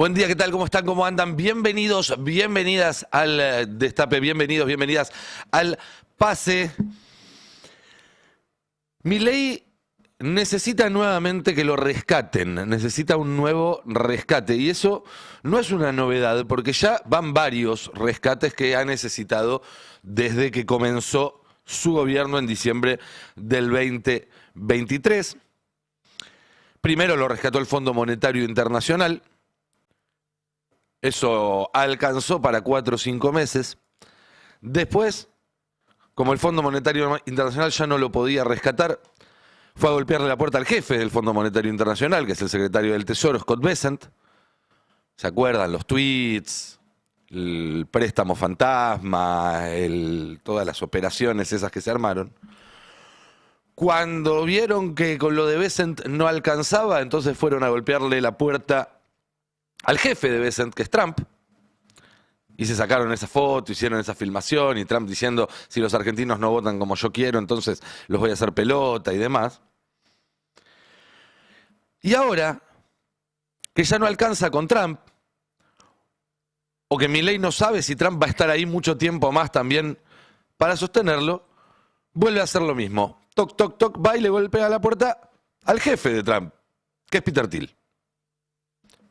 Buen día, ¿qué tal? ¿Cómo están? ¿Cómo andan? Bienvenidos, bienvenidas al Destape, bienvenidos, bienvenidas al Pase. Milei necesita nuevamente que lo rescaten, necesita un nuevo rescate. Y eso no es una novedad, porque ya van varios rescates que ha necesitado desde que comenzó su gobierno en diciembre del 2023. Primero lo rescató el Fondo Monetario Internacional. Eso alcanzó para 4 o 5 meses. Después, como el Fondo Monetario Internacional ya no lo podía rescatar, fue a golpearle la puerta al jefe del Fondo Monetario Internacional, que es el secretario del Tesoro, Scott Bessent. ¿Se acuerdan? Los tweets, el préstamo fantasma, todas las operaciones esas que se armaron. Cuando vieron que con lo de Bessent no alcanzaba, entonces fueron a golpearle la puerta al jefe de Bessent, que es Trump, y se sacaron esa foto, hicieron esa filmación, y Trump diciendo, si los argentinos no votan como yo quiero, entonces los voy a hacer pelota y demás. Y ahora, que ya no alcanza con Trump, o que Milei no sabe si Trump va a estar ahí mucho tiempo más también para sostenerlo, vuelve a hacer lo mismo. Toc, toc, toc, va y le golpea la puerta al jefe de Trump, que es Peter Thiel.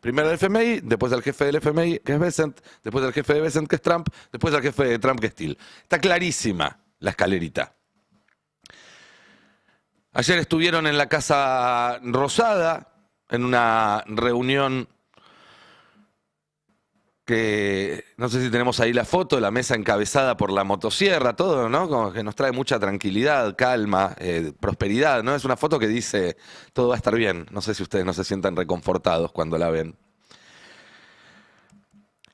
Primero al FMI, después al jefe del FMI, que es Bessent, después al jefe de Bessent, que es Trump, después al jefe de Trump, que es Thiel. Está clarísima la escalerita. Ayer estuvieron en la Casa Rosada, en una reunión que, no sé si tenemos ahí la foto, la mesa encabezada por la motosierra, todo, ¿no? Como que nos trae mucha tranquilidad, calma, prosperidad, ¿no? Es una foto que dice, todo va a estar bien. No sé si ustedes no se sientan reconfortados cuando la ven.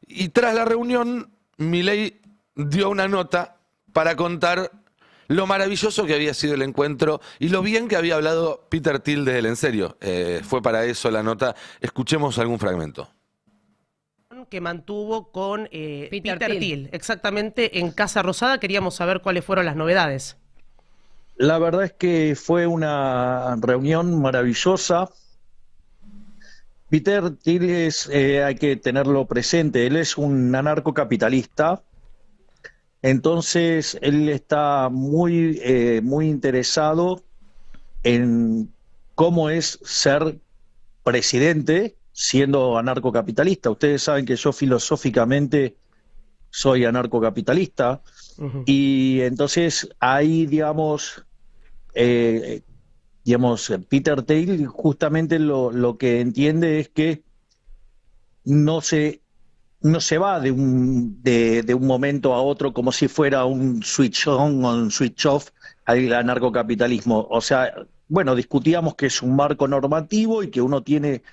Y tras la reunión, Milei dio una nota para contar lo maravilloso que había sido el encuentro y lo bien que había hablado Peter Thiel de él. En serio, fue para eso la nota. Escuchemos algún fragmento. Que mantuvo con Peter Thiel, exactamente en Casa Rosada. Queríamos saber cuáles fueron las novedades. La verdad es que fue una reunión maravillosa. Peter Thiel hay que tenerlo presente, él es un anarcocapitalista, entonces él está muy interesado en cómo es ser presidente siendo anarcocapitalista. Ustedes saben que yo filosóficamente soy anarcocapitalista, y entonces ahí, digamos, Peter Thiel justamente lo que entiende es que no se va de un momento a otro como si fuera un switch on o un switch off al anarcocapitalismo. O sea, bueno, discutíamos que es un marco normativo y que uno tiene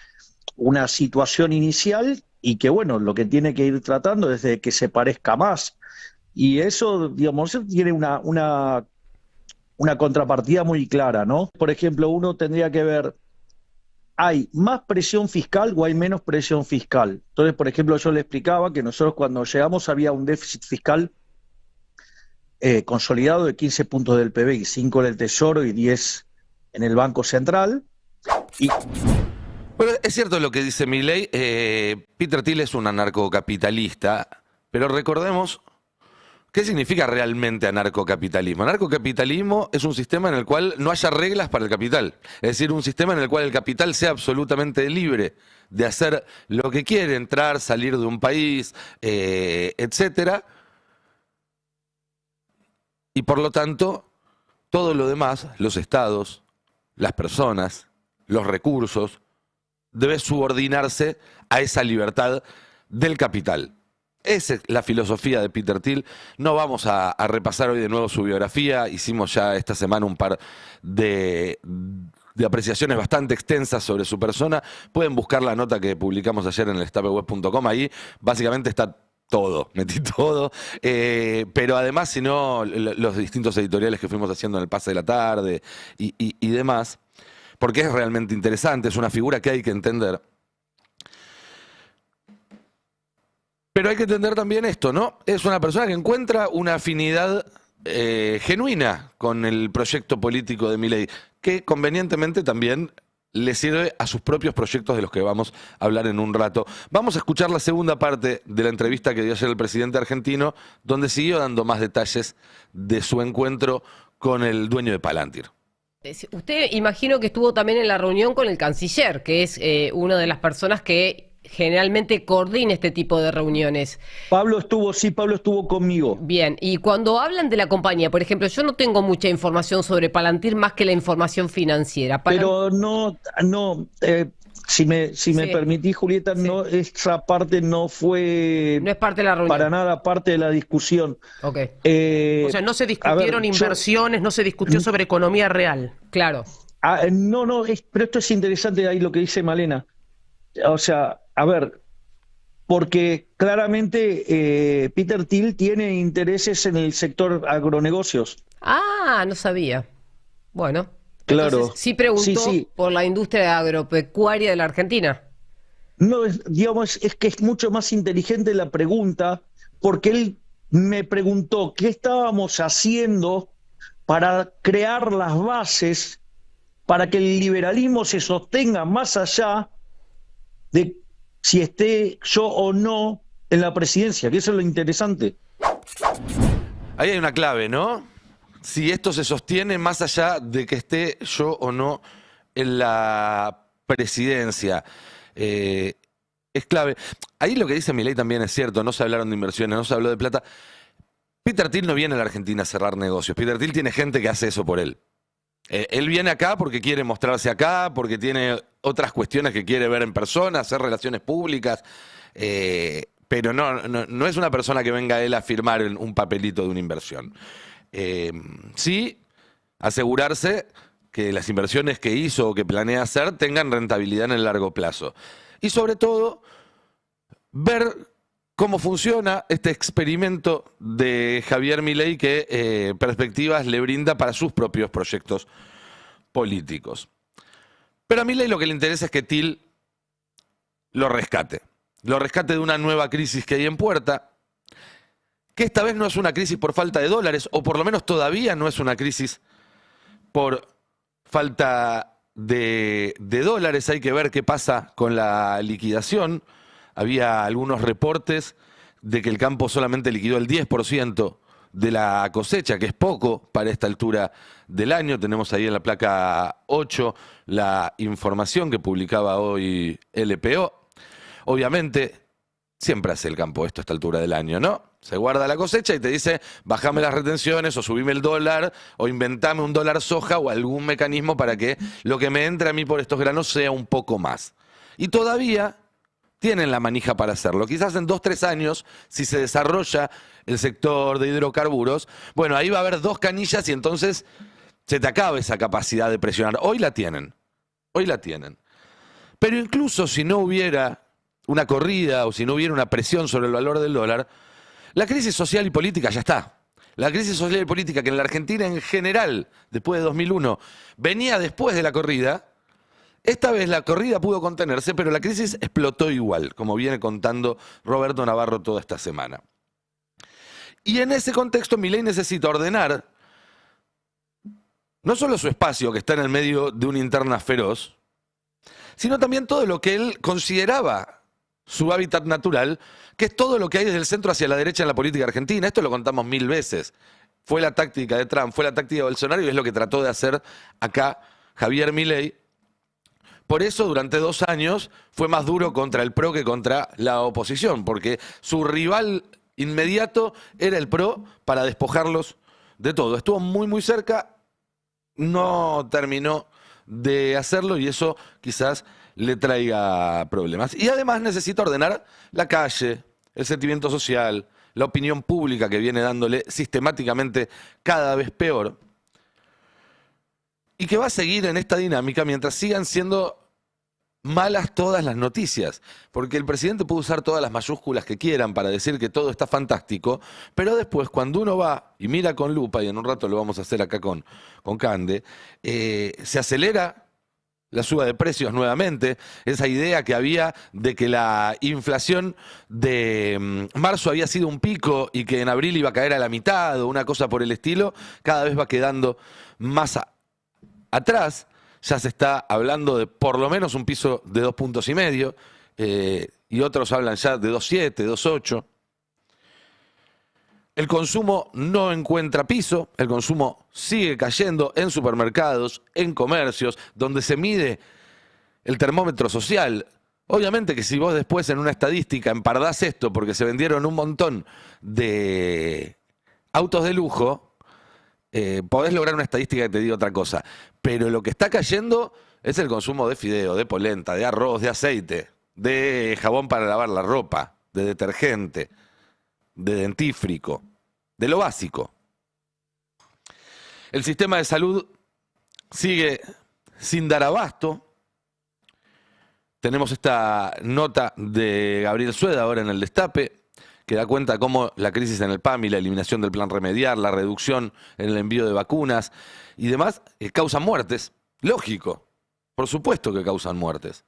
una situación inicial y que, bueno, lo que tiene que ir tratando es de que se parezca más. Y eso, digamos, tiene una contrapartida muy clara, ¿no? Por ejemplo, uno tendría que ver, ¿hay más presión fiscal o hay menos presión fiscal? Entonces, por ejemplo, yo le explicaba que nosotros cuando llegamos había un déficit fiscal consolidado de 15 puntos del PBI, 5 en el Tesoro y 10 en el Banco Central. Y bueno, es cierto lo que dice Milei. Peter Thiel es un anarcocapitalista, pero recordemos qué significa realmente anarcocapitalismo. Anarcocapitalismo es un sistema en el cual no haya reglas para el capital. Es decir, un sistema en el cual el capital sea absolutamente libre de hacer lo que quiere, entrar, salir de un país, etcétera. Y por lo tanto, todo lo demás, los estados, las personas, los recursos, debe subordinarse a esa libertad del capital. Esa es la filosofía de Peter Thiel. No vamos a repasar hoy de nuevo su biografía. Hicimos ya esta semana un par de apreciaciones bastante extensas sobre su persona. Pueden buscar la nota que publicamos ayer en el destapeweb.com. Ahí básicamente está todo, metí todo. Pero además, si no, los distintos editoriales que fuimos haciendo en el Pase de la Tarde y demás, porque es realmente interesante, es una figura que hay que entender. Pero hay que entender también esto, ¿no? Es una persona que encuentra una afinidad genuina con el proyecto político de Milei, que convenientemente también le sirve a sus propios proyectos de los que vamos a hablar en un rato. Vamos a escuchar la segunda parte de la entrevista que dio ayer el presidente argentino, donde siguió dando más detalles de su encuentro con el dueño de Palantir. Usted imagino que estuvo también en la reunión con el canciller, que es una de las personas que generalmente coordina este tipo de reuniones. Pablo estuvo conmigo. Bien, y cuando hablan de la compañía, por ejemplo, yo no tengo mucha información sobre Palantir más que la información financiera. Pero si me permitís, Julieta, no, esa parte no fue no es parte de la reunión, para nada parte de la discusión. Okay. O sea, no se discutieron inversiones, no se discutió sobre economía real. Claro. Pero esto es interesante ahí lo que dice Malena. O sea, a ver, porque claramente Peter Thiel tiene intereses en el sector agronegocios. Ah, no sabía. Bueno, claro. Entonces, sí preguntó por la industria agropecuaria de la Argentina. No, digamos, es que es mucho más inteligente la pregunta, porque él me preguntó qué estábamos haciendo para crear las bases para que el liberalismo se sostenga más allá de si esté yo o no en la presidencia, que eso es lo interesante. Ahí hay una clave, ¿no? Si esto se sostiene más allá de que esté yo o no en la presidencia. Es clave. Ahí lo que dice Milei también es cierto, no se hablaron de inversiones, no se habló de plata. Peter Thiel no viene a la Argentina a cerrar negocios. Peter Thiel tiene gente que hace eso por él. Él viene acá porque quiere mostrarse acá, porque tiene otras cuestiones que quiere ver en persona, hacer relaciones públicas, pero no es una persona que venga él a firmar un papelito de una inversión. Sí, asegurarse que las inversiones que hizo o que planea hacer tengan rentabilidad en el largo plazo. Y sobre todo, ver cómo funciona este experimento de Javier Milei que perspectivas le brinda para sus propios proyectos políticos. Pero a Milei lo que le interesa es que Thiel lo rescate de una nueva crisis que hay en puerta, que esta vez no es una crisis por falta de dólares, o por lo menos todavía no es una crisis por falta de dólares. Hay que ver qué pasa con la liquidación. Había algunos reportes de que el campo solamente liquidó el 10% de la cosecha, que es poco para esta altura del año. Tenemos ahí en la placa 8 la información que publicaba hoy LPO. Obviamente, siempre hace el campo esto a esta altura del año, ¿no? Se guarda la cosecha y te dice, bajame las retenciones o subime el dólar o inventame un dólar soja o algún mecanismo para que lo que me entre a mí por estos granos sea un poco más. Y todavía tienen la manija para hacerlo. Quizás en 2-3 años, si se desarrolla el sector de hidrocarburos, bueno, ahí va a haber 2 canillas y entonces se te acaba esa capacidad de presionar. Hoy la tienen. Pero incluso si no hubiera una corrida o si no hubiera una presión sobre el valor del dólar, la crisis social y política ya está. La crisis social y política que en la Argentina en general, después de 2001, venía después de la corrida. Esta vez la corrida pudo contenerse, pero la crisis explotó igual, como viene contando Roberto Navarro toda esta semana. Y en ese contexto, Milei necesita ordenar no solo su espacio, que está en el medio de una interna feroz, sino también todo lo que él consideraba su hábitat natural, que es todo lo que hay desde el centro hacia la derecha en la política argentina. Esto lo contamos 1000 veces. Fue la táctica de Trump, fue la táctica de Bolsonaro y es lo que trató de hacer acá Javier Milei. Por eso, durante 2 años, fue más duro contra el PRO que contra la oposición, porque su rival inmediato era el PRO para despojarlos de todo. Estuvo muy, muy cerca, no terminó de hacerlo y eso quizás le traiga problemas. Y además necesita ordenar la calle, el sentimiento social, la opinión pública que viene dándole sistemáticamente cada vez peor. Y que va a seguir en esta dinámica mientras sigan siendo malas todas las noticias, porque el presidente puede usar todas las mayúsculas que quieran para decir que todo está fantástico, pero después cuando uno va y mira con lupa, y en un rato lo vamos a hacer acá con Cande, se acelera la suba de precios nuevamente, esa idea que había de que la inflación de marzo había sido un pico y que en abril iba a caer a la mitad o una cosa por el estilo, cada vez va quedando más atrás. ya se está hablando de por lo menos un piso de 2,5 puntos, y otros hablan ya de 2,7, 2,8. El consumo no encuentra piso, el consumo sigue cayendo en supermercados, en comercios, donde se mide el termómetro social. Obviamente que si vos después en una estadística empardás esto porque se vendieron un montón de autos de lujo, podés lograr una estadística que te diga otra cosa. Pero lo que está cayendo es el consumo de fideo, de polenta, de arroz, de aceite, de jabón para lavar la ropa, de detergente, de dentífrico, de lo básico. El sistema de salud sigue sin dar abasto. Tenemos esta nota de Gabriel Sueda ahora en el Destape, que da cuenta cómo la crisis en el PAMI, la eliminación del plan remediar, la reducción en el envío de vacunas y demás causan muertes. Lógico, por supuesto que causan muertes.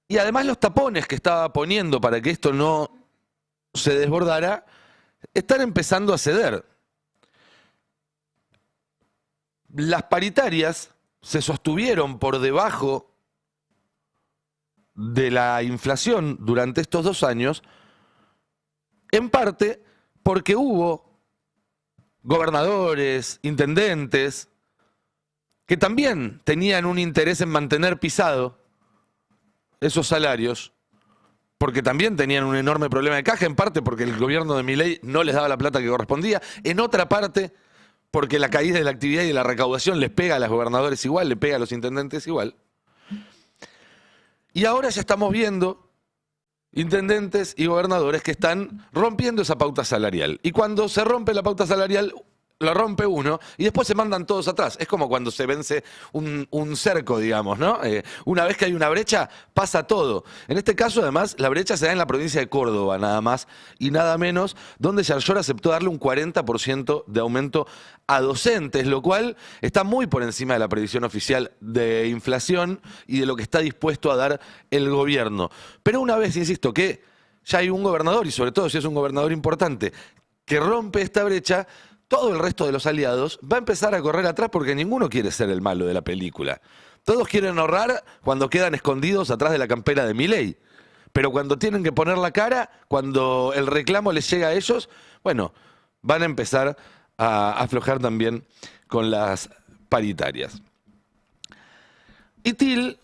Y además los tapones que estaba poniendo para que esto no se desbordara están empezando a ceder. Las paritarias se sostuvieron por debajo de la inflación durante estos 2 años, en parte porque hubo gobernadores, intendentes, que también tenían un interés en mantener pisado esos salarios, porque también tenían un enorme problema de caja, en parte porque el gobierno de Milei no les daba la plata que correspondía, en otra parte porque la caída de la actividad y de la recaudación les pega a los gobernadores igual, le pega a los intendentes igual. Y ahora ya estamos viendo intendentes y gobernadores que están rompiendo esa pauta salarial. Y cuando se rompe la pauta salarial, la rompe uno y después se mandan todos atrás. Es como cuando se vence un cerco, digamos, ¿no? Una vez que hay una brecha, pasa todo. En este caso, además, la brecha se da en la provincia de Córdoba, nada más y nada menos, donde Yarlor aceptó darle un 40% de aumento a docentes, lo cual está muy por encima de la previsión oficial de inflación y de lo que está dispuesto a dar el gobierno. Pero una vez, insisto, que ya hay un gobernador, y sobre todo si es un gobernador importante, que rompe esta brecha, todo el resto de los aliados va a empezar a correr atrás porque ninguno quiere ser el malo de la película. Todos quieren ahorrar cuando quedan escondidos atrás de la campera de Milei. Pero cuando tienen que poner la cara, cuando el reclamo les llega a ellos, bueno, van a empezar a aflojar también con las paritarias. Y TIL,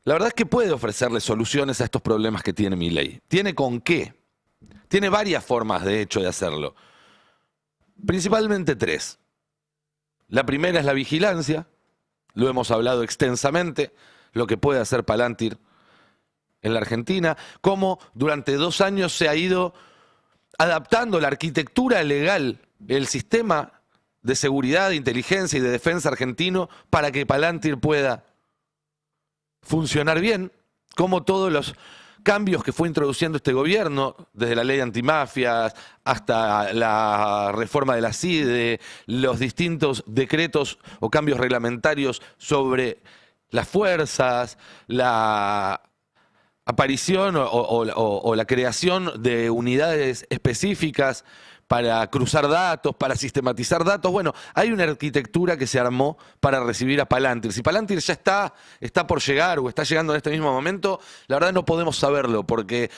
la verdad es que puede ofrecerle soluciones a estos problemas que tiene Milei. ¿Tiene con qué? Tiene varias formas, de hecho, de hacerlo. Principalmente 3. La primera es la vigilancia, lo hemos hablado extensamente, lo que puede hacer Palantir en la Argentina, cómo durante 2 años se ha ido adaptando la arquitectura legal, el sistema de seguridad, de inteligencia y de defensa argentino para que Palantir pueda funcionar bien, cómo todos los cambios que fue introduciendo este gobierno, desde la ley antimafias hasta la reforma de la CIDE, los distintos decretos o cambios reglamentarios sobre las fuerzas, la aparición o la creación de unidades específicas para cruzar datos, para sistematizar datos. Bueno, hay una arquitectura que se armó para recibir a Palantir. Si Palantir ya está por llegar o está llegando en este mismo momento, la verdad no podemos saberlo porque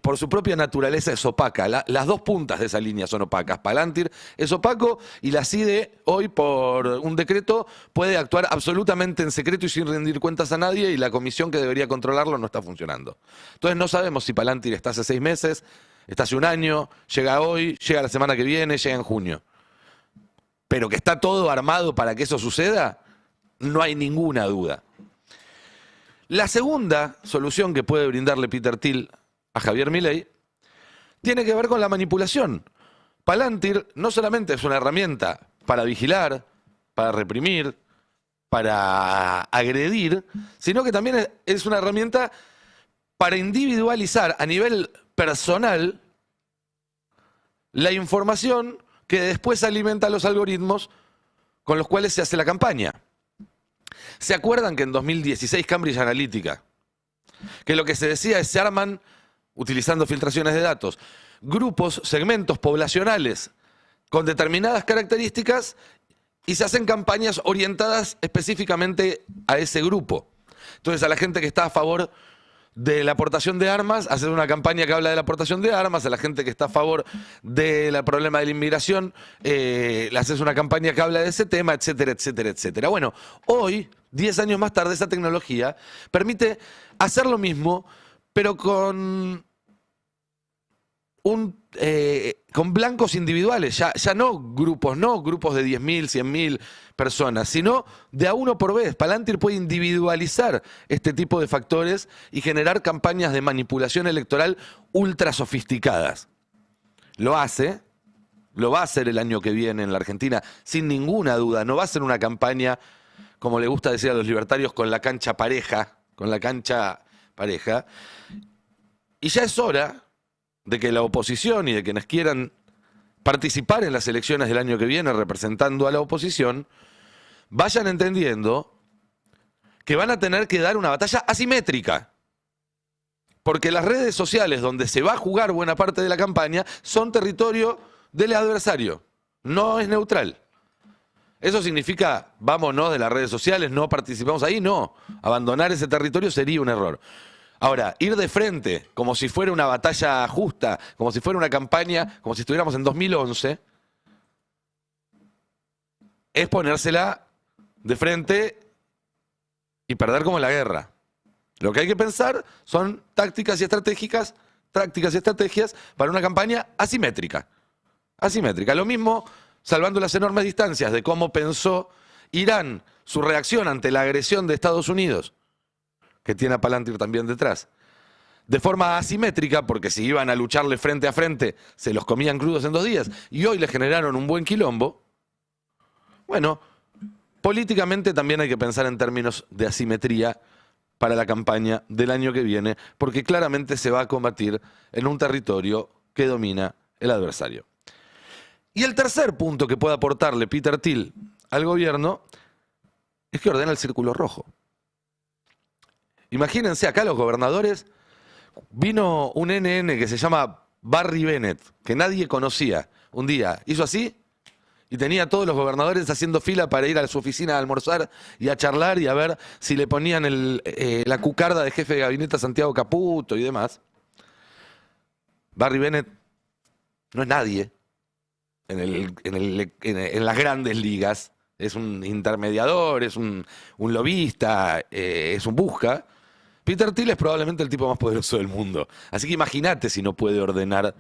por su propia naturaleza es opaca. Las 2 puntas de esa línea son opacas. Palantir es opaco y la CIDE hoy por un decreto puede actuar absolutamente en secreto y sin rendir cuentas a nadie y la comisión que debería controlarlo no está funcionando. Entonces no sabemos si Palantir está hace 6 meses, está hace 1 año, llega hoy, llega la semana que viene, llega en junio. Pero que está todo armado para que eso suceda, no hay ninguna duda. La segunda solución que puede brindarle Peter Thiel a Javier Milei tiene que ver con la manipulación. Palantir no solamente es una herramienta para vigilar, para reprimir, para agredir, sino que también es una herramienta para individualizar a nivel personal la información que después alimenta los algoritmos con los cuales se hace la campaña. ¿Se acuerdan que en 2016 Cambridge Analytica, que lo que se decía es se arman, utilizando filtraciones de datos, grupos, segmentos poblacionales con determinadas características y se hacen campañas orientadas específicamente a ese grupo. Entonces, a la gente que está a favor de la aportación de armas, hacer una campaña que habla de la aportación de armas. A la gente que está a favor del problema de la inmigración, le haces una campaña que habla de ese tema, etcétera, etcétera, etcétera. Bueno, hoy, 10 años más tarde, esa tecnología permite hacer lo mismo, pero con con blancos individuales, ya no grupos de 10.000, 100.000 personas, sino de a uno por vez. Palantir puede individualizar este tipo de factores y generar campañas de manipulación electoral ultra sofisticadas. Lo va a hacer el año que viene en la Argentina, sin ninguna duda. No va a ser una campaña, como le gusta decir a los libertarios, con la cancha pareja, Y ya es hora de que la oposición y de quienes quieran participar en las elecciones del año que viene representando a la oposición, vayan entendiendo que van a tener que dar una batalla asimétrica. Porque las redes sociales donde se va a jugar buena parte de la campaña son territorio del adversario, no es neutral. ¿Eso significa vámonos de las redes sociales, no participamos ahí? No, abandonar ese territorio sería un error. Ahora, ir de frente, como si fuera una batalla justa, como si fuera una campaña, como si estuviéramos en 2011, es ponérsela de frente y perder como en la guerra. Lo que hay que pensar son tácticas y estrategias para una campaña asimétrica. Asimétrica. Lo mismo, salvando las enormes distancias de cómo pensó Irán su reacción ante la agresión de Estados Unidos, que tiene a Palantir también detrás, de forma asimétrica, porque si iban a lucharle frente a frente, se los comían crudos en 2 días, y hoy le generaron un buen quilombo. Bueno, políticamente también hay que pensar en términos de asimetría para la campaña del año que viene, porque claramente se va a combatir en un territorio que domina el adversario. Y el tercer punto que puede aportarle Peter Thiel al gobierno es que ordena el círculo rojo. Imagínense, acá los gobernadores, vino un NN que se llama Barry Bennett, que nadie conocía. Un día hizo así y tenía a todos los gobernadores haciendo fila para ir a su oficina a almorzar y a charlar y a ver si le ponían la cucarda de jefe de gabinete a Santiago Caputo y demás. Barry Bennett no es nadie en las grandes ligas. Es un intermediador, es un lobista, es un busca. Peter Thiel es probablemente el tipo más poderoso del mundo. Así que imagínate si no puede ordenar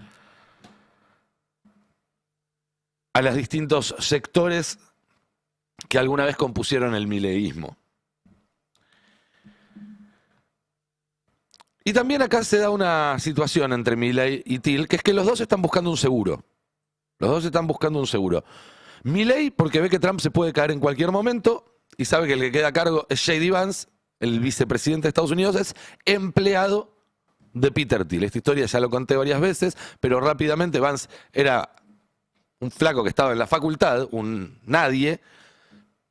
a los distintos sectores que alguna vez compusieron el mileísmo. Y también acá se da una situación entre Milei y Thiel, que es que los dos están buscando un seguro. Los dos están buscando un seguro. Milei porque ve que Trump se puede caer en cualquier momento y sabe que el que queda a cargo es J.D. Vance, el vicepresidente de Estados Unidos, es empleado de Peter Thiel. Esta historia ya lo conté varias veces, pero rápidamente Vance era un flaco que estaba en la facultad, un nadie,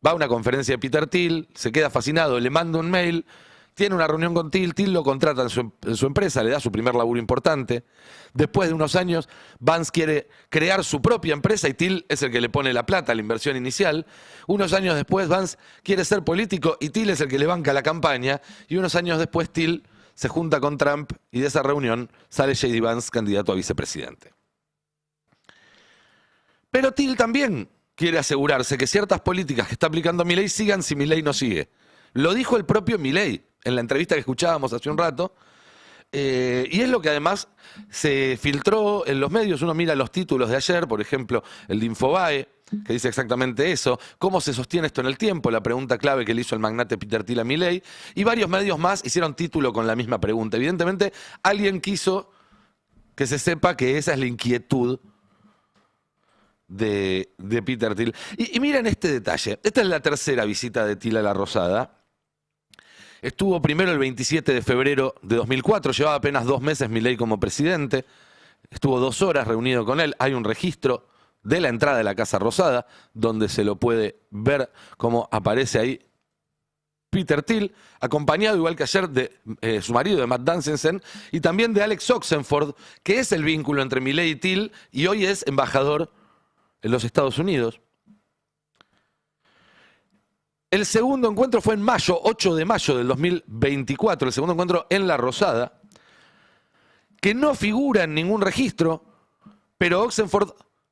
va a una conferencia de Peter Thiel, se queda fascinado, le manda un mail, tiene una reunión con Thiel, Thiel lo contrata en su empresa, le da su primer laburo importante. Después de unos años, Vance quiere crear su propia empresa y Thiel es el que le pone la plata, la inversión inicial. Unos años después, Vance quiere ser político y Thiel es el que le banca la campaña. Y unos años después, Thiel se junta con Trump y de esa reunión sale J.D. Vance candidato a vicepresidente. Pero Thiel también quiere asegurarse que ciertas políticas que está aplicando Milei sigan si Milei no sigue. Lo dijo el propio Milei en la entrevista que escuchábamos hace un rato, y es lo que además se filtró en los medios. Uno mira los títulos de ayer, por ejemplo, el de Infobae, que dice exactamente eso. ¿Cómo se sostiene esto en el tiempo? La pregunta clave que le hizo el magnate Peter Thiel a Milei. Y varios medios más hicieron título con la misma pregunta. Evidentemente, alguien quiso que se sepa que esa es la inquietud de Peter Thiel. Y miren este detalle. Esta es la tercera visita de Thiel a la Rosada. Estuvo primero el 27 de febrero de 2004, llevaba apenas 2 meses Milei como presidente, estuvo 2 horas reunido con él, hay un registro de la entrada de la Casa Rosada, donde se lo puede ver cómo aparece ahí Peter Thiel, acompañado igual que ayer de su marido, de Matt Dansensen, y también de Alex Oxenford, que es el vínculo entre Milei y Thiel, y hoy es embajador en los Estados Unidos. El segundo encuentro fue en mayo, 8 de mayo del 2024, el segundo encuentro en La Rosada, que no figura en ningún registro, pero Oxenford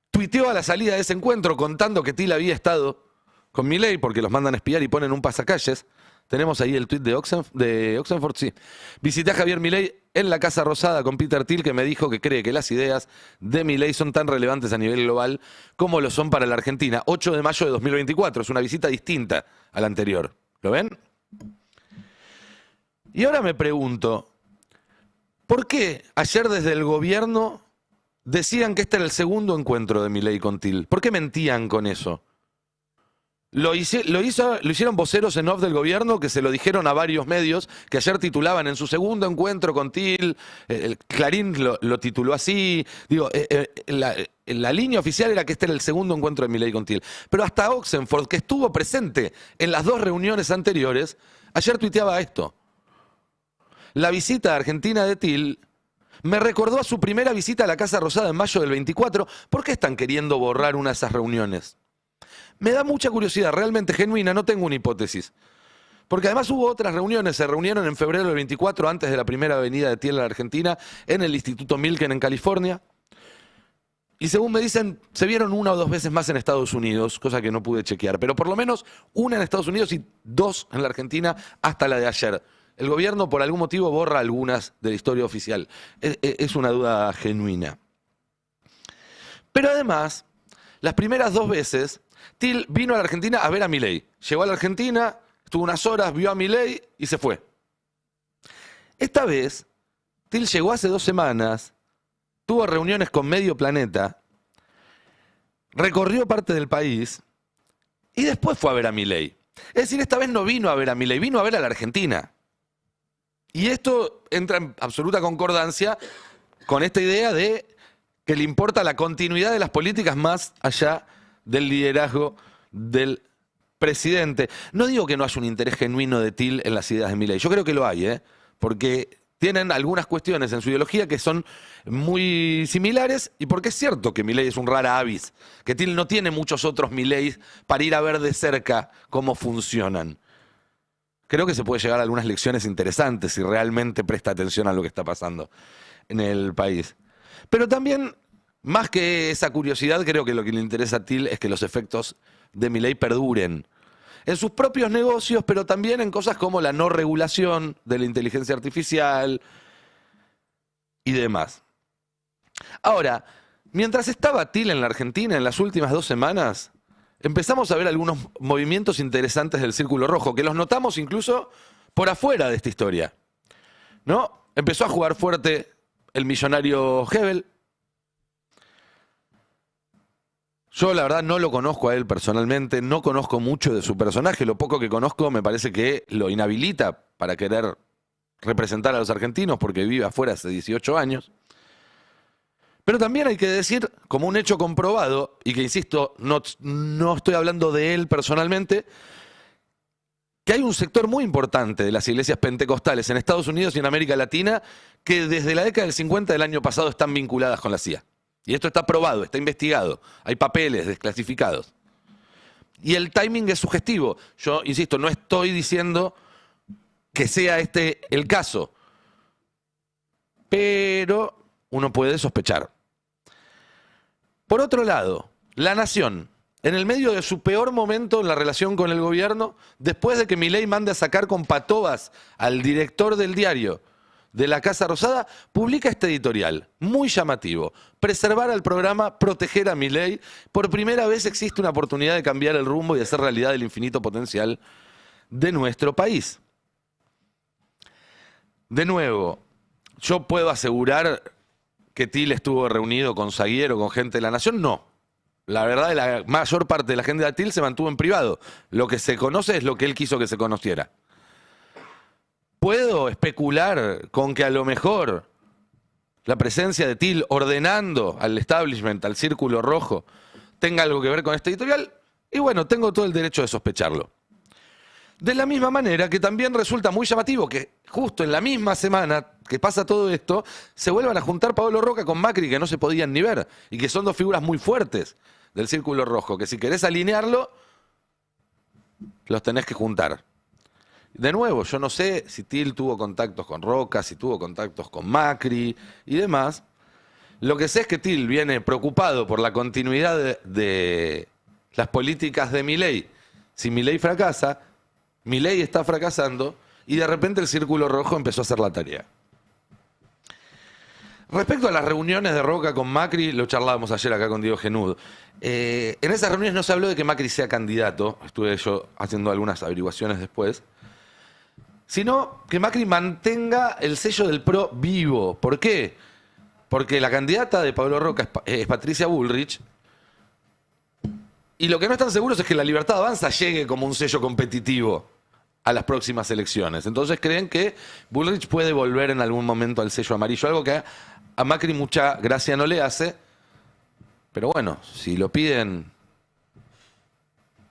tuiteó a la salida de ese encuentro contando que Till había estado con Milei, porque los mandan a espiar y ponen un pasacalles. Tenemos ahí el tuit de Oxenford, sí. Visité a Javier Milei en la Casa Rosada con Peter Thiel, que me dijo que cree que las ideas de Milei son tan relevantes a nivel global como lo son para la Argentina. 8 de mayo de 2024, es una visita distinta a la anterior. ¿Lo ven? Y ahora me pregunto, ¿por qué ayer desde el gobierno decían que este era el segundo encuentro de Milei con Thiel? ¿Por qué mentían con eso? Lo hicieron voceros en off del gobierno que se lo dijeron a varios medios que ayer titulaban en su segundo encuentro con Thiel. El Clarín lo tituló así. Digo, la línea oficial era que este era el segundo encuentro de Milei con Thiel. Pero hasta Oxenford, que estuvo presente en las dos reuniones anteriores, ayer tuiteaba esto. La visita a Argentina de Thiel me recordó a su primera visita a la Casa Rosada en mayo del 24. ¿Por qué están queriendo borrar una de esas reuniones? Me da mucha curiosidad, realmente genuina, no tengo una hipótesis. Porque además hubo otras reuniones, se reunieron en febrero del 24, antes de la primera venida de Thiel a la Argentina, en el Instituto Milken en California. Y según me dicen, se vieron una o dos veces más en Estados Unidos, cosa que no pude chequear. Pero por lo menos una en Estados Unidos y dos en la Argentina hasta la de ayer. El gobierno por algún motivo borra algunas de la historia oficial. Es una duda genuina. Pero además, las primeras dos veces, Thiel vino a la Argentina a ver a Milei. Llegó a la Argentina, estuvo unas horas, vio a Milei y se fue. Esta vez, Thiel llegó hace 2 semanas, tuvo reuniones con medio planeta, recorrió parte del país y después fue a ver a Milei. Es decir, esta vez no vino a ver a Milei, vino a ver a la Argentina. Y esto entra en absoluta concordancia con esta idea de que le importa la continuidad de las políticas más allá del liderazgo del presidente. No digo que no haya un interés genuino de Thiel en las ideas de Milei. Yo creo que lo hay, porque tienen algunas cuestiones en su ideología que son muy similares y porque es cierto que Milei es un rara avis, que Thiel no tiene muchos otros Mileis para ir a ver de cerca cómo funcionan. Creo que se puede llegar a algunas lecciones interesantes si realmente presta atención a lo que está pasando en el país. Pero también, más que esa curiosidad, creo que lo que le interesa a Thiel es que los efectos de Milei perduren. En sus propios negocios, pero también en cosas como la no regulación de la inteligencia artificial y demás. Ahora, mientras estaba Thiel en la Argentina en las últimas 2 semanas, empezamos a ver algunos movimientos interesantes del Círculo Rojo, que los notamos incluso por afuera de esta historia, ¿no? Empezó a jugar fuerte el millonario Hebel. Yo la verdad no lo conozco a él personalmente, no conozco mucho de su personaje, lo poco que conozco me parece que lo inhabilita para querer representar a los argentinos porque vive afuera hace 18 años. Pero también hay que decir, como un hecho comprobado, y que insisto, no estoy hablando de él personalmente, que hay un sector muy importante de las iglesias pentecostales en Estados Unidos y en América Latina que desde la década del 50 del año pasado están vinculadas con la CIA. Y esto está probado, está investigado, hay papeles desclasificados. Y el timing es sugestivo. Yo, insisto, no estoy diciendo que sea este el caso, pero uno puede sospechar. Por otro lado, La Nación, en el medio de su peor momento en la relación con el gobierno, después de que Milei mande a sacar con patobas al director del diario de la Casa Rosada, publica este editorial, muy llamativo. Preservar al programa, proteger a Milei. Por primera vez existe una oportunidad de cambiar el rumbo y hacer realidad el infinito potencial de nuestro país. De nuevo, yo puedo asegurar que Thiel estuvo reunido con Zaguiero, con gente de La Nación, no. La verdad, la mayor parte de la gente de Thiel se mantuvo en privado. Lo que se conoce es lo que él quiso que se conociera. ¿Puedo especular con que a lo mejor la presencia de Thiel ordenando al establishment, al Círculo Rojo, tenga algo que ver con este editorial? Y bueno, tengo todo el derecho de sospecharlo. De la misma manera que también resulta muy llamativo que justo en la misma semana que pasa todo esto, se vuelvan a juntar Paolo Roca con Macri, que no se podían ni ver, y que son dos figuras muy fuertes del Círculo Rojo, que si querés alinearlo, los tenés que juntar. De nuevo, yo no sé si Til tuvo contactos con Roca, si tuvo contactos con Macri y demás. Lo que sé es que Til viene preocupado por la continuidad de las políticas de Milei. Si Milei fracasa, Milei está fracasando y de repente el círculo rojo empezó a hacer la tarea. Respecto a las reuniones de Roca con Macri, lo charlábamos ayer acá con Diego Genud. En esas reuniones no se habló de que Macri sea candidato, estuve yo haciendo algunas averiguaciones después, sino que Macri mantenga el sello del PRO vivo. ¿Por qué? Porque la candidata de Pablo Roca es Patricia Bullrich, y lo que no están seguros es que la Libertad Avanza llegue como un sello competitivo a las próximas elecciones. Entonces creen que Bullrich puede volver en algún momento al sello amarillo, algo que a Macri mucha gracia no le hace, pero bueno, si lo piden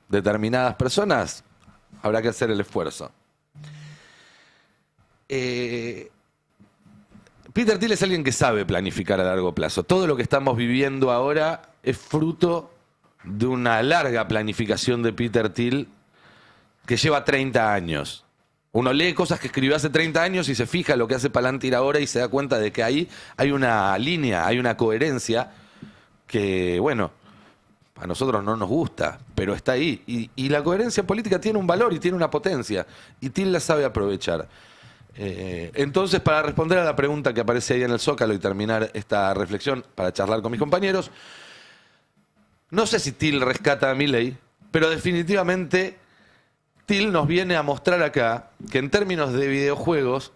determinadas personas, habrá que hacer el esfuerzo. Peter Thiel es alguien que sabe planificar a largo plazo. Todo lo que estamos viviendo ahora es fruto de una larga planificación de Peter Thiel que lleva 30 años. Uno lee cosas que escribió hace 30 años y se fija lo que hace Palantir ahora y se da cuenta de que ahí hay una línea, hay una coherencia que, bueno, a nosotros no nos gusta, pero está ahí. Y la coherencia política tiene un valor y tiene una potencia, y Thiel la sabe aprovechar. Entonces, para responder a la pregunta que aparece ahí en el Zócalo y terminar esta reflexión para charlar con mis compañeros, no sé si Thiel rescata a Milei, pero definitivamente Thiel nos viene a mostrar acá que en términos de videojuegos,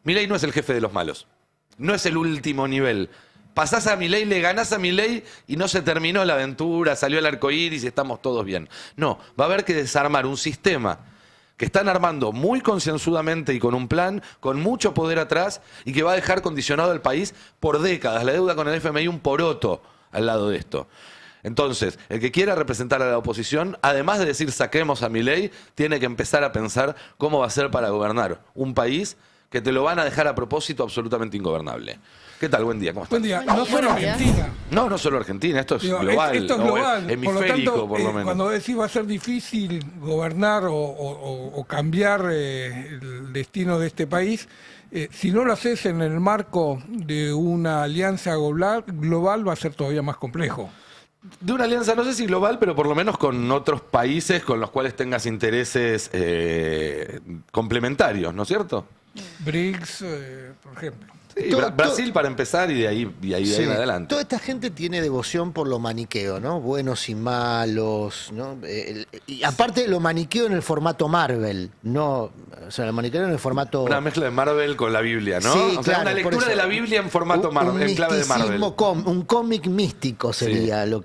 Milei no es el jefe de los malos, no es el último nivel. Pasás a Milei, le ganás a Milei y no se terminó la aventura, salió el arcoíris y estamos todos bien. No, va a haber que desarmar un sistema que están armando muy concienzudamente y con un plan, con mucho poder atrás, y que va a dejar condicionado al país por décadas. La deuda con el FMI un poroto al lado de esto. Entonces, el que quiera representar a la oposición, además de decir saquemos a Milei, tiene que empezar a pensar cómo va a ser para gobernar un país que te lo van a dejar a propósito absolutamente ingobernable. ¿Qué tal? Buen día, ¿cómo estás? Buen día. No solo Argentina. No solo Argentina, esto es global. Esto es global. Hemisférico, por lo tanto, por lo menos. cuando decís va a ser difícil gobernar o cambiar el destino de este país, si no lo haces en el marco de una alianza global va a ser todavía más complejo. De una alianza, no sé si global, pero por lo menos con otros países con los cuales tengas intereses complementarios, ¿no es cierto? BRICS, por ejemplo. Sí, Brasil para empezar y de ahí en adelante. Toda esta gente tiene devoción por lo maniqueo, ¿no? Buenos y malos, ¿no? Y aparte lo maniqueo en el formato Marvel, no, o sea, lo maniqueo en el formato... Una mezcla de Marvel con la Biblia, ¿no? Sí, o sea, claro, una lectura de la Biblia en formato Marvel, en clave de Marvel. Un cómic místico sería Sí. lo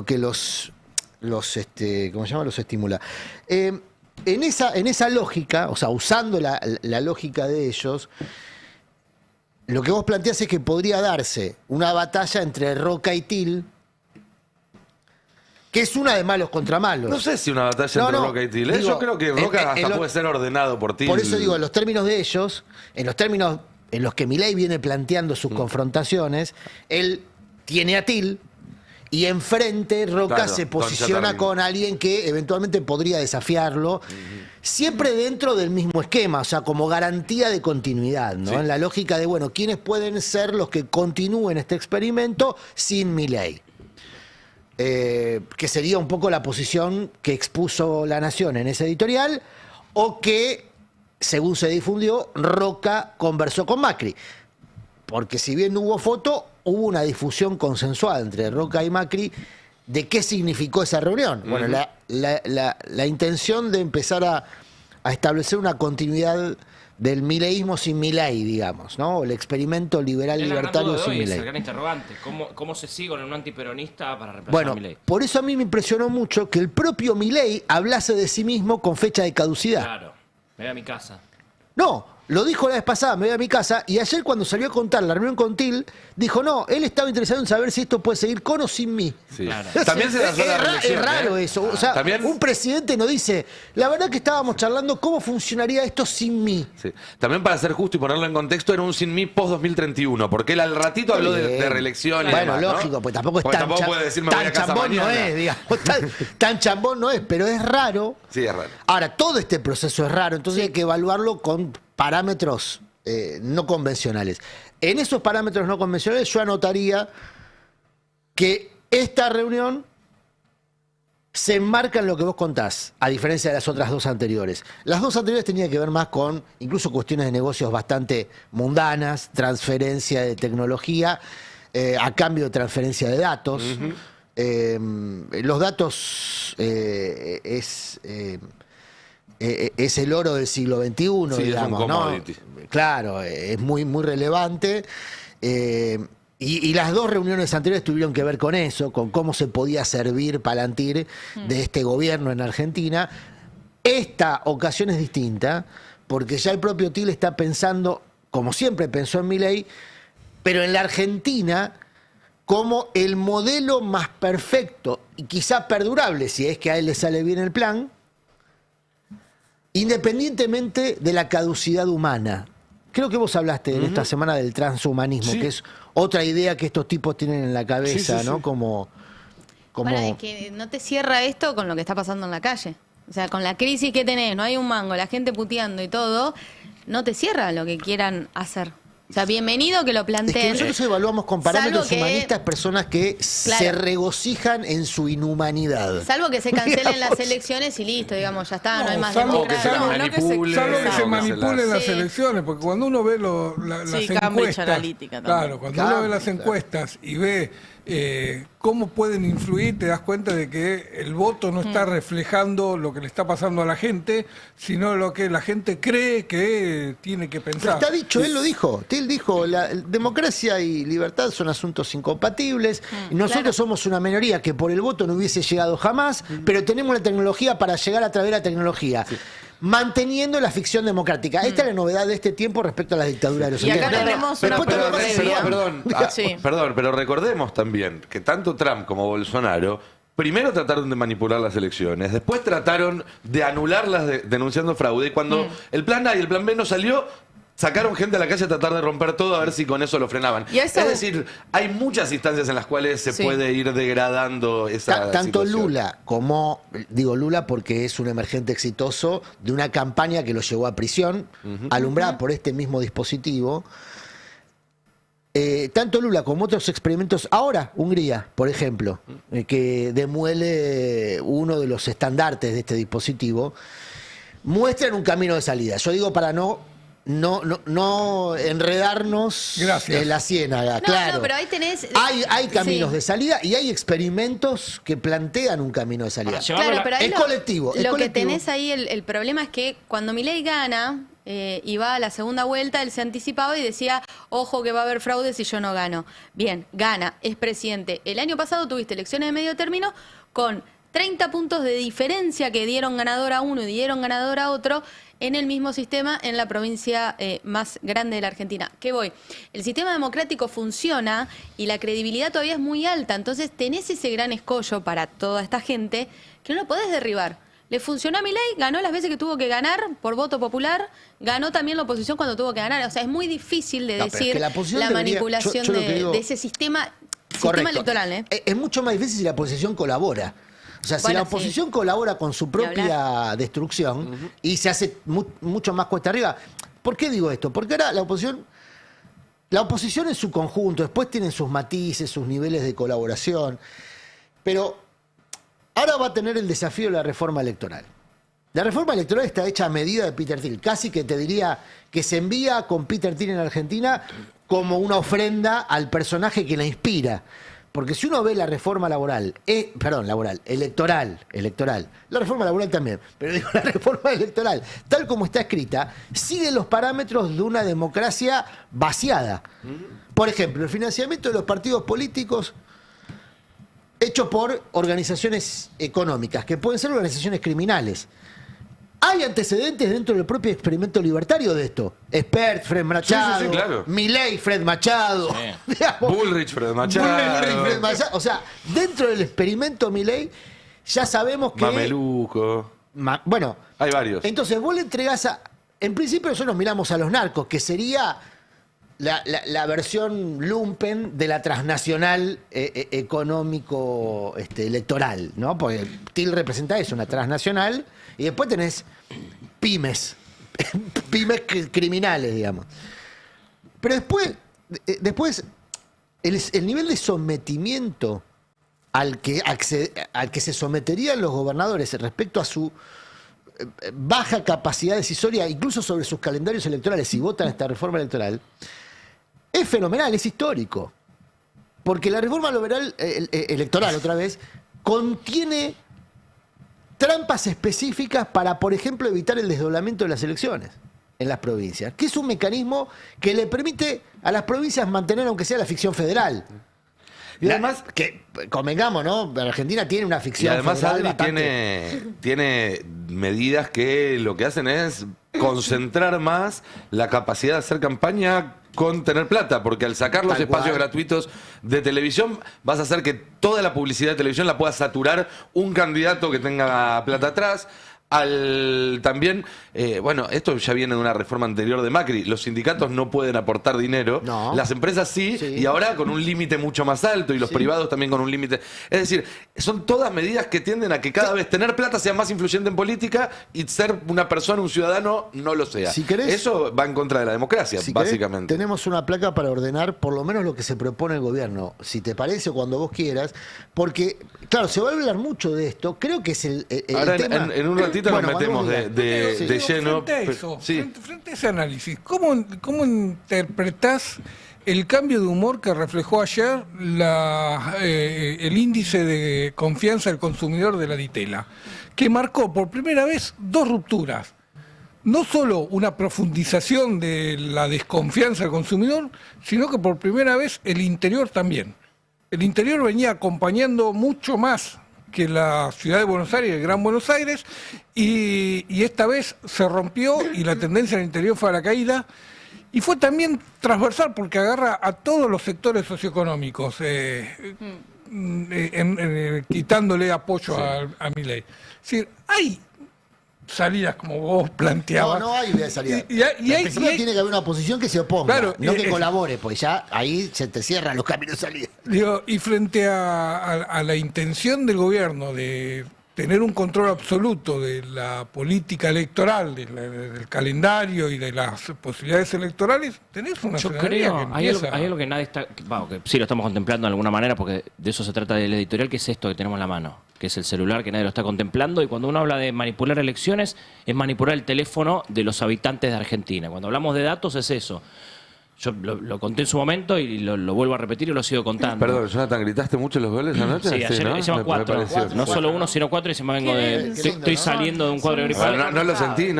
que los ¿cómo se llama? Los estimula. En esa lógica, o sea, usando la lógica de ellos, lo que vos planteás es que podría darse una batalla entre Roca y Thiel, que es una de malos contra malos. No sé si una batalla entre Roca y Thiel. Yo creo que Roca hasta puede ser ordenado por Thiel. Por eso digo, en los términos de ellos, en los términos en los que Milei viene planteando sus confrontaciones, él tiene a Thiel, y enfrente Roca Claro, se posiciona Concha con alguien que eventualmente podría desafiarlo, siempre dentro del mismo esquema, o sea, como garantía de continuidad, ¿no? Sí. En la lógica de, bueno, ¿quiénes pueden ser los que continúen este experimento sin Milei? Que sería un poco la posición que expuso La Nación en ese editorial, o que, según se difundió, Roca conversó con Macri. Porque si bien no hubo foto, hubo una difusión consensuada entre Roca y Macri de qué significó esa reunión. Bueno, la intención de empezar a establecer una continuidad del mileísmo sin Milei, digamos, ¿no? El experimento liberal libertario sin Es el Milei. gran interrogante. ¿Cómo se sigue con un antiperonista para reemplazar Bueno, a Milei? por eso a mí me impresionó mucho que el propio Milei hablase de sí mismo con fecha de caducidad. Claro, me voy a mi casa. No, Lo dijo la vez pasada, me voy a mi casa, y ayer cuando salió a contar la reunión con Til, dijo, no, él estaba interesado en saber si esto puede seguir con o sin mí. Sí. También se lanzó la reelección, es raro eso. O sea, También... un presidente no dice, la verdad que estábamos charlando cómo funcionaría esto sin mí. Sí. También para ser justo y ponerlo en contexto, era un sin mí post-2031, porque él al ratito habló de reelección y bueno, demás, lógico, ¿no? pues tampoco es Porque tan, tampoco puede decir, me voy a casa chambón mañana. no es, digamos. Tan chambón no es, pero es raro. Sí, es raro. Ahora, todo este proceso es raro, entonces hay que evaluarlo con parámetros no convencionales. En esos parámetros no convencionales yo anotaría que esta reunión se enmarca en lo que vos contás, a diferencia de las otras dos anteriores. Las dos anteriores tenían que ver más con incluso cuestiones de negocios bastante mundanas, transferencia de tecnología, a cambio de transferencia de datos. Los datos es el oro del siglo XXI, Sí, digamos, es un commodity. ¿no? Claro, es muy, muy relevante. Y las dos reuniones anteriores tuvieron que ver con eso, con cómo se podía servir Palantir de este gobierno en Argentina. Esta ocasión es distinta, porque ya el propio Til está pensando, como siempre pensó en Milei, pero en la Argentina como el modelo más perfecto y quizá perdurable, si es que a él le sale bien el plan, independientemente de la caducidad humana. Creo que vos hablaste en esta semana del transhumanismo, que es otra idea que estos tipos tienen en la cabeza, ¿no? Como... Bueno, es que no te cierra esto con lo que está pasando en la calle. O sea, con la crisis que tenés, no hay un mango, la gente puteando y todo, no te cierra lo que quieran hacer. O sea, bienvenido que lo planteen. Es que nosotros evaluamos con parámetros Salvo que- humanistas personas que se regocijan en su inhumanidad. Salvo que se cancelen las elecciones y listo, digamos, ya está, no hay más salvo democracia. que se salvo manipule, salvo que se salvo que manipulen se las la- elecciones, porque cuando uno ve las Sí, Cambridge encuestas, Analytica también. claro, cuando uno ve las encuestas y ve cómo pueden influir, te das cuenta de que el voto no está reflejando lo que le está pasando a la gente, sino lo que la gente cree que tiene que Pero pensar. está dicho, él lo dijo. Til dijo, la democracia y libertad son asuntos incompatibles. Y nosotros somos una minoría que por el voto no hubiese llegado jamás, pero tenemos la tecnología para llegar a través de la tecnología. Manteniendo la ficción democrática. Esta es la novedad de este tiempo respecto a la dictadura de los Y acá 80. tenemos una Después te lo previa. Sí. Perdón, pero recordemos también que tanto Trump como Bolsonaro primero trataron de manipular las elecciones, después trataron de anularlas denunciando fraude, y cuando el plan A y el plan B no salió, sacaron gente a la calle a tratar de romper todo a ver si con eso lo frenaban. Y eso- Es decir, hay muchas instancias en las cuales se Sí. puede ir degradando esa Tanto situación. Lula como, digo Lula porque es un emergente exitoso de una campaña que lo llevó a prisión, alumbrada por este mismo dispositivo. Tanto Lula como otros experimentos, ahora Hungría, por ejemplo, que demuele uno de los estandartes de este dispositivo, muestran un camino de salida. Yo digo para no enredarnos Gracias. en la ciénaga, No, claro. no, pero ahí tenés... Hay caminos Sí. de salida y hay experimentos que plantean un camino de salida. Para llevarlo Claro, a la- pero ahí Es colectivo, es Lo colectivo. que tenés ahí, el problema es que cuando Milei gana y va a la segunda vuelta, él se anticipaba y decía, ojo que va a haber fraude si yo no gano. Bien, gana, es presidente. El año pasado tuviste elecciones de medio término con 30 puntos de diferencia que dieron ganador a uno y dieron ganador a otro en el mismo sistema en la provincia más grande de la Argentina. ¿Qué voy? El sistema democrático funciona y la credibilidad todavía es muy alta, entonces tenés ese gran escollo para toda esta gente que no lo podés derribar. Le funcionó a Milei, ganó las veces que tuvo que ganar por voto popular, ganó también la oposición cuando tuvo que ganar. O sea, es muy difícil de No, pero es decir que la oposición la debería- manipulación yo lo que digo- de ese sistema Correcto. electoral. Es mucho más difícil si la oposición colabora. O sea, si Bueno, la oposición colabora con su Ni propia destrucción y se hace mucho más cuesta arriba. ¿Por qué digo esto? Porque ahora la oposición en su conjunto, después tienen sus matices, sus niveles de colaboración, pero ahora va a tener el desafío de la reforma electoral. La reforma electoral está hecha a medida de Peter Thiel. Casi que te diría que se envía con Peter Thiel en Argentina como una ofrenda al personaje que la inspira. Porque si uno ve la reforma electoral, la reforma laboral también, pero digo la reforma electoral, tal como está escrita, sigue los parámetros de una democracia vaciada. Por ejemplo, el financiamiento de los partidos políticos hecho por organizaciones económicas, que pueden ser organizaciones criminales. Hay antecedentes dentro del propio experimento libertario de esto. Expert, Fred Machado. Sí, claro. Milei, Fred Machado. Sí. Digamos, Bullrich, Fred Machado. Bullrich, Fred Machado. O sea, dentro del experimento Milei ya sabemos que... Mameluco. Bueno, Hay varios. entonces vos le entregás a... En principio nosotros miramos a los narcos, que sería la versión lumpen de la transnacional económico electoral, ¿no? Porque TIL representa eso, una transnacional, y después tenés pymes, pymes criminales, digamos. Pero después el nivel de sometimiento al que se someterían los gobernadores respecto a su baja capacidad decisoria, incluso sobre sus calendarios electorales, si votan esta reforma electoral, es fenomenal, es histórico. Porque la reforma electoral, otra vez, contiene trampas específicas para, por ejemplo, evitar el desdoblamiento de las elecciones en las provincias, que es un mecanismo que le permite a las provincias mantener, aunque sea la ficción federal. Y además, que convengamos, ¿no? Argentina tiene una Y ficción además federal Adri bastante... tiene medidas que lo que hacen es concentrar más la capacidad de hacer campaña con tener plata, porque al sacar los Tal espacios cual. gratuitos de televisión vas a hacer que toda la publicidad de televisión la pueda saturar un candidato que tenga plata atrás. También, bueno, esto ya viene de una reforma anterior de Macri. Los sindicatos no pueden aportar dinero, No. las empresas sí, Sí. y ahora con un límite mucho más alto, y los privados también con un límite. Es decir, son todas medidas que tienden a que cada vez tener plata sea más influyente en política y ser una persona, un ciudadano, no lo sea. Si querés- Eso va en contra de la democracia, Si querés, básicamente. tenemos una placa para ordenar por lo menos lo que se propone el gobierno, si te parece o cuando vos quieras, porque, claro, se va a hablar mucho de esto, creo que es el Ahora tema... en un ratito Bueno, nos metemos cuando vos de digas. Digo, lleno. frente a pero- eso, sí. frente a ese análisis, ¿cómo interpretás el cambio de humor que reflejó ayer el índice de confianza del consumidor de la Ditela, que marcó por primera vez dos rupturas? No solo una profundización de la desconfianza del consumidor, sino que por primera vez el interior también. El interior venía acompañando mucho más que la ciudad de Buenos Aires, el Gran Buenos Aires, y esta vez se rompió y la tendencia del interior fue a la caída, y fue también transversal porque agarra a todos los sectores socioeconómicos, quitándole apoyo a Milei. Es decir, hay salidas como vos planteabas. No hay idea de salida. Y hay- En principio tiene que haber una oposición que se oponga, Claro, no que y- colabore, pues ya ahí se te cierran los caminos de salida. Digo, y frente a la intención del gobierno de tener un control absoluto de la política electoral, del calendario y de las posibilidades electorales, tenés una Yo ciudadanía creo, que hay empieza... algo que nadie está, que sí lo estamos contemplando de alguna manera, porque de eso se trata del editorial, que es esto que tenemos en la mano, que es el celular, que nadie lo está contemplando, y cuando uno habla de manipular elecciones, es manipular el teléfono de los habitantes de Argentina. Cuando hablamos de datos es eso. Yo lo conté en su momento y lo vuelvo a repetir y lo sigo contando. Perdón, Jonathan, ¿gritaste mucho los goles anoche? Sí, ayer ¿no? hicimos Me 4. pareció. No solo uno, sino 4, y se me vengo Qué de... bien, qué lindo, Estoy ¿no? saliendo de un cuadro gripal. Bueno, no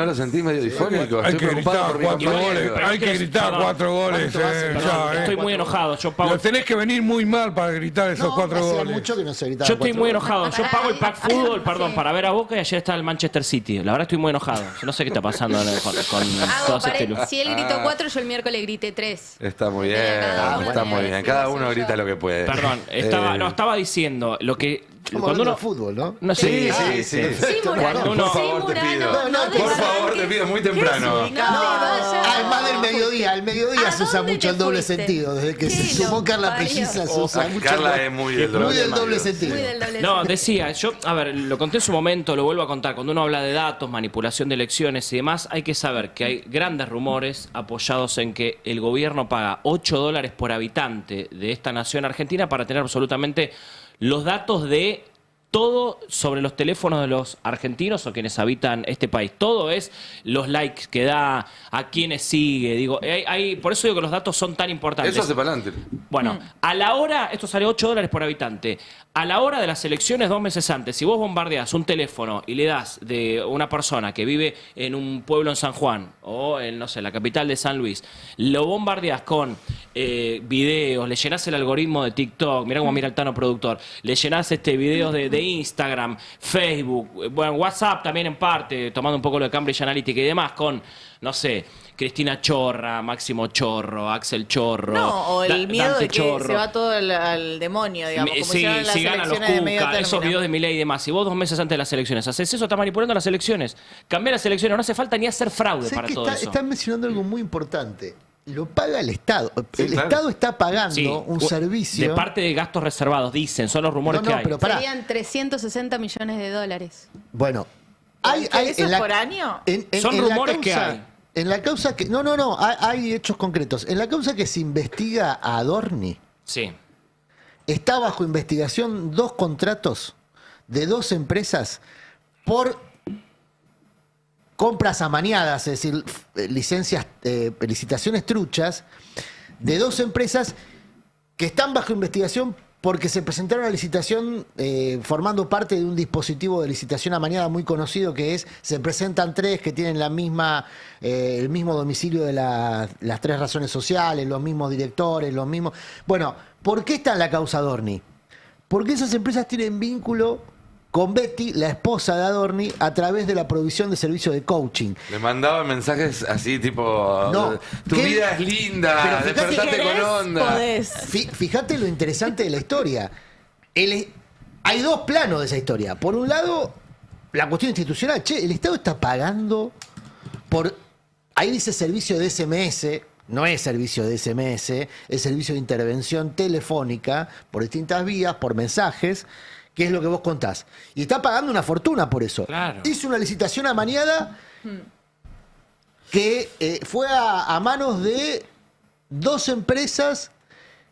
lo sentí medio difónico. Hay Estoy que preocupado gritar por mi 4 compañero. goles, Pero hay que quiero- gritar perdón, 4 goles. ¿cuánto hace? Ya, Estoy muy enojado. Yo pago... Pero tenés que venir muy mal para gritar esos 4 hacía goles. mucho que no se gritaba Yo estoy 4 muy goles. enojado. Yo pago el pack fútbol, perdón, Sí. para ver a Boca, y ayer está el Manchester City. La verdad estoy muy enojado. Yo no sé qué está pasando con todos estos... Si él gritó 4, yo el miércoles grité 3. Está muy bien, Cada uno está tiene muy que bien. decir Cada lo uno suyo. grita lo que puede. Perdón, estaba diciendo lo que... Estamos Cuando hablando uno... de fútbol, ¿no? No sé. Sí, sí. Murano, Por favor, te Murano, pido. no Por favor, te pido, muy temprano. No te vayas. Además del mediodía, el mediodía ¿A se usa dónde mucho te el doble fuiste? sentido. Desde que ¿Qué se sumó lo Carla parió? Pelliza se usa mucho Carla el es muy del doble muy del doble sentido. sentido. Muy del doble No, sentido. decía, yo, a ver, lo conté en su momento, lo vuelvo a contar. Cuando uno habla de datos, manipulación de elecciones y demás, hay que saber que hay grandes rumores apoyados en que el gobierno paga $8 por habitante de esta nación argentina para tener absolutamente los datos de todo sobre los teléfonos de los argentinos o quienes habitan este país. Todo es los likes que da, a quienes sigue. Digo, por eso digo que los datos son tan importantes. Eso hace para adelante. Bueno, a la hora, esto sale 8 dólares por habitante, a la hora de las elecciones 2 meses antes, si vos bombardeás un teléfono y le das de una persona que vive en un pueblo en San Juan o en, no sé, la capital de San Luis, lo bombardeás con videos, le llenás el algoritmo de TikTok, mirá cómo mira el Tano productor, le llenás videos de Instagram, Facebook, bueno, WhatsApp también en parte, tomando un poco lo de Cambridge Analytica y demás, con, no sé, Cristina Chorra, Máximo Chorro, Axel Chorro. No, o el miedo Dante de que Chorro. se va todo al demonio, digamos, como Sí, hicieron en las si ganan los elecciones de medio Cuca, término. esos videos de Milei y demás. Si vos 2 meses antes de las elecciones haces eso, estás manipulando las elecciones. Cambiar las elecciones, no hace falta ni hacer fraude Sé para que todo eso. están mencionando algo muy importante. Lo paga el Estado. Sí, El claro. Estado está pagando Sí, un servicio. de parte de gastos reservados, dicen, son los rumores No, que no, hay. pero pará. Serían 360 millones de dólares. Bueno, ¿Eso es por año? Son en la rumores que causa- hay. En la causa que. No, hay hechos concretos. En la causa que se investiga a Adorni, Sí. está bajo investigación 2 contratos de 2 empresas por compras amañadas, es decir, licencias, licitaciones truchas, de 2 empresas que están bajo investigación porque se presentaron a licitación formando parte de un dispositivo de licitación amañada muy conocido que es, se presentan 3 que tienen el mismo domicilio de las 3 razones sociales, los mismos directores, los mismos... Bueno, ¿por qué está en la causa Adorni? Porque esas empresas tienen vínculo con Betty, la esposa de Adorni, a través de la provisión de servicios de coaching. Le mandaba mensajes así tipo, No, tu ¿qué? vida es linda, Pero fíjate, despertate si querés, con onda. podés. Fíjate lo interesante de la historia. Hay 2 planos de esa historia. Por un lado, la cuestión institucional. Che, el Estado está pagando por... Ahí dice servicio de SMS. No es servicio de SMS, es servicio de intervención telefónica por distintas vías, por mensajes, que es lo que vos contás. Y está pagando una fortuna por eso. Claro. Hizo una licitación amañada que fue a manos de 2 empresas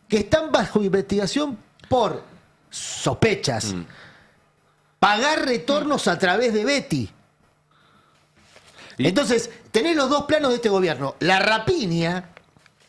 que están bajo investigación por sospechas. Pagar retornos a través de Betty. Y- Entonces, tenés los 2 planos de este gobierno. La rapiña,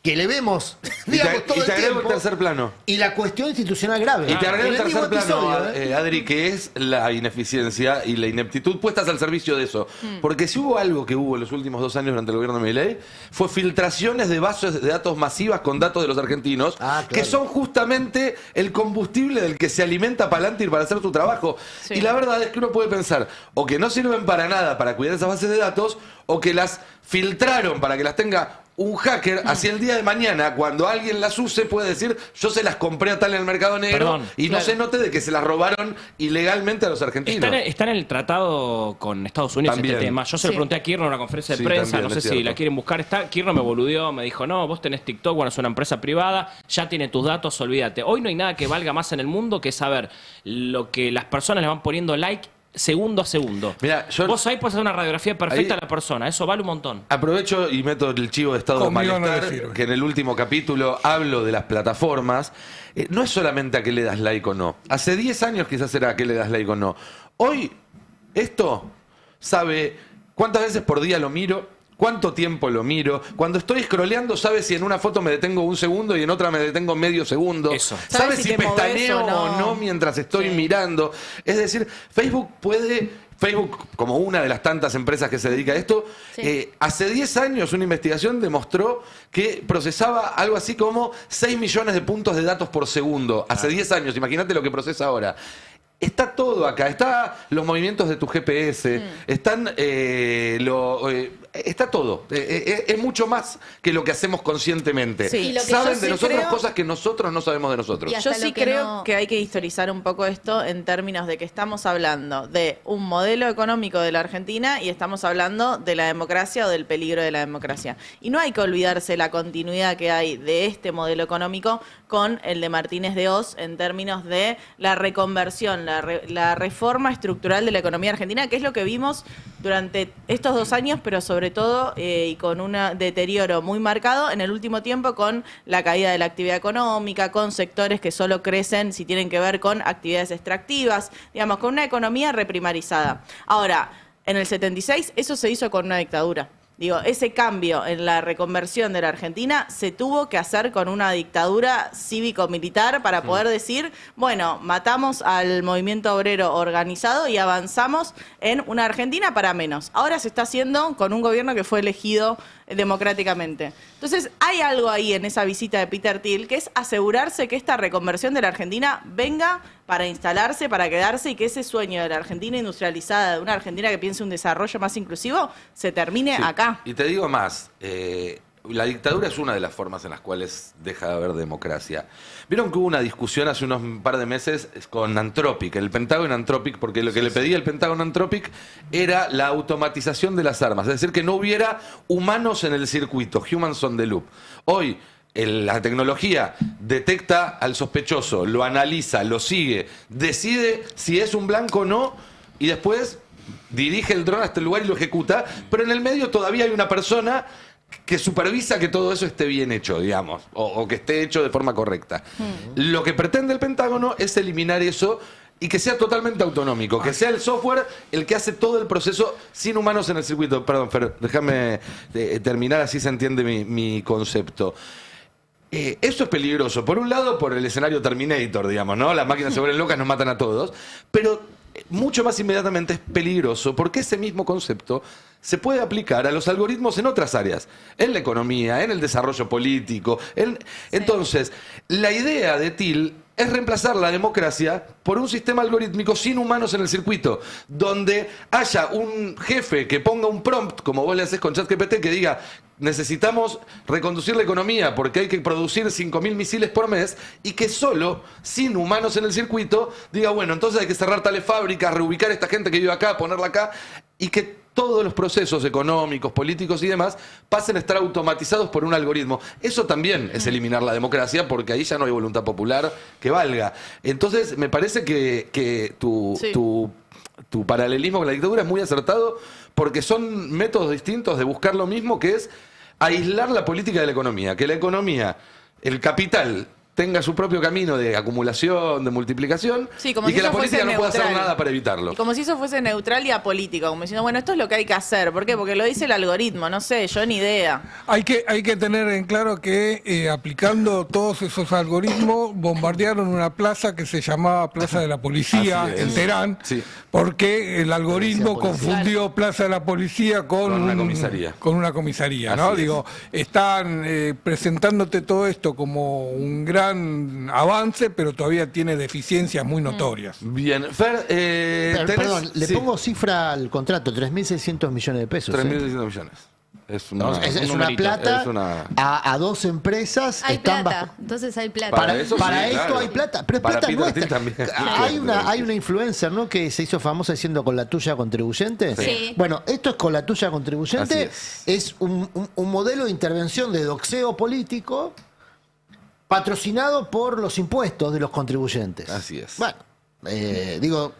que le vemos, digamos, todo y el te agrego el tiempo, tercer plano. y la cuestión institucional grave. Y te agrego En el mismo tercer plano, episodio, Adri, que es la ineficiencia y la ineptitud puestas al servicio de eso. Porque si hubo algo que hubo en los últimos 2 años durante el gobierno de Milei, fue filtraciones de bases de datos masivas con datos de los argentinos, Ah, claro. que son justamente el combustible del que se alimenta Palantir para hacer su trabajo. Sí. Y la verdad es que uno puede pensar o que no sirven para nada para cuidar esas bases de datos, o que las filtraron para que las tenga un hacker, así el día de mañana, cuando alguien las use, puede decir, yo se las compré a tal en el mercado negro, Perdón, y claro. no se note de que se las robaron ilegalmente a los argentinos. Está en el tratado con Estados Unidos También. este tema. Yo se lo Sí. pregunté a Kirchner en una conferencia de Sí, prensa, también, no sé es si cierto. la quieren buscar. Kirchner me boludeó, me dijo, no, vos tenés TikTok, bueno, es una empresa privada, ya tiene tus datos, olvídate. Hoy no hay nada que valga más en el mundo que saber lo que las personas le van poniendo like segundo a segundo. Mirá, yo- Vos ahí podés hacer una radiografía perfecta Ahí- de la persona, eso vale un montón. Aprovecho y meto el chivo de estado Conmigo de no malestar, le sirve. que en el último capítulo hablo de las plataformas. No es solamente a qué le das like o no. Hace 10 años quizás era a qué le das like o no. Hoy, esto sabe cuántas veces por día lo miro, cuánto tiempo lo miro. Cuando estoy scrolleando, sabe si en una foto me detengo 1 segundo y en otra me detengo medio segundo. Eso. Sabe Sabe si si te moves pestaneo o no. mientras estoy Sí. mirando. Es decir, Facebook, como una de las tantas empresas que se dedica a esto, Sí. hace 10 años una investigación demostró que procesaba algo así como 6 millones de puntos de datos por segundo. Hace 10 años, imagínate lo que procesa ahora. Está todo acá, está los movimientos de tu GPS, están está todo. Es mucho más que lo que hacemos conscientemente. Sí. Y lo que Saben yo de sí nosotros creo- cosas que nosotros no sabemos de nosotros. Y hasta Yo lo sí que creo no- que hay que historizar un poco esto en términos de que estamos hablando de un modelo económico de la Argentina y estamos hablando de la democracia o del peligro de la democracia. Y no hay que olvidarse la continuidad que hay de este modelo económico con el de Martínez de Oz en términos de la reconversión, la reforma estructural de la economía argentina, que es lo que vimos durante estos 2 años, pero sobre todo y con un deterioro muy marcado en el último tiempo con la caída de la actividad económica, con sectores que solo crecen si tienen que ver con actividades extractivas, digamos, con una economía reprimarizada. Ahora, en el 76 eso se hizo con una dictadura. Digo, ese cambio en la reconversión de la Argentina se tuvo que hacer con una dictadura cívico-militar para poder decir, bueno, matamos al movimiento obrero organizado y avanzamos en una Argentina para menos. Ahora se está haciendo con un gobierno que fue elegido democráticamente. Entonces, hay algo ahí en esa visita de Peter Thiel que es asegurarse que esta reconversión de la Argentina venga para instalarse, para quedarse y que ese sueño de la Argentina industrializada, de una Argentina que piense un desarrollo más inclusivo, se termine acá. Y te digo más, la dictadura es una de las formas en las cuales deja de haber democracia. Vieron que hubo una discusión hace unos par de meses con Anthropic, el Pentágono Anthropic, porque lo que le pedía el Pentágono Anthropic era la automatización de las armas, es decir, que no hubiera humanos en el circuito, humans on the loop. Hoy la tecnología detecta al sospechoso, lo analiza, lo sigue, decide si es un blanco o no, y después dirige el dron hasta el lugar y lo ejecuta, pero en el medio todavía hay una persona que supervisa que todo eso esté bien hecho, digamos, o que esté hecho de forma correcta. Lo que pretende el Pentágono es eliminar eso y que sea totalmente autonómico, que sea el software el que hace todo el proceso sin humanos en el circuito. Perdón, Fer, déjame terminar, así se entiende mi concepto. Eso es peligroso. Por un lado, por el escenario Terminator, digamos, ¿no? Las máquinas se vuelven locas, nos matan a todos. Pero mucho más inmediatamente es peligroso porque ese mismo concepto se puede aplicar a los algoritmos en otras áreas, en la economía, en el desarrollo político. Entonces, la idea de Thiel es reemplazar la democracia por un sistema algorítmico sin humanos en el circuito, donde haya un jefe que ponga un prompt, como vos le haces con ChatGPT, que diga: necesitamos reconducir la economía porque hay que producir 5.000 misiles por mes, y que solo, sin humanos en el circuito, diga, bueno, entonces hay que cerrar tales fábricas, reubicar a esta gente que vive acá, ponerla acá, y que todos los procesos económicos, políticos y demás pasen a estar automatizados por un algoritmo. Eso también es eliminar la democracia, porque ahí ya no hay voluntad popular que valga. Entonces, me parece que tu paralelismo con la dictadura es muy acertado, porque son métodos distintos de buscar lo mismo, que es aislar la política de la economía. Que la economía, el capital, tenga su propio camino de acumulación, de multiplicación, Sí, como y si que la eso fuese política no pueda hacer neutral. nada para evitarlo. Y como si eso fuese neutral y apolítico, como diciendo, bueno, esto es lo que hay que hacer. ¿Por qué? Porque lo dice el algoritmo, no sé, yo ni idea. Hay que tener en claro que aplicando todos esos algoritmos bombardearon una plaza que se llamaba Plaza de la Policía Así es. en Teherán, Sí. porque el algoritmo Policía. confundió Plaza de la Policía con una comisaría. Con una comisaría, Así ¿no? es. Digo, están presentándote todo esto como un gran avance, pero todavía tiene deficiencias muy notorias. Bien, Fer, Perdón, le sí, pongo cifra al contrato, 3.600 millones de pesos. 3.600 millones. Es una, Es un una numerito. plata Es una- a dos empresas. Hay están plata, bajo- entonces hay plata. Para Para, eso para sí, esto claro. hay plata, pero es Para plata Peter nuestra. Thiel también. Hay una influencer, ¿no?, que se hizo famosa diciendo con la tuya contribuyente. Sí. Bueno, esto es con la tuya contribuyente. Así Es un modelo de intervención de doxeo político patrocinado por los impuestos de los contribuyentes. Así es. Bueno, digo,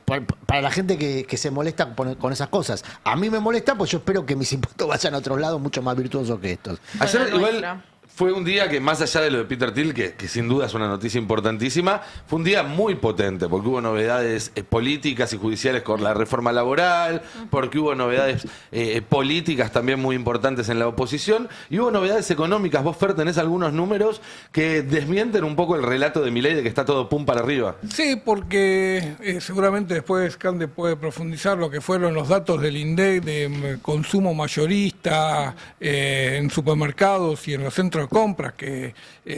para la gente que se molesta con esas cosas. A mí me molesta, pues yo espero que mis impuestos vayan a otros lados mucho más virtuosos que estos. Ayer Bueno, igual nuestra. fue un día que, más allá de lo de Peter Thiel, que sin duda es una noticia importantísima, fue un día muy potente, porque hubo novedades políticas y judiciales con la reforma laboral, porque hubo novedades políticas también muy importantes en la oposición, y hubo novedades económicas. Vos, Fer, tenés algunos números que desmienten un poco el relato de Milei de que está todo pum para arriba. Sí, porque seguramente después Cande puede profundizar lo que fueron los datos del INDEC de consumo mayorista en supermercados y en los centros de compras, que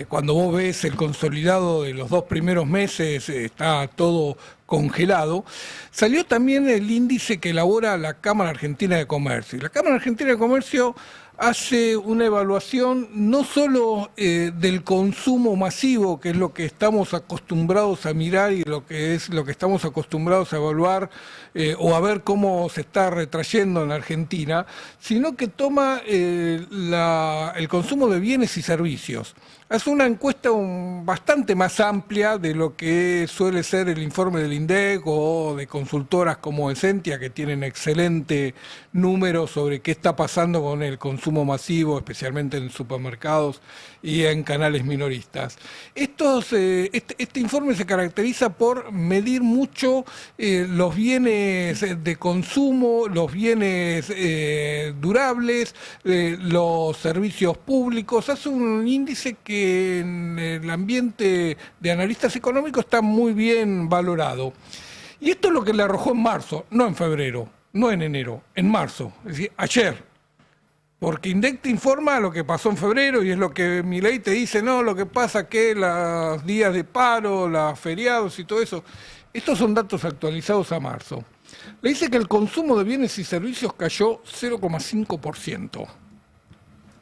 cuando vos ves el consolidado de los 2 primeros meses está todo congelado. Salió también el índice que elabora la Cámara Argentina de Comercio. Y la Cámara Argentina de Comercio hace una evaluación no solo del consumo masivo, que es lo que estamos acostumbrados a mirar y lo que estamos acostumbrados a evaluar o a ver cómo se está retrayendo en Argentina, sino que toma el consumo de bienes y servicios. Hace una encuesta bastante más amplia de lo que suele ser el informe del INDEC o de consultoras como Esentia, que tienen excelente número sobre qué está pasando con el consumo consumo masivo, especialmente en supermercados y en canales minoristas. Este informe se caracteriza por medir mucho los bienes de consumo, los bienes durables, los servicios públicos. Hace un índice que en el ambiente de analistas económicos está muy bien valorado. Y esto es lo que le arrojó en marzo, no en febrero, no en enero, en marzo, es decir, ayer. Porque INDEC te informa lo que pasó en febrero y es lo que Milei te dice, no, lo que pasa que los días de paro, los feriados y todo eso. Estos son datos actualizados a marzo. Le dice que el consumo de bienes y servicios cayó 0,5%,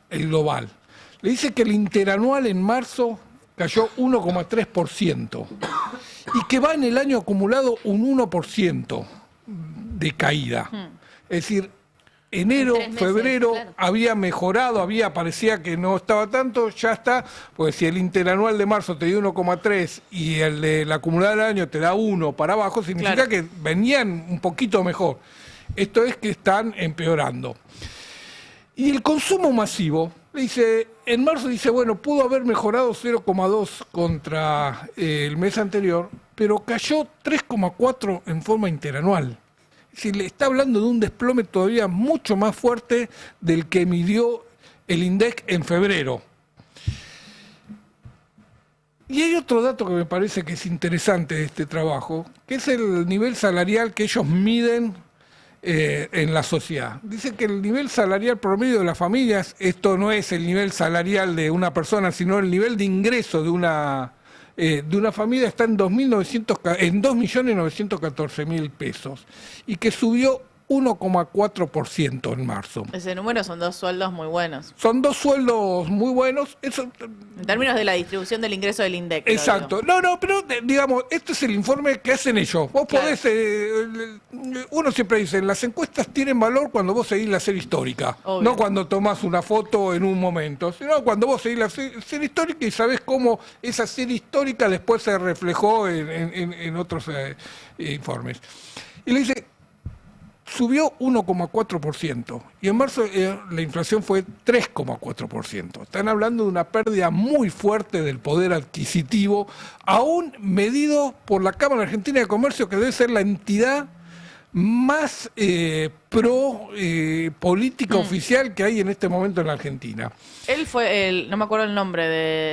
el global. Le dice que el interanual en marzo cayó 1,3%. Y que va en el año acumulado un 1% de caída. Es decir, enero, febrero, claro, había mejorado, parecía que no estaba tanto, ya está, pues si el interanual de marzo te dio 1,3 y el del acumulado del año te da 1 para abajo, significa claro, que venían un poquito mejor. Esto es que están empeorando. Y el consumo masivo, dice, en marzo dice, bueno, pudo haber mejorado 0,2 contra el mes anterior, pero cayó 3,4 en forma interanual. Es decir, le está hablando de un desplome todavía mucho más fuerte del que midió el INDEC en febrero. Y hay otro dato que me parece que es interesante de este trabajo, que es el nivel salarial que ellos miden en la sociedad. Dice que el nivel salarial promedio de las familias, esto no es el nivel salarial de una persona, sino el nivel de ingreso de una familia, está en 2.914.000 pesos y que subió 1,4% en marzo. Ese número son 2 sueldos muy buenos. Son 2 sueldos muy buenos. Eso, en términos de la distribución del ingreso del INDEC. Exacto. No, pero digamos, este es el informe que hacen ellos. Vos claro, podés, uno siempre dice, las encuestas tienen valor cuando vos seguís la serie histórica. Obvio. No cuando tomás una foto en un momento, sino cuando vos seguís la serie histórica y sabés cómo esa serie histórica después se reflejó en otros informes. Y le dice, subió 1,4% y en marzo la inflación fue 3,4%. Están hablando de una pérdida muy fuerte del poder adquisitivo, aún medido por la Cámara Argentina de Comercio, que debe ser la entidad más política oficial que hay en este momento en la Argentina. Él fue no me acuerdo el nombre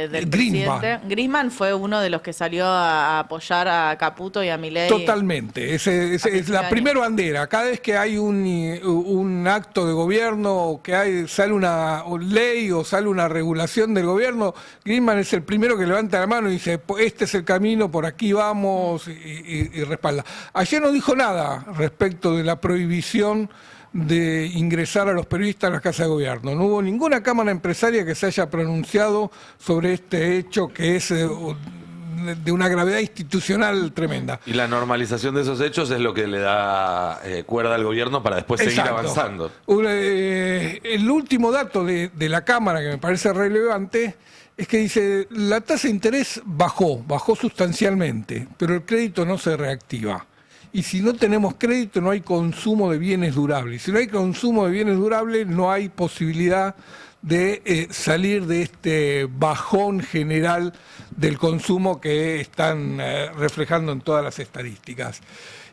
del presidente. Griezmann fue uno de los que salió a apoyar a Caputo y a Milei. Totalmente, es la primera bandera. Cada vez que hay un acto de gobierno, o que sale una ley o sale una regulación del gobierno, Griezmann es el primero que levanta la mano y dice, este es el camino, por aquí vamos, y respalda. Ayer no dijo nada respecto de la prohibición de ingresar a los periodistas a las casas de gobierno. No hubo ninguna cámara empresaria que se haya pronunciado sobre este hecho que es de una gravedad institucional tremenda. Y la normalización de esos hechos es lo que le da cuerda al gobierno para después seguir avanzando. El último dato de la Cámara que me parece relevante es que dice, la tasa de interés bajó sustancialmente, pero el crédito no se reactiva. Y si no tenemos crédito, no hay consumo de bienes durables. Si no hay consumo de bienes durables, no hay posibilidad de salir de este bajón general del consumo que están reflejando en todas las estadísticas.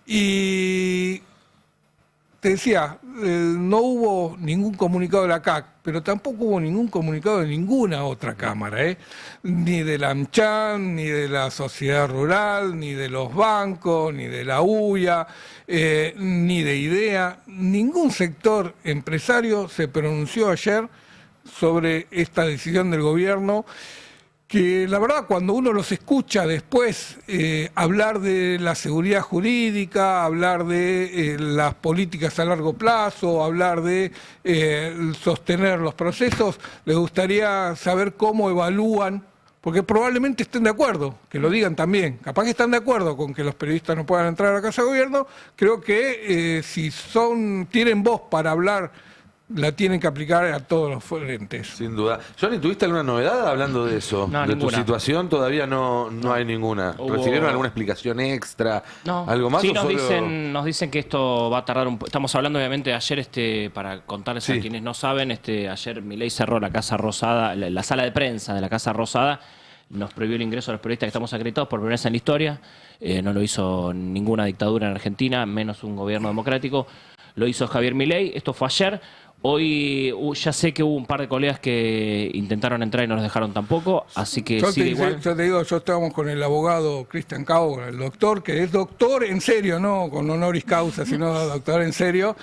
Y te decía, no hubo ningún comunicado de la CAC, pero tampoco hubo ningún comunicado de ninguna otra cámara, ni de la AmCham, ni de la Sociedad Rural, ni de los bancos, ni de la UIA, ni de IDEA. Ningún sector empresario se pronunció ayer sobre esta decisión del gobierno, que la verdad cuando uno los escucha después hablar de la seguridad jurídica, hablar de las políticas a largo plazo, hablar de sostener los procesos, les gustaría saber cómo evalúan, porque probablemente estén de acuerdo, que lo digan también, capaz que están de acuerdo con que los periodistas no puedan entrar a la Casa de Gobierno. Creo que si tienen voz para hablar la tienen que aplicar a todos los frentes. Sin duda. Johnny, ¿tuviste alguna novedad hablando de eso? No, de ninguna. tu situación todavía no hay ninguna. Hubo- ¿Recibieron alguna explicación extra? No. ¿Algo más? Sí, o nos solo- dicen que esto va a tardar un poco. Estamos hablando obviamente de ayer, para contarles a Sí. quienes no saben, ayer Milei cerró la Casa Rosada, la sala de prensa de la Casa Rosada, nos prohibió el ingreso a los periodistas que estamos acreditados por primera vez en la historia. No lo hizo ninguna dictadura en Argentina, menos un gobierno democrático. Lo hizo Javier Milei. Esto fue ayer. Hoy ya sé que hubo un par de colegas que intentaron entrar y no los dejaron tampoco, así que sigue igual. Yo te digo, yo estábamos con el abogado Cristian Cabo, el doctor, que es doctor en serio, no con honoris causa, sino doctor en serio,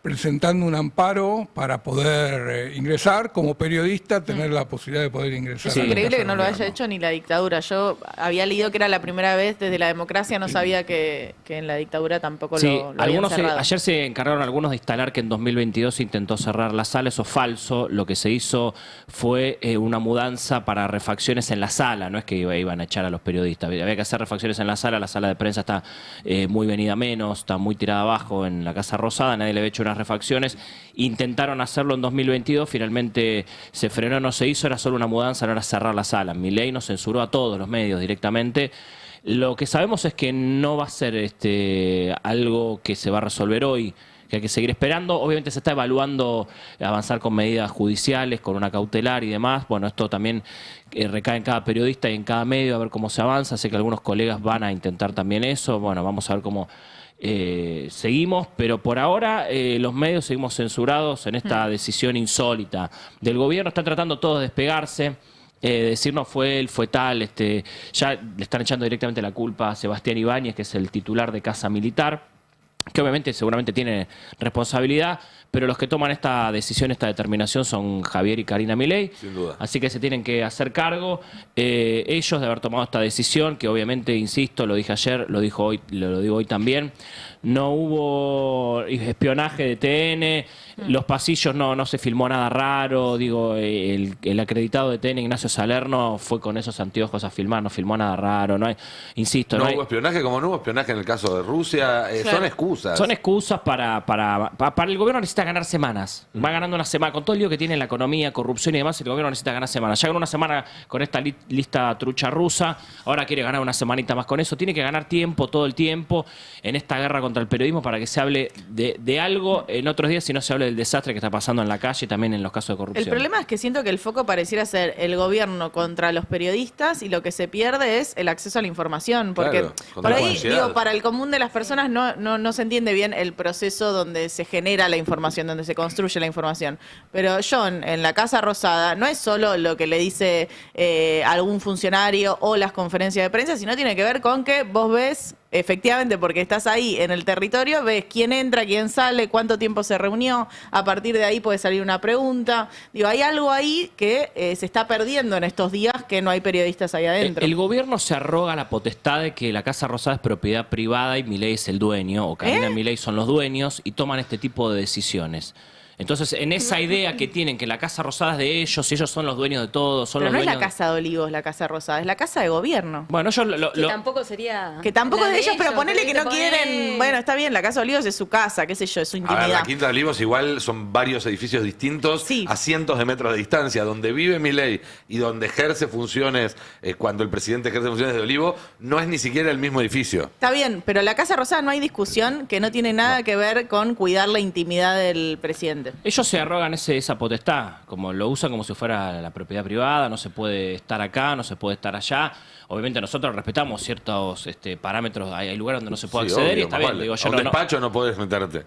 presentando un amparo para poder ingresar, como periodista, tener la posibilidad de poder ingresar. Es a la increíble Casa que no lo de haya Gobierno. hecho ni la dictadura. Yo había leído que era la primera vez desde la democracia, no sabía que en la dictadura tampoco Sí, lo habían cerrado. ayer se encargaron algunos de instalar que en 2022 se intentó cerrar la sala, eso es falso. Lo que se hizo fue una mudanza para refacciones en la sala, no es que iban a echar a los periodistas, había que hacer refacciones en la sala de prensa está muy venida menos, está muy tirada abajo en la Casa Rosada, nadie le había hecho unas refacciones, intentaron hacerlo en 2022, finalmente se frenó, no se hizo, era solo una mudanza, no era cerrar la sala. Milei nos censuró a todos los medios directamente. Lo que sabemos es que no va a ser algo que se va a resolver hoy, que hay que seguir esperando. Obviamente se está evaluando avanzar con medidas judiciales, con una cautelar y demás. Bueno, esto también recae en cada periodista y en cada medio, a ver cómo se avanza. Sé que algunos colegas van a intentar también eso. Bueno, vamos a ver cómo seguimos, pero por ahora los medios seguimos censurados en esta decisión insólita del gobierno. Están tratando todos de despegarse. Decir no fue él, fue tal, ya le están echando directamente la culpa a Sebastián Ibáñez, que es el titular de Casa Militar, que obviamente seguramente tiene responsabilidad, pero los que toman esta decisión, esta determinación son Javier y Karina Milei, Sin duda. así que se tienen que hacer cargo ellos de haber tomado esta decisión, que obviamente, insisto, lo dije ayer, lo digo hoy también, no hubo espionaje de TN, los pasillos no se filmó nada raro, digo, el acreditado de TN, Ignacio Salerno, fue con esos anteojos a filmar, no filmó nada raro, no hay, insisto, No no hay, hubo espionaje, como no hubo espionaje en el caso de Rusia. Son excusas. son excusas para el gobierno necesita ganar semanas. Va ganando una semana. Con todo el lío que tiene la economía, corrupción y demás, el gobierno necesita ganar semanas. Ya ganó una semana con esta lista trucha rusa. Ahora quiere ganar una semanita más con eso. Tiene que ganar tiempo, todo el tiempo, en esta guerra contra el periodismo para que se hable de algo en otros días y no se hable del desastre que está pasando en la calle y también en los casos de corrupción. El problema es que siento que el foco pareciera ser el gobierno contra los periodistas y lo que se pierde es el acceso a la información. Porque Claro, contra por la ahí, publicidad. digo, para el común de las personas no se entiende bien el proceso donde se genera la información, donde se construye la información. Pero John, en la Casa Rosada, no es solo lo que le dice algún funcionario o las conferencias de prensa, sino tiene que ver con que vos ves, efectivamente, porque estás ahí en el territorio, ves quién entra, quién sale, cuánto tiempo se reunió, a partir de ahí puede salir una pregunta. Digo, hay algo ahí que se está perdiendo en estos días que no hay periodistas ahí adentro. El gobierno se arroga la potestad de que la Casa Rosada es propiedad privada y Milei es el dueño, o Karina y Milei son los dueños, y toman este tipo de decisiones. Entonces, en esa idea que tienen, que la Casa Rosada es de ellos son los dueños de todo, son Pero los no es dueños... la Casa de Olivos, la Casa Rosada, es la Casa de Gobierno. Bueno, ellos Que tampoco sería. Que tampoco la es de ellos, pero ponele que no ponele- quieren. Bueno, está bien, la Casa de Olivos es su casa, qué sé yo, es su A ver, intimidad. la Quinta de Olivos igual son varios edificios distintos Sí. a cientos de metros de distancia. Donde vive Milei y donde ejerce funciones, cuando el presidente ejerce funciones de Olivo, no es ni siquiera el mismo edificio. Está bien, pero la Casa Rosada no hay discusión que no tiene nada que ver con cuidar la intimidad del presidente. Ellos se arrogan esa potestad, como lo usan como si fuera la propiedad privada, no se puede estar acá, no se puede estar allá. Obviamente nosotros respetamos ciertos parámetros, hay lugares donde no se puede Sí, acceder y obvio, está más bien. vale. Digo, A yo un despacho no podés meterte.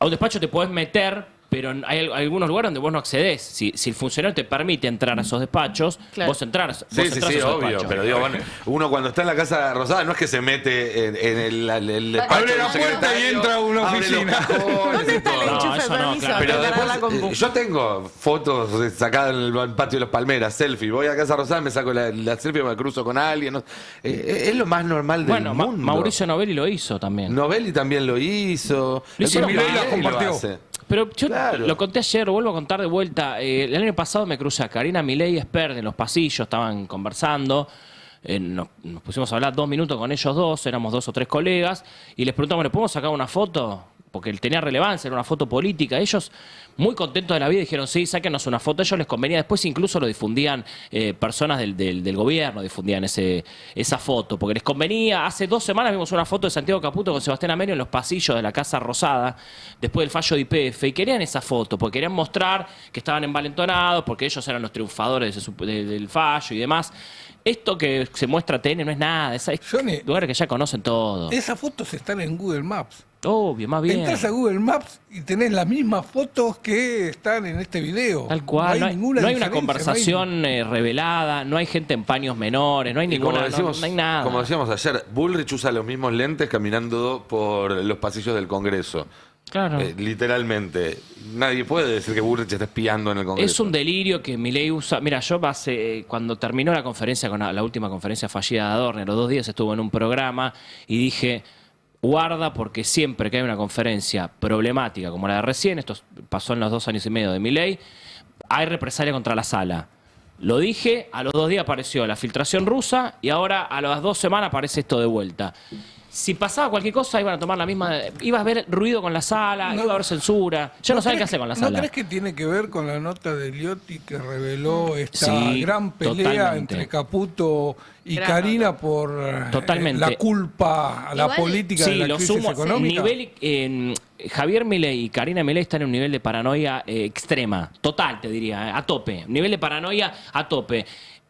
a un despacho te podés meter, pero hay algunos lugares donde vos no accedés. Si el funcionario te permite entrar a esos despachos, Claro. vos entrás. Sí, vos sí, entrás sí, a esos obvio. despachos. Pero digo, bueno, uno cuando está en la Casa Rosada no es que se mete en el despacho. Abre del la puerta secretario, y entra a una abre los oficina. cajones ¿Dónde y está el todo. enchufe eso no, permiso? claro. Pero Hay que agarrar la después, compu. yo tengo fotos sacadas en el patio de los Palmeras, selfie. Voy a Casa Rosada, me saco la selfie, me cruzo con alguien. No- es lo más normal del Bueno, mundo. Mauricio Novelli lo hizo también. Novelli también lo hizo. Lo hizo El propio Milei la Milei lo compartió. hace. Pero yo Claro. lo conté ayer, lo vuelvo a contar de vuelta. El año pasado me crucé a Karina Milei y Espert en los pasillos, estaban conversando. Nos pusimos a hablar 2 minutos con ellos dos, éramos 2 o 3 colegas, y les preguntamos, ¿le podemos sacar una foto? porque él tenía relevancia, era una foto política. Ellos, muy contentos de la vida, dijeron, sí, sáquenos una foto. A ellos les convenía. Después incluso lo difundían personas del gobierno, difundían esa foto, porque les convenía. Hace 2 semanas vimos una foto de Santiago Caputo con Sebastián Amelio en los pasillos de la Casa Rosada, después del fallo de YPF, y querían esa foto, porque querían mostrar que estaban envalentonados, porque ellos eran los triunfadores del fallo y demás. Esto que se muestra TN no es nada, es Johnny, lugares que ya conocen todo. Esas fotos están en Google Maps. Obvio, más bien. Entras a Google Maps y tenés las mismas fotos que están en este video. Tal cual, no hay una diferencia, conversación revelada, no hay gente en paños menores, no hay ninguna, no hay nada. Como decíamos ayer, Bullrich usa los mismos lentes caminando por los pasillos del Congreso. Claro. Literalmente. Nadie puede decir que Bullrich está espiando en el Congreso. Es un delirio que Milei usa. Mira, yo cuando terminó la conferencia, con la última conferencia fallida de Adorno, los 2 días estuvo en un programa y dije, guarda, porque siempre que hay una conferencia problemática como la de recién, esto pasó en los 2 años y medio de Milei, hay represalia contra la sala. Lo dije, a los 2 días apareció la filtración rusa y ahora a las 2 semanas aparece esto de vuelta. Si pasaba cualquier cosa, iban a tomar la misma... Iba a haber ruido con la sala, iba a haber censura. Ya no saben qué hacer con la sala. ¿No crees que tiene que ver con la nota de Liotti que reveló esta Sí, gran pelea totalmente. entre Caputo y Gran Karina nota. por Totalmente. la culpa a la Igual- política de Sí, la lo crisis sumo. económica? Javier Milei y Karina Milei están en un nivel de paranoia extrema. Total, te diría, a tope. Nivel de paranoia a tope.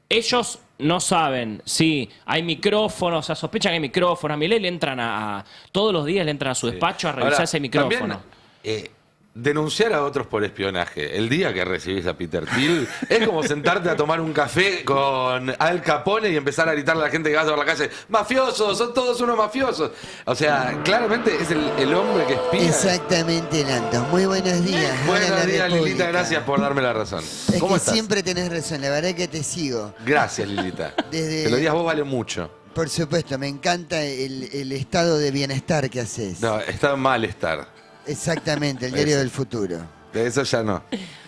Ellos no saben si hay micrófonos, o sea, sospechan que hay micrófonos. A Milei le entran todos los días le entran a su despacho a revisar Ahora, ese micrófono. también, denunciar a otros por espionaje. El día que recibís a Peter Thiel es como sentarte a tomar un café con Al Capone y empezar a gritarle a la gente que va por la calle, ¡mafiosos! ¡Son todos unos mafiosos! O sea, claramente es el hombre que espía. Exactamente, Nando. Muy buenos días. Hola, Buenos la días, República. Lilita. Gracias por darme la razón. Es ¿Cómo que estás? siempre tenés razón, la verdad que te sigo. Gracias, Lilita. Desde- Que lo digas vos vale mucho. Por supuesto, me encanta el estado de bienestar que haces. No, está en malestar. Exactamente, el diario del futuro. De eso ya no.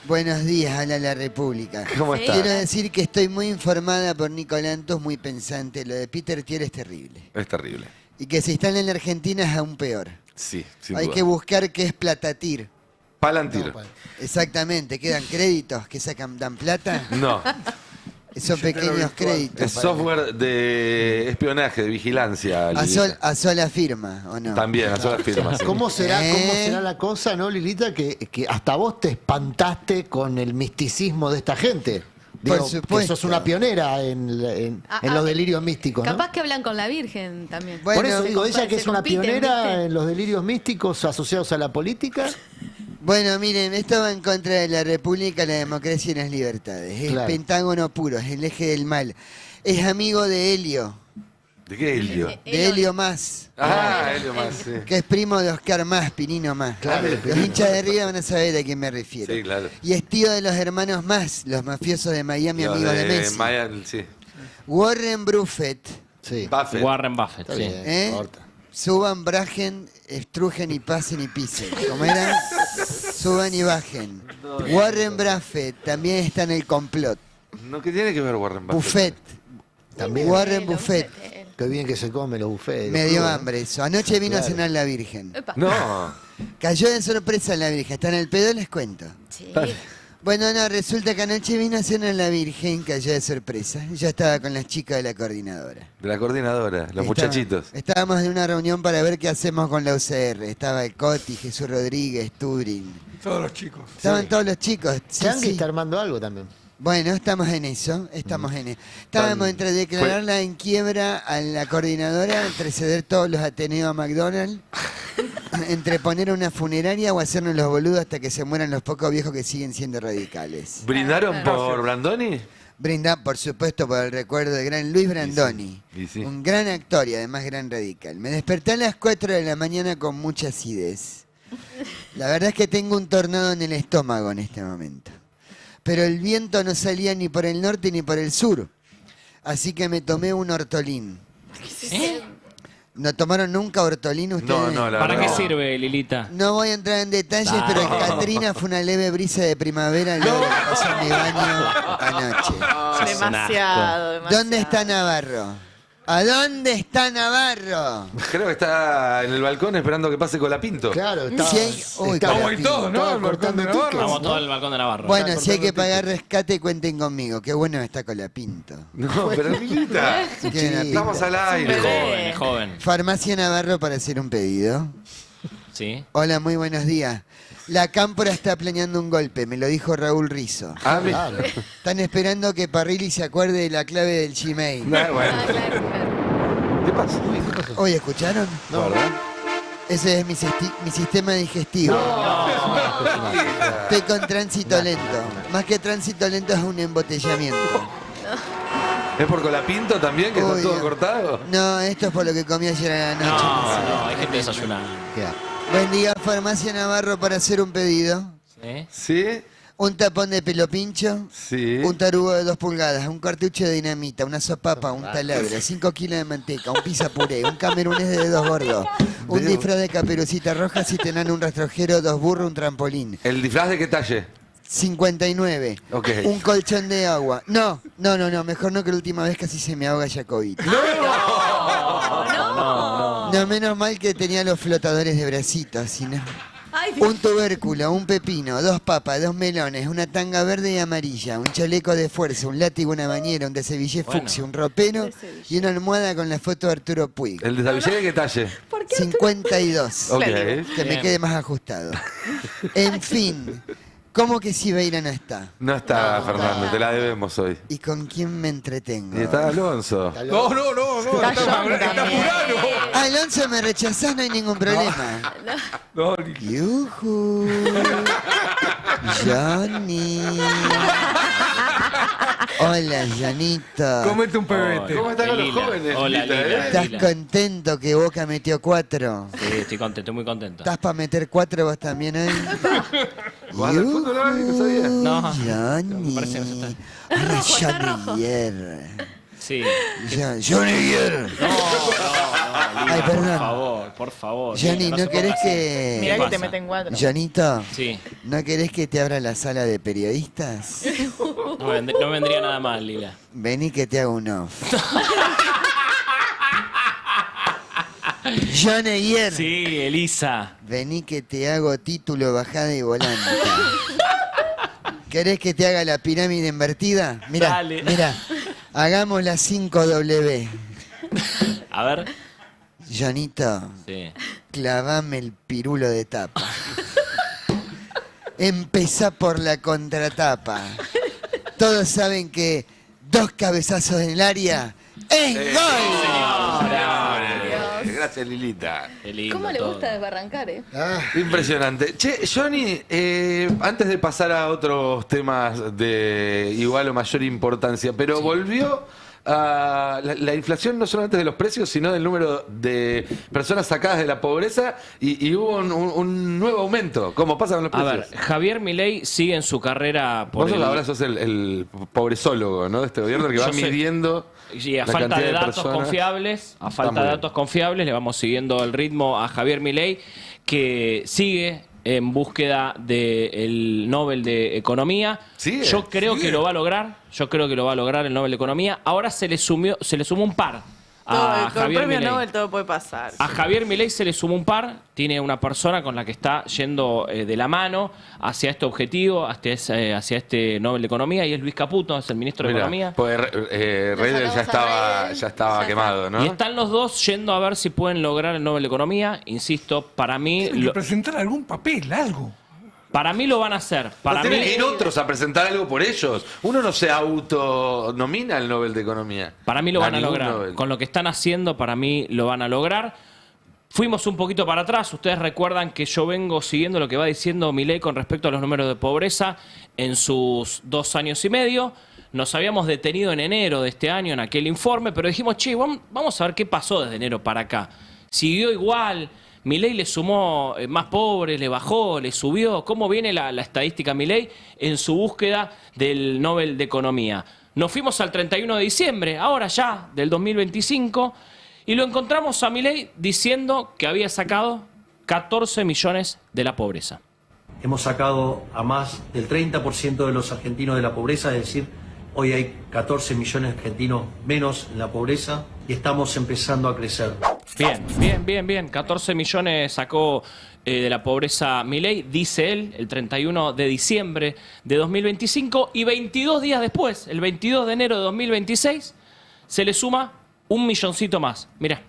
Buenos días, hola la República. ¿Cómo Sí. estás? Quiero decir que estoy muy informada por Nicolantos, muy pensante. Lo de Peter Thiel es terrible. Es terrible. Y que si están en la Argentina es aún peor. Sí, sin Hay duda. que buscar qué es Platatir. Palantir. Exactamente, quedan créditos que dan plata. No, Son pequeños créditos. es software de espionaje, de vigilancia. Lilita. A sola firma, ¿o no? También, a solas firmas. sí. ¿Cómo será la cosa, no, Lilita? Que hasta vos te espantaste con el misticismo de esta gente. Por Que supuesto. sos una pionera en los delirios místicos, ¿no? Capaz que hablan con la Virgen también. Bueno, Por eso digo, se ella que es una compiten, pionera ¿viste? en los delirios místicos asociados a la política. Bueno, miren, esto va en contra de la República, la democracia y las libertades. Es Claro. Pentágono puro, es el eje del mal. Es amigo de Helio, ¿De qué Helio? de Helio Más, Ah, Helio más, sí. que es primo de Oscar Más, Pinino Más. Claro. Los hinchas de River van a saber a quién me refiero. Sí, claro. Y es tío de los hermanos Más, los mafiosos de Miami, Los amigos de Messi. Sí. Warren Buffett, Sí. Buffett. Warren Buffett, Está sí. bien, ¿eh? corta. Suban, brajen, estrujen y pasen y pisen. ¿Cómo eran? Suban y bajen. Warren Buffett también está en el complot. No, ¿qué tiene que ver Warren Buffett? Buffett. También. Warren Buffett. Qué bien que se come los buffets. Me dio hambre eso. Anoche vino a Claro. cenar la Virgen. Epa. No. Cayó de sorpresa la Virgen. ¿Está en el pedo? Les cuento. Sí. Bueno, no, resulta que anoche vino a cenar la Virgen, cayó de sorpresa. Yo estaba con las chicas de la coordinadora. De la coordinadora, los muchachitos. Estábamos en una reunión para ver qué hacemos con la UCR. Estaba el Coti, Jesús Rodríguez, Turin. Todos los chicos. Estaban todos los chicos. Sí, Changui sí. está armando algo también. Bueno, estamos en eso, estamos en eso. Estábamos entre declararla en quiebra a la coordinadora, entre ceder todos los Ateneos a McDonald's, entre poner una funeraria o hacernos los boludos hasta que se mueran los pocos viejos que siguen siendo radicales. ¿Brindaron por Brandoni? Brindar, por supuesto, por el recuerdo del gran Luis Brandoni, Y sí. un gran actor y además gran radical. Me desperté a las 4 de la mañana con mucha acidez. La verdad es que tengo un tornado en el estómago en este momento. Pero el viento no salía ni por el norte ni por el sur. Así que me tomé un ortolín. ¿No tomaron nunca ortolín ustedes? No, la ¿Para verdad. qué sirve, Lilita? No voy a entrar en detalles, pero en Katrina fue una leve brisa de primavera luego que pasó en mi baño anoche. Demasiado, demasiado. ¿Dónde está Navarro? ¿A dónde está Navarro? Creo que está en el balcón esperando que pase Colapinto. Claro, está. Si hay- Uy, estaba- vamos a ir todos, ¿no? estaba Al balcón cortando de Navarro. tickets, Vamos ¿no? todos al balcón de Navarro. Bueno, si hay que cortando pagar rescate, cuenten conmigo. Qué bueno está Colapinto. No, pero Lilita, Tiene una estamos pinta. al Es aire. joven, es joven. Farmacia Navarro para hacer un pedido. Sí. Hola, muy buenos días. La Cámpora está planeando un golpe, me lo dijo Raúl Rizzo. Ah, mi- Claro. Están esperando que Parrilli se acuerde de la clave del Gmail. Ah, bueno. Ah, claro. ¿Qué pasa? Hoy, ¿escucharon? No, Ese es mi sistema digestivo. Estoy con tránsito lento. Más que tránsito lento es un embotellamiento. ¿Es por Colapinto también que está Uy, todo Dios. cortado? No, esto es por lo que comí ayer a la noche. No, hay gente desayunando. queda. Buen día, Farmacia Navarro, para hacer un pedido. ¿Sí? ¿Sí? Un tapón de pelo pincho, Sí. un tarugo de 2 pulgadas, un cartucho de dinamita, una sopapa, un taladro, 5 kilos de manteca, un pizza puré, un camerunés de dedos gordos, un disfraz de caperucita roja, 7 enanos, un rastrojero, 2 burros, un trampolín. ¿El disfraz de qué talle? 59. Ok. Un colchón de agua. No, mejor no, que la última vez casi se me ahoga Jacobit. No, menos mal que tenía los flotadores de bracitos, sino... Ay, Dios. Un tubérculo, un pepino, 2 papas, 2 melones, una tanga verde y amarilla, un chaleco de fuerza, un látigo, una bañera, un desevillé fucsia, un ropero y una almohada con la foto de Arturo Puig. ¿El desabillé de qué talle? 52. Ok. Que me Bien. quede más ajustado. En fin, ¿cómo que Sibeira no está? No está, Fernando, te la debemos hoy. ¿Y con quién me entretengo? Y está Alonso. No, está Furano. Alonso, me rechazás, no hay ningún problema. No, ni- Yujú. Johnny. Hola, Johnito. Comete un pebete. ¿Cómo están los Lila. jóvenes? Hola, Lilita, Lila. ¿Estás Lila. contento que Boca metió 4? Sí, estoy contento, muy contento. ¿Estás para meter 4 vos también hoy? ¿Jugás al fútbol ahora? No sabía. No. Johnny. Me parece que no se Hola, Johnny Yer. Sí. Johnny Yer. No, Ay, por perdón. favor, por favor. Johnny, Lila, ¿no se querés ponga así. que... Mirá ¿Qué que te pasa? meten 4. Johnito, Sí, ¿no querés que te abra la sala de periodistas? no vendría nada mal, Lila. Vení que te hago un off. Johnny Yer. Sí, Elisa. Vení que te hago título, bajada y volante. ¿Querés que te haga la pirámide invertida? Mira, Dale. mira. Hagamos la 5W. A ver. Johnito, Sí. clavame el pirulo de tapa. Empezá por la contratapa. Todos saben que 2 cabezazos en el área ¡es gol! Gracias, Lilita. Qué lindo ¿Cómo le todo. gusta desbarrancar, Impresionante. Che, Johnny, antes de pasar a otros temas de igual o mayor importancia, pero volvió a la inflación no solamente de los precios, sino del número de personas sacadas de la pobreza y hubo un nuevo aumento. ¿Cómo pasa con los A precios? ver, Javier Milei sigue en su carrera por Vos el... ahora sos el pobresólogo, ¿no? De este gobierno, el que va Yo soy- midiendo Y a la falta cantidad de datos personas. confiables, a Está falta muy de bien. datos confiables, le vamos siguiendo el ritmo a Javier Milei, que sigue en búsqueda del Nobel de Economía. ¿Sigue? Yo creo que lo va a lograr. Yo creo que lo va a lograr el Nobel de Economía. Ahora se le sumó un par Con a el Javier premio Milei. Nobel todo puede pasar. A Javier Milei se le sumó un par, tiene una persona con la que está yendo de la mano hacia este objetivo, hacia este Nobel de Economía, y es Luis Caputo, es el ministro de Mirá, Economía. pues Reidel sacamos ya a estaba, Reidel. ya estaba Ya quemado, ¿no? Y están los dos yendo a ver si pueden lograr el Nobel de Economía. Insisto, para mí Tienen que presentar algún papel, algo. para mí lo van a hacer. Para No mí, tienen que ir otros a presentar algo por ellos. Uno no se autonomina al Nobel de Economía. para mí lo van a ningún lograr. Nobel. Con lo que están haciendo, para mí lo van a lograr. Fuimos un poquito para atrás. Ustedes recuerdan que yo vengo siguiendo lo que va diciendo Milei con respecto a los números de pobreza en sus 2 años y medio. Nos habíamos detenido en enero de este año en aquel informe, pero dijimos, che, vamos a ver qué pasó desde enero para acá. Siguió igual, Milei le sumó más pobres, le bajó, le subió. ¿Cómo viene la estadística Milei en su búsqueda del Nobel de Economía? Nos fuimos al 31 de diciembre, ahora ya, del 2025, y lo encontramos a Milei diciendo que había sacado 14 millones de la pobreza. Hemos sacado a más del 30% de los argentinos de la pobreza, es decir, Hoy hay 14 millones de argentinos menos en la pobreza y estamos empezando a crecer. Bien. 14 millones sacó de la pobreza Milei, dice él, el 31 de diciembre de 2025, y 22 días después, el 22 de enero de 2026, se le suma 1 milloncito más. Mirá.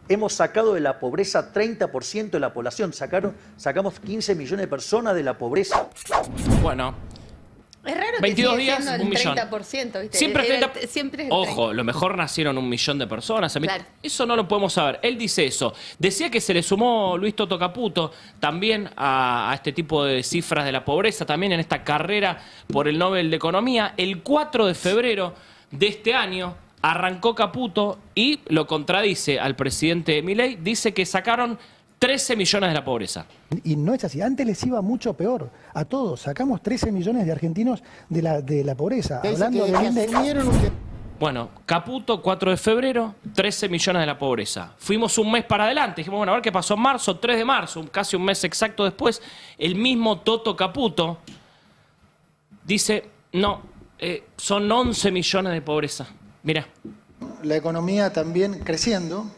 Hemos sacado de la pobreza 30% de la población. Sacamos 15 millones de personas de la pobreza. Bueno. Es raro que 22 sigue días, siendo el 1 millón. 30%, ¿viste? Siempre es 30%. Siempre es el Ojo, lo mejor nacieron 1 millón de personas. Claro. Eso no lo podemos saber. Él dice eso. Decía que se le sumó Luis Toto Caputo también a este tipo de cifras de la pobreza, también en esta carrera por el Nobel de Economía. El 4 de febrero de este año arrancó Caputo y lo contradice al presidente Milei. Dice que sacaron 13 millones de la pobreza. Y no es así. Antes les iba mucho peor a todos. Sacamos 13 millones de argentinos de la pobreza. Hablando de... Bueno, Caputo, 4 de febrero, 13 millones de la pobreza. Fuimos un mes para adelante. Dijimos, bueno, a ver qué pasó en marzo, 3 de marzo, casi un mes exacto después. El mismo Toto Caputo dice, no, son 11 millones de pobreza. Mirá. La economía también creciendo.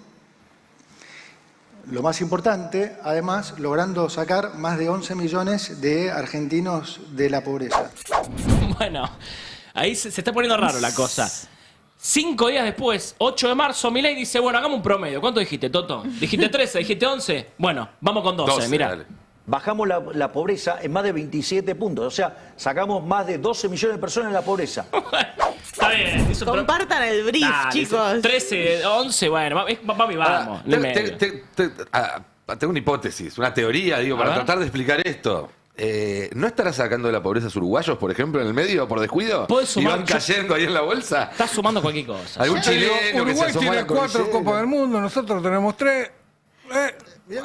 Lo más importante, además, logrando sacar más de 11 millones de argentinos de la pobreza. Bueno, ahí se está poniendo raro la cosa. 5 días después, 8 de marzo, Milei dice, bueno, hagamos un promedio. ¿Cuánto dijiste, Toto? ¿Dijiste 13? ¿Dijiste 11? Bueno, vamos con 12, mirá. Dale. Bajamos la pobreza en más de 27 puntos. O sea, sacamos más de 12 millones de personas en la pobreza. Está bien. Compartan el brief, chicos. 13, 11, bueno, vamos. Tengo una hipótesis, una teoría, digo, para tratar de explicar esto. ¿No estará sacando de la pobreza uruguayos, por ejemplo, en el medio, por descuido? ¿Puedes ¿Y sumar? van cayendo ahí en la bolsa? Estás sumando cualquier cosa. ¿Algún chileno que se Uruguay asomó a tiene la 4 cordillera? Copas del Mundo, nosotros tenemos 3.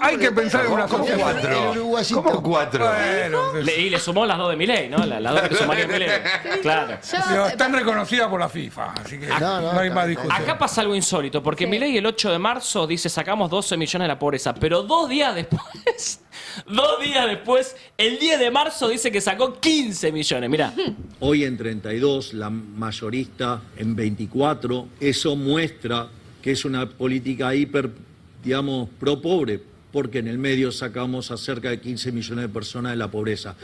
Hay que pensar en una ¿Cómo cosa. 4? ¿Cómo 4? Bueno, Y le sumó las 2 de Milei, ¿no? Las 2 que sumaría Milei. Claro. digo, están reconocidas por la FIFA, así que no hay más discusión. Acá pasa algo insólito, porque Milei el 8 de marzo dice sacamos 12 millones de la pobreza, pero 2 días después, el 10 de marzo dice que sacó 15 millones, mirá. Hoy en 32, la mayorista en 24, eso muestra que es una política pro pobre, porque en el medio sacamos a cerca de 15 millones de personas de la pobreza.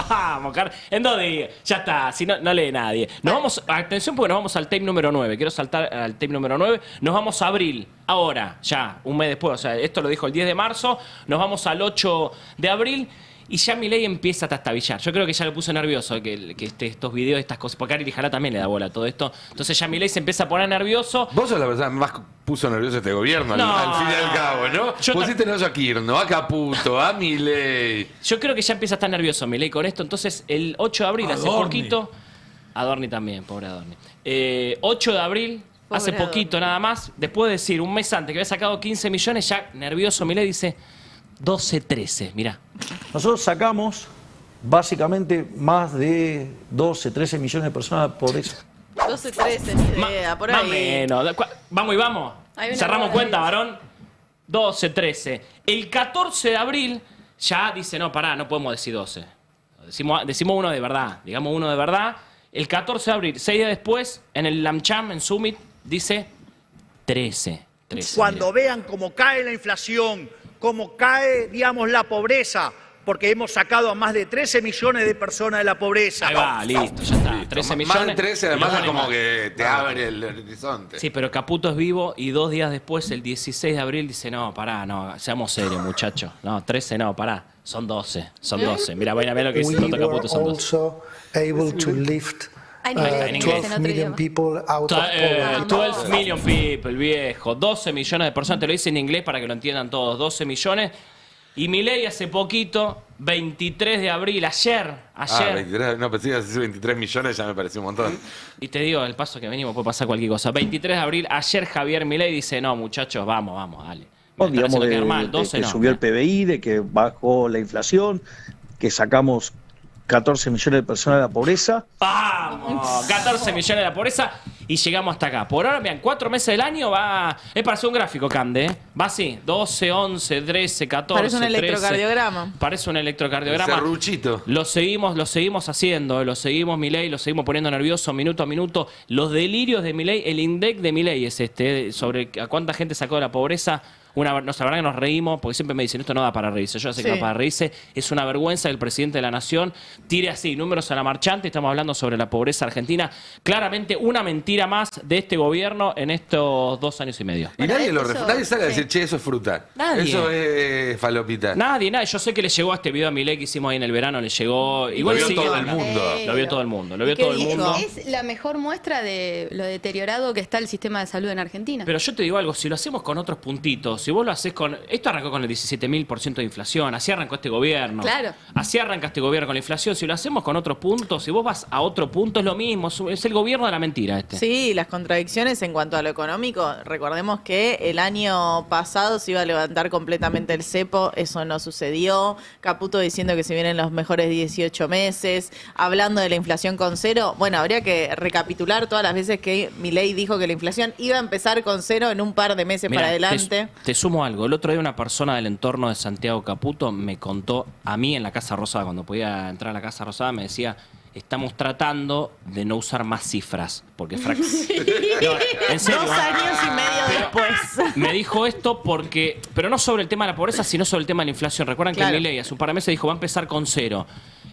Vamos, en 2 días, ya está, si no lee nadie. Nos vamos, atención porque nos vamos al tape número 9, quiero saltar al tape número 9, nos vamos a abril, ahora, ya, un mes después, o sea, esto lo dijo el 10 de marzo, nos vamos al 8 de abril, y ya Milei empieza a tastabillar. Yo creo que ya lo puso nervioso que estos videos, estas cosas, porque Ari Lijana también le da bola a todo esto. Entonces ya Milei se empieza a poner nervioso. Vos sos la persona que más puso nervioso este gobierno, al fin y al cabo, ¿no? Pusiste nervioso a Kirchner, a Caputo, a Milei. Yo creo que ya empieza a estar nervioso Milei con esto. Entonces el 8 de abril, hace poquito... Adorni también, pobre Adorni. 8 de abril, hace poquito nada más, después de decir un mes antes que había sacado 15 millones, ya nervioso Milei dice 12-13, mirá. Nosotros sacamos básicamente más de 12, 13 millones de personas de pobreza. 12, 13, ni idea, por ahí. Más o menos. Vamos y vamos. Cerramos cuenta, varón. 12, 13. El 14 de abril ya dice, no, pará, no podemos decir 12. Decimos uno de verdad, digamos uno de verdad. El 14 de abril, 6 días después, en el LAMCHAM, en Summit, dice 13. Cuando vean cómo cae la inflación, cómo cae, digamos, la pobreza, porque hemos sacado a más de 13 millones de personas de la pobreza. Ahí va, listo, ya está. 13 millones. Más de 13, además es como que te abre el horizonte. Sí, pero Caputo es vivo y 2 días después, el 16 de abril, dice, no, pará, no, seamos serios, muchachos. No, 13 no, pará, son 12, son 12. Mira lo que dice Toto Caputo, son 12. Able to lift 12 million people out of poverty. 12 million people, viejo. 12 millones de personas, te lo dice en inglés para que lo entiendan todos. 12 millones. Y Milei hace poquito, 23 de abril, ayer. 23, no, pensé que hace 23 millones, ya me pareció un montón. Y te digo, el paso que venimos puede pasar cualquier cosa. 23 de abril, ayer Javier Milei dice, no, muchachos, vamos, dale. Digamos de que subió el PBI, de que bajó la inflación, que sacamos 14 millones de personas de la pobreza. ¡Vamos! 14 millones de la pobreza. y llegamos hasta acá. Por ahora, vean, 4 meses del año va... Es para hacer un gráfico, Cande, ¿eh? Va así, 12, 11, 13, 14, Parece un 13. electrocardiograma. Parece un electrocardiograma. Serruchito. Lo seguimos haciendo, lo seguimos Milei, lo seguimos poniendo nervioso minuto a minuto. Los delirios de Milei, el INDEC de Milei es sobre a cuánta gente sacó de la pobreza. La verdad que nos reímos, porque siempre me dicen, esto no da para reírse. Yo sé que no da para reírse. Es una vergüenza que el presidente de la Nación tire así, números a la marchante. Estamos hablando sobre la pobreza argentina. Claramente una mentira más de este gobierno en estos 2 años y medio. Y nadie sale a decir, che, eso es fruta. Nadie. Eso es falopita. Nadie. Yo sé que le llegó a este video a Milei que hicimos ahí en el verano, le llegó... Igual lo vio todo el mundo. Lo vio todo el mundo. Es la mejor muestra de lo deteriorado que está el sistema de salud en Argentina. Pero yo te digo algo, si lo hacemos con otros puntitos, si vos lo haces con... Esto arrancó con el 17.000% de inflación, así arrancó este gobierno. Claro. Así arranca este gobierno con la inflación. Si lo hacemos con otros puntos, si vos vas a otro punto, es lo mismo. Es el gobierno de la mentira este. Sí, las contradicciones en cuanto a lo económico. Recordemos que el año pasado se iba a levantar completamente el cepo, eso no sucedió. Caputo diciendo que se vienen los mejores 18 meses, hablando de la inflación con cero. Bueno, habría que recapitular todas las veces que Milei dijo que la inflación iba a empezar con cero en un par de meses para adelante. Te sumo algo. El otro día una persona del entorno de Santiago Caputo me contó a mí en la Casa Rosada, cuando podía entrar a la Casa Rosada, me decía... Estamos tratando de no usar más cifras, porque Sí. No, en serio, 2 años y medio después. me dijo esto porque, pero no sobre el tema de la pobreza, sino sobre el tema de la inflación. Recuerdan que Milei hace un par de meses dijo, va a empezar con cero.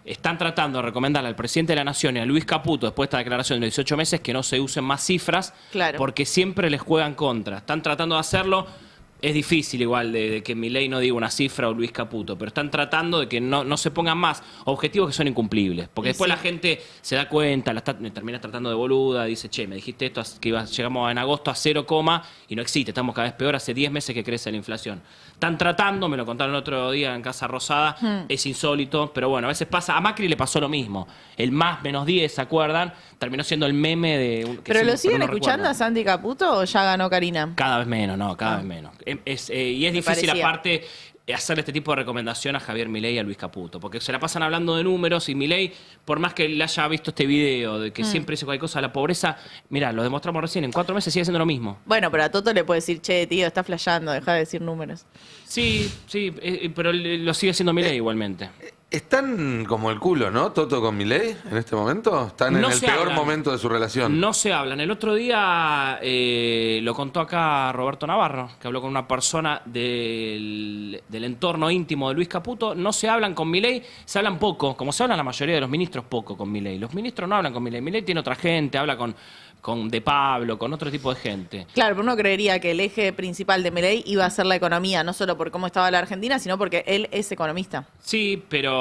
Están tratando de recomendarle al presidente de la Nación y a Luis Caputo, después de esta declaración de 18 meses, que no se usen más cifras, porque siempre les juegan contra. Están tratando de hacerlo. Es difícil igual de que Milei no diga una cifra o Luis Caputo, pero están tratando de que no se pongan más objetivos que son incumplibles. Porque después la gente se da cuenta, termina tratando de boluda, dice, che, me dijiste esto, que llegamos en agosto a 0, y no existe, estamos cada vez peor, hace 10 meses que crece la inflación. Están tratando, me lo contaron el otro día en Casa Rosada, es insólito, pero bueno, a veces pasa, a Macri le pasó lo mismo. El más menos 10, ¿se acuerdan? Terminó siendo el meme de... ¿Pero lo siguen escuchando a Santi Caputo o ya ganó Karina? Cada vez menos, cada vez menos. Y es difícil parecía. aparte hacerle este tipo de recomendación a Javier Milei y a Luis Caputo, porque se la pasan hablando de números y Milei, por más que él haya visto este video de que siempre dice cualquier cosa, la pobreza, mirá, lo demostramos recién, en 4 meses sigue haciendo lo mismo. Bueno, pero a Toto le puede decir, che, tío, está flasheando, deja de decir números. Sí, pero lo sigue haciendo Milei igualmente. Están como el culo, ¿no? Toto con Milei en este momento. Están en el peor momento de su relación. No se hablan. El otro día lo contó acá Roberto Navarro, que habló con una persona del entorno íntimo de Luis Caputo. No se hablan con Milei, se hablan poco. Como se hablan la mayoría de los ministros, poco con Milei. Los ministros no hablan con Milei. Milei tiene otra gente, habla con De Pablo, con otro tipo de gente. Claro, pero uno creería que el eje principal de Milei iba a ser la economía, no solo por cómo estaba la Argentina, sino porque él es economista. Sí, pero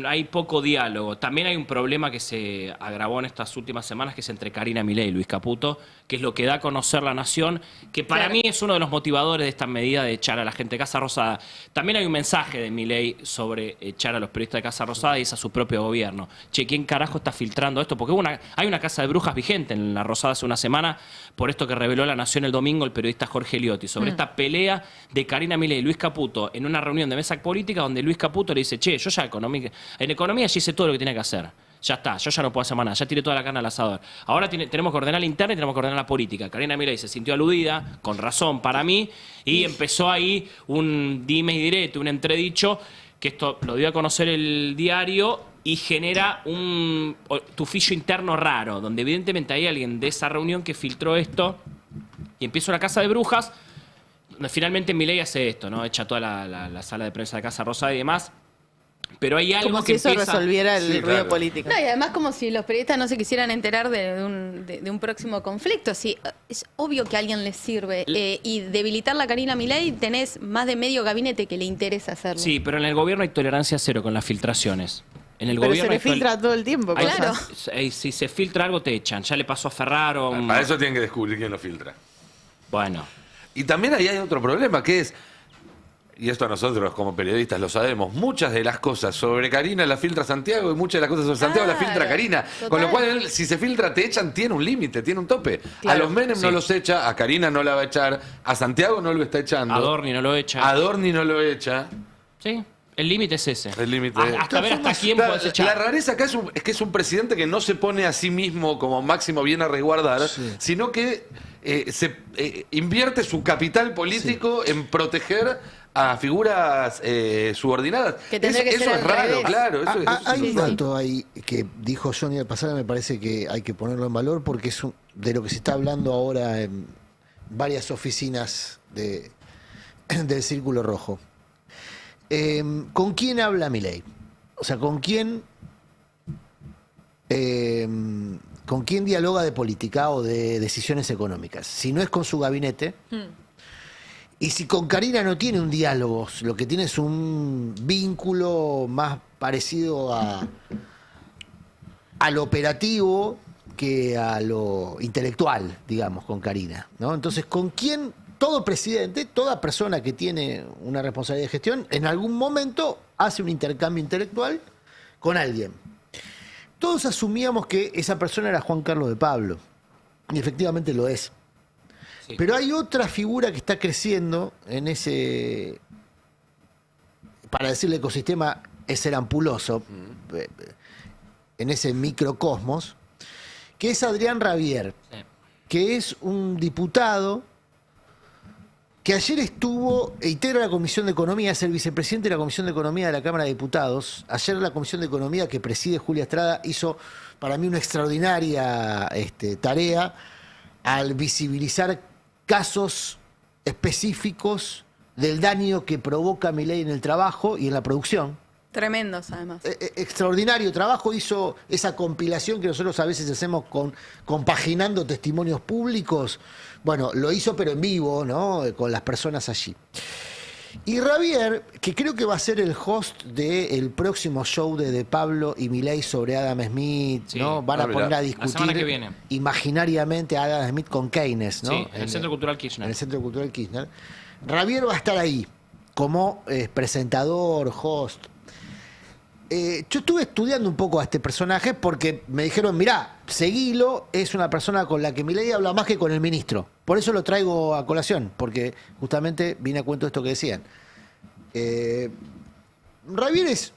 hay poco diálogo. También hay un problema que se agravó en estas últimas semanas, que es entre Karina Milei y Luis Caputo, que es lo que da a conocer la Nación, que para mí es uno de los motivadores de esta medida de echar a la gente de Casa Rosada. También hay un mensaje de Milei sobre echar a los periodistas de Casa Rosada y es a su propio gobierno. Che, ¿quién carajo está filtrando esto? Porque hay una casa de brujas vigente en la Rosada hace una semana, por esto que reveló La Nación el domingo el periodista Jorge Liotti, sobre esta pelea de Karina Milei y Luis Caputo en una reunión de mesa política donde Luis Caputo le dice, che, yo ya en economía ya hice todo lo que tenía que hacer. Ya está, yo ya no puedo hacer más nada, ya tiré toda la carne al asador. Ahora tenemos que ordenar la interna y tenemos que ordenar la política. Karina Milei se sintió aludida, con razón para mí, y empezó ahí un dime y direte, un entredicho, que esto lo dio a conocer el diario y genera un tufillo interno raro, donde evidentemente hay alguien de esa reunión que filtró esto y empieza una casa de brujas, donde finalmente Milei hace esto, ¿no? Echa toda la sala de prensa de Casa Rosada y demás. Pero hay algo como que si eso resolviera el ruido político. No, y además como si los periodistas no se quisieran enterar de un próximo conflicto. Sí, es obvio que a alguien les sirve. Y debilitar la Karina Milei, tenés más de medio gabinete que le interesa hacerlo. Sí, pero en el gobierno hay tolerancia cero con las filtraciones. En el pero gobierno se le filtra todo el tiempo. Claro. Si se filtra algo te echan. Ya le pasó a Ferraro. Para eso tienen que descubrir quién lo filtra. Bueno. Y también ahí hay otro problema que es... Y esto nosotros como periodistas lo sabemos, muchas de las cosas sobre Karina la filtra Santiago y muchas de las cosas sobre Santiago la filtra Karina. Total. Con lo cual, si se filtra, te echan, tiene un límite, tiene un tope. Claro, a los Menem no los echa, a Karina no la va a echar, a Santiago no lo está echando. A Dorni no lo echa. A Dorni no lo echa. Sí. El límite es ese. El límite. Hasta ver hasta quién Claro, podés echar. la rareza acá es que es un presidente que no se pone a sí mismo como máximo bien a resguardar, sino que invierte su capital político en proteger a figuras subordinadas. Que tendría que eso ser es al raro, revés. claro. Eso Hay es un dato ahí que dijo Johnny al pasar, me parece que hay que ponerlo en valor porque es de lo que se está hablando ahora en varias oficinas del Círculo Rojo. ¿Con quién habla Milei? O sea, ¿con quién dialoga de política o de decisiones económicas? Si no es con su gabinete, y si con Karina no tiene un diálogo, lo que tiene es un vínculo más parecido a lo operativo que a lo intelectual, digamos, con Karina, ¿no? Entonces, ¿con quién? Todo presidente, toda persona que tiene una responsabilidad de gestión, en algún momento hace un intercambio intelectual con alguien. Todos asumíamos que esa persona era Juan Carlos de Pablo, y efectivamente lo es. Sí. Pero hay otra figura que está creciendo en ese, para decirle ecosistema, es ser ampuloso, en ese microcosmos, que es Adrián Rabier, que es un diputado que ayer integra la Comisión de Economía, es el vicepresidente de la Comisión de Economía de la Cámara de Diputados. Ayer la Comisión de Economía que preside Julia Estrada hizo para mí una extraordinaria tarea al visibilizar casos específicos del daño que provoca Milei en el trabajo y en la producción. Tremendos, además. Extraordinario trabajo, hizo esa compilación que nosotros a veces hacemos compaginando testimonios públicos. Bueno, lo hizo pero en vivo, ¿no? Con las personas allí. Y Rabier, que creo que va a ser el host del próximo show de Pablo y Milei sobre Adam Smith, ¿no? Van a poner a discutir la semana que viene. Imaginariamente a Adam Smith con Keynes, ¿no? Sí, en el Centro Cultural Kirchner. En el Centro Cultural Kirchner. Rabier va a estar ahí como presentador, host. Yo estuve estudiando un poco a este personaje porque me dijeron, mirá, seguilo, es una persona con la que Milei habla más que con el ministro. Por eso lo traigo a colación, porque justamente vine a cuento de esto que decían. Rabier es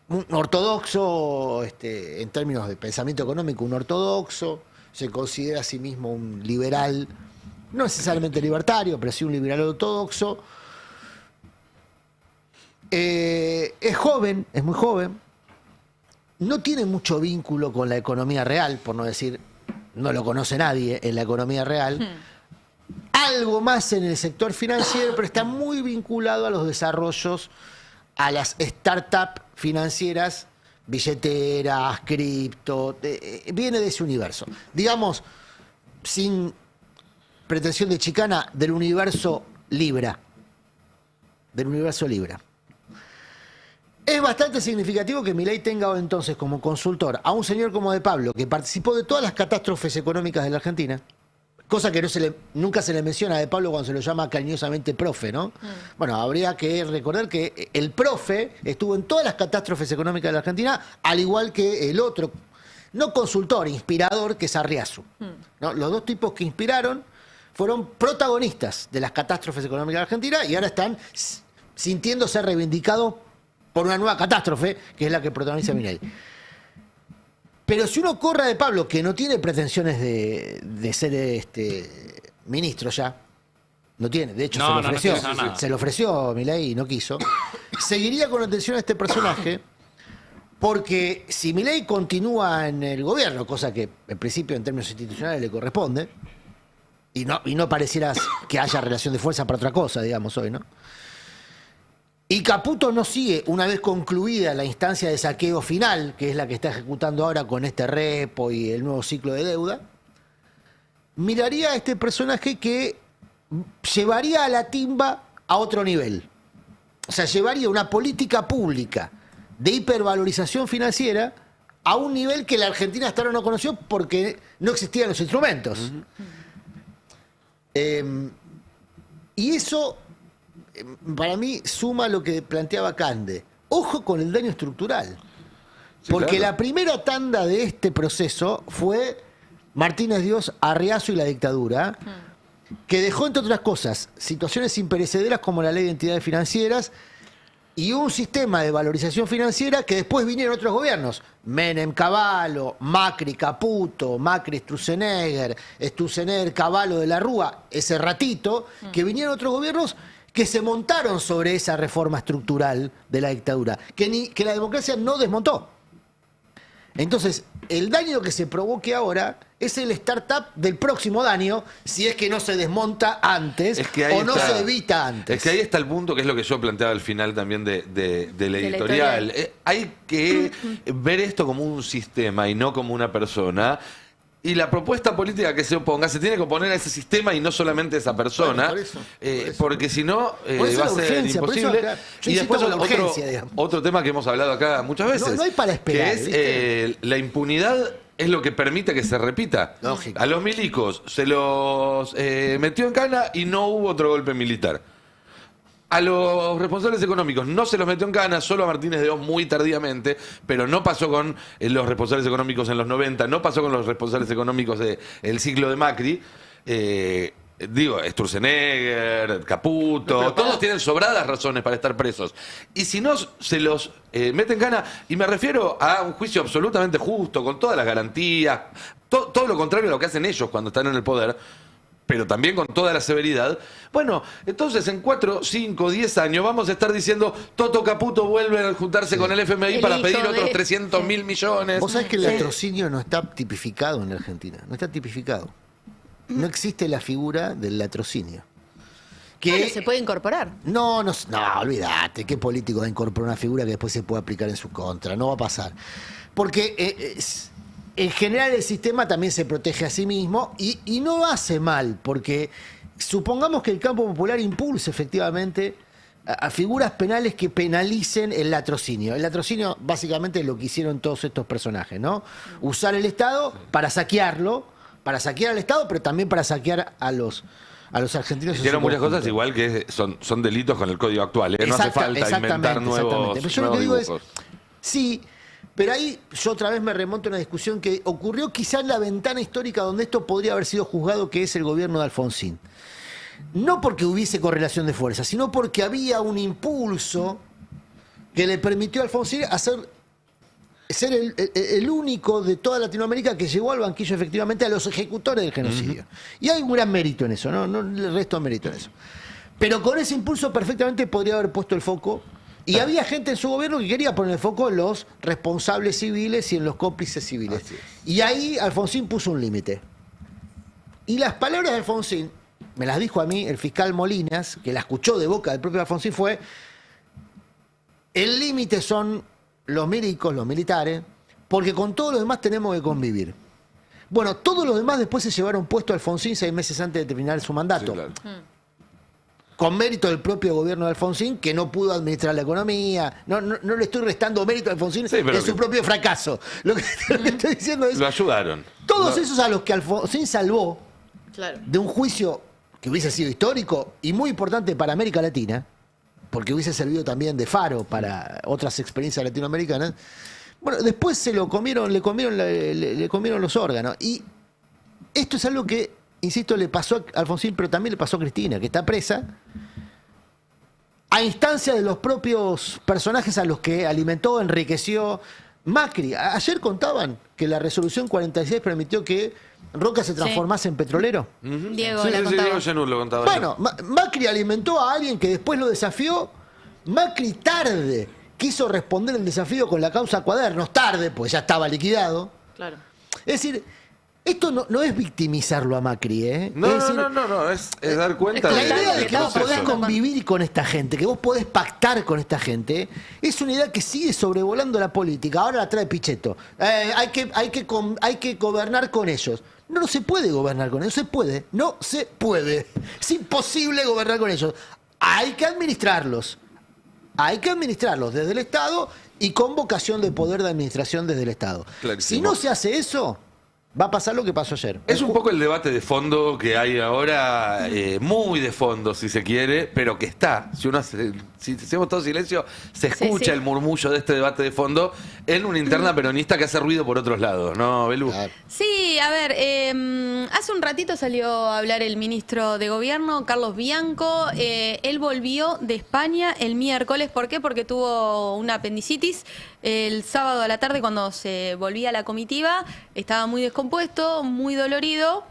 un ortodoxo, en términos de pensamiento económico, un ortodoxo, se considera a sí mismo un liberal, no necesariamente libertario, pero sí un liberal ortodoxo. Es joven, es muy joven, no tiene mucho vínculo con la economía real, por no decir, no lo conoce nadie en la economía real. Algo más en el sector financiero, pero está muy vinculado a los desarrollos, a las startups financieras, billeteras, cripto, viene de ese universo. Digamos, sin pretensión de chicana, del universo Libra. Del universo Libra. Es bastante significativo que Milei tenga entonces como consultor a un señor como De Pablo, que participó de todas las catástrofes económicas de la Argentina, cosa que nunca se le menciona a De Pablo cuando se lo llama cariñosamente profe, ¿no? Bueno, habría que recordar que el profe estuvo en todas las catástrofes económicas de la Argentina, al igual que el otro, no consultor, inspirador, que es Arriazu, ¿no? Los dos tipos que inspiraron fueron protagonistas de las catástrofes económicas de la Argentina y ahora están sintiéndose reivindicados por una nueva catástrofe, que es la que protagoniza Milei. Pero si uno corre a De Pablo, que no tiene pretensiones de ser ministro ya, no tiene, de hecho se lo ofreció Milei y no quiso, seguiría con atención a este personaje, porque si Milei continúa en el gobierno, cosa que en principio en términos institucionales le corresponde, y no pareciera que haya relación de fuerza para otra cosa, digamos hoy, ¿no? Y Caputo no sigue, una vez concluida la instancia de saqueo final, que es la que está ejecutando ahora con este repo y el nuevo ciclo de deuda, miraría a este personaje que llevaría a la timba a otro nivel. O sea, llevaría una política pública de hipervalorización financiera a un nivel que la Argentina hasta ahora no conoció porque no existían los instrumentos. Y eso, para mí, suma lo que planteaba Cande. Ojo con el daño estructural. Sí, porque claro, la primera tanda de este proceso fue Martínez Dios, Arriazu y la dictadura, que dejó, entre otras cosas, situaciones imperecederas como la ley de entidades financieras y un sistema de valorización financiera que después vinieron otros gobiernos. Menem, Cavallo, Macri, Caputo, Macri, Sturzenegger, Cavallo de la Rúa, ese ratito, que vinieron otros gobiernos que se montaron sobre esa reforma estructural de la dictadura, que la democracia no desmontó. Entonces, el daño que se provoque ahora es el startup del próximo daño, si es que no se desmonta antes o no se evita antes. Es que ahí está el punto, que es lo que yo planteaba al final también de la editorial. Hay que ver esto como un sistema y no como una persona. Y la propuesta política que se oponga se tiene que oponer a ese sistema y no solamente a esa persona, por eso. porque si no Por eso va a la ser urgencia, por eso imposible. acá, yo Y después insisto con la urgencia, otro tema que hemos hablado acá muchas veces, No hay para esperar, que es la impunidad es lo que permite que se repita. Lógico. A los milicos se los metió en cana y no hubo otro golpe militar. A los responsables económicos no se los metió en cana, solo a Martínez de Oz muy tardíamente, pero no pasó con los responsables económicos en los 90, no pasó con los responsables económicos del ciclo de Macri. Sturzenegger, Caputo, todos tienen sobradas razones para estar presos. Y si no, se los mete en cana, y me refiero a un juicio absolutamente justo, con todas las garantías, todo lo contrario a lo que hacen ellos cuando están en el poder, pero también con toda la severidad. Bueno, entonces en 4, 5, 10 años vamos a estar diciendo Toto Caputo vuelve a juntarse con el FMI para pedir otros 300.000 millones. Vos sabés que el latrocinio no está tipificado en la Argentina, no está tipificado. No existe la figura del latrocinio. Bueno, se puede incorporar. No, olvídate, ¿qué político va a incorporar una figura que después se puede aplicar en su contra? No va a pasar. Porque en general el sistema también se protege a sí mismo y no hace mal, porque supongamos que el campo popular impulse efectivamente a figuras penales que penalicen el latrocinio. El latrocinio básicamente es lo que hicieron todos estos personajes, ¿no? Usar el Estado para saquearlo, para saquear al Estado, pero también para saquear a los argentinos. Hicieron muchas cosas igual que son delitos con el código actual, ¿eh? No hace falta inventar nuevos. Pero yo lo que digo es, sí, pero ahí yo otra vez me remonto a una discusión que ocurrió quizá en la ventana histórica donde esto podría haber sido juzgado, que es el gobierno de Alfonsín. No porque hubiese correlación de fuerzas, sino porque había un impulso que le permitió a Alfonsín ser el único de toda Latinoamérica que llegó al banquillo efectivamente a los ejecutores del genocidio. Y hay un gran mérito en eso, no el resto de mérito en eso. Pero con ese impulso perfectamente podría haber puesto el foco. Y había gente en su gobierno que quería poner el foco en los responsables civiles y en los cómplices civiles. Y ahí Alfonsín puso un límite. Y las palabras de Alfonsín, me las dijo a mí el fiscal Molinas, que la escuchó de boca del propio Alfonsín, fue: el límite son los milicos, los militares, porque con todos los demás tenemos que convivir. Bueno, todos los demás después se llevaron puesto a Alfonsín 6 meses antes de terminar su mandato. Sí, claro. Con mérito del propio gobierno de Alfonsín, que no pudo administrar la economía. No le estoy restando mérito a Alfonsín en su propio fracaso. Lo que estoy diciendo es... Lo ayudaron. Todos esos a los que Alfonsín salvó de un juicio que hubiese sido histórico y muy importante para América Latina, porque hubiese servido también de faro para otras experiencias latinoamericanas. Bueno, después le comieron los órganos. Y esto es algo que, insisto, le pasó a Alfonsín, pero también le pasó a Cristina, que está presa, a instancia de los propios personajes a los que alimentó, enriqueció. Macri, ayer contaban que la resolución 46 permitió que Roca se transformase en petrolero. Diego lo contaba. Bueno, Macri alimentó a alguien que después lo desafió. Macri tarde quiso responder el desafío con la causa Cuadernos, tarde, pues ya estaba liquidado. Claro. Es decir, esto no es victimizarlo a Macri, ¿eh? No, es dar cuenta la idea de que vos podés convivir con esta gente, que vos podés pactar con esta gente, es una idea que sigue sobrevolando la política. Ahora la trae Pichetto. Hay que gobernar con ellos. No se puede gobernar con ellos, no se puede. Es imposible gobernar con ellos. Hay que administrarlos desde el Estado y con vocación de poder de administración desde el Estado. Clarísimo. Si no se hace eso, va a pasar lo que pasó ayer. Es un poco el debate de fondo que hay ahora, muy de fondo si se quiere, pero que está. Si hacemos todo silencio, se escucha el murmullo de este debate de fondo en una interna peronista que hace ruido por otros lados, ¿no, Belu? Sí, a ver, hace un ratito salió a hablar el ministro de Gobierno, Carlos Bianco. Él volvió de España el miércoles. ¿Por qué? Porque tuvo una apendicitis. El sábado a la tarde, cuando se volvía a la comitiva, estaba muy descompuesto, muy dolorido.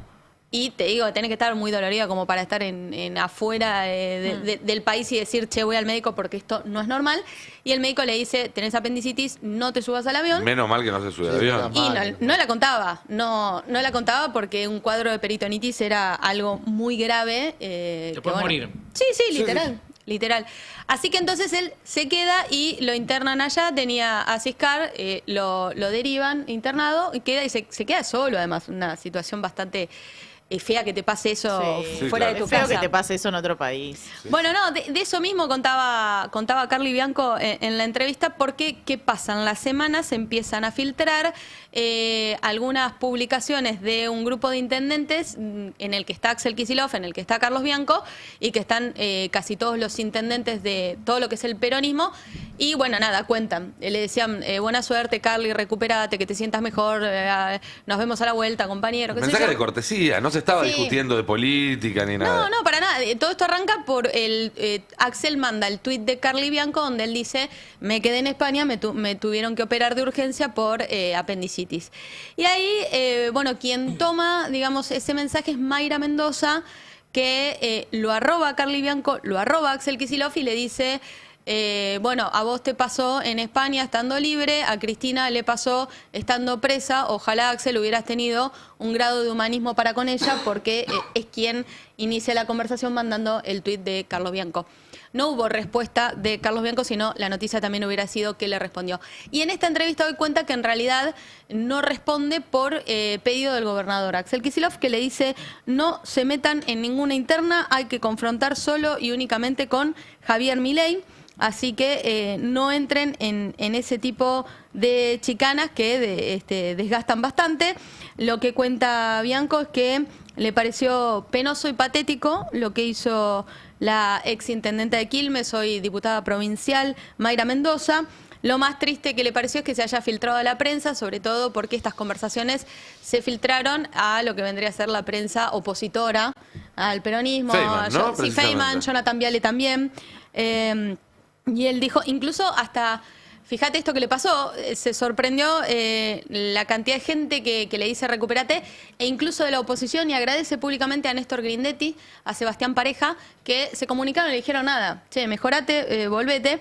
Y te digo, tenés que estar muy dolorida como para estar en afuera del país y decir, che, voy al médico porque esto no es normal. Y el médico le dice, tenés apendicitis, no te subas al avión. Menos mal que no se sube al avión. Y no la contaba, no la contaba porque un cuadro de peritonitis era algo muy grave. Te puedes morir. Sí, literal. Literal. Así que entonces él se queda y lo internan allá, tenía a Ciscar, lo derivan internado y queda y se queda solo, además, una situación bastante fea que te pase eso fuera de tu casa. Es feo que te pase eso en otro país. Bueno, no, de eso mismo contaba Carly Bianco en la entrevista, porque ¿qué pasa? En las semanas se empiezan a filtrar algunas publicaciones de un grupo de intendentes en el que está Axel Kicillof, en el que está Carlos Bianco, y que están casi todos los intendentes de todo lo que es el peronismo. Y bueno, nada, cuentan. Le decían, buena suerte, Carly, recupérate, que te sientas mejor, nos vemos a la vuelta, compañero. Mensaje de cortesía, no se estaba discutiendo de política ni nada. No, para nada. Todo esto arranca por Axel manda el tuit de Carly Bianco donde él dice, me quedé en España, me tuvieron que operar de urgencia por apendicitis. Y ahí, bueno, quien toma, digamos, ese mensaje es Mayra Mendoza, que lo arroba a Carly Bianco, lo arroba a Axel Kicillof y le dice... bueno, a vos te pasó en España estando libre, a Cristina le pasó estando presa. Ojalá, Axel, hubieras tenido un grado de humanismo para con ella, porque es quien inicia la conversación mandando el tuit de Carlos Bianco. No hubo respuesta de Carlos Bianco, sino la noticia también hubiera sido que le respondió. Y en esta entrevista doy cuenta que en realidad no responde por pedido del gobernador Axel Kicillof, que le dice, no se metan en ninguna interna, hay que confrontar solo y únicamente con Javier Milei. Así que no entren en ese tipo de chicanas que desgastan bastante. Lo que cuenta Bianco es que le pareció penoso y patético lo que hizo la exintendente de Quilmes, hoy diputada provincial, Mayra Mendoza. Lo más triste que le pareció es que se haya filtrado a la prensa, sobre todo porque estas conversaciones se filtraron a lo que vendría a ser la prensa opositora al peronismo. Feynman, ¿no? Sí, Feynman, Jonathan Viale también. Y él dijo, incluso hasta, fíjate esto que le pasó, se sorprendió la cantidad de gente que le dice recupérate, e incluso de la oposición, y agradece públicamente a Néstor Grindetti, a Sebastián Pareja, que se comunicaron y le dijeron nada, che, mejorate, volvete,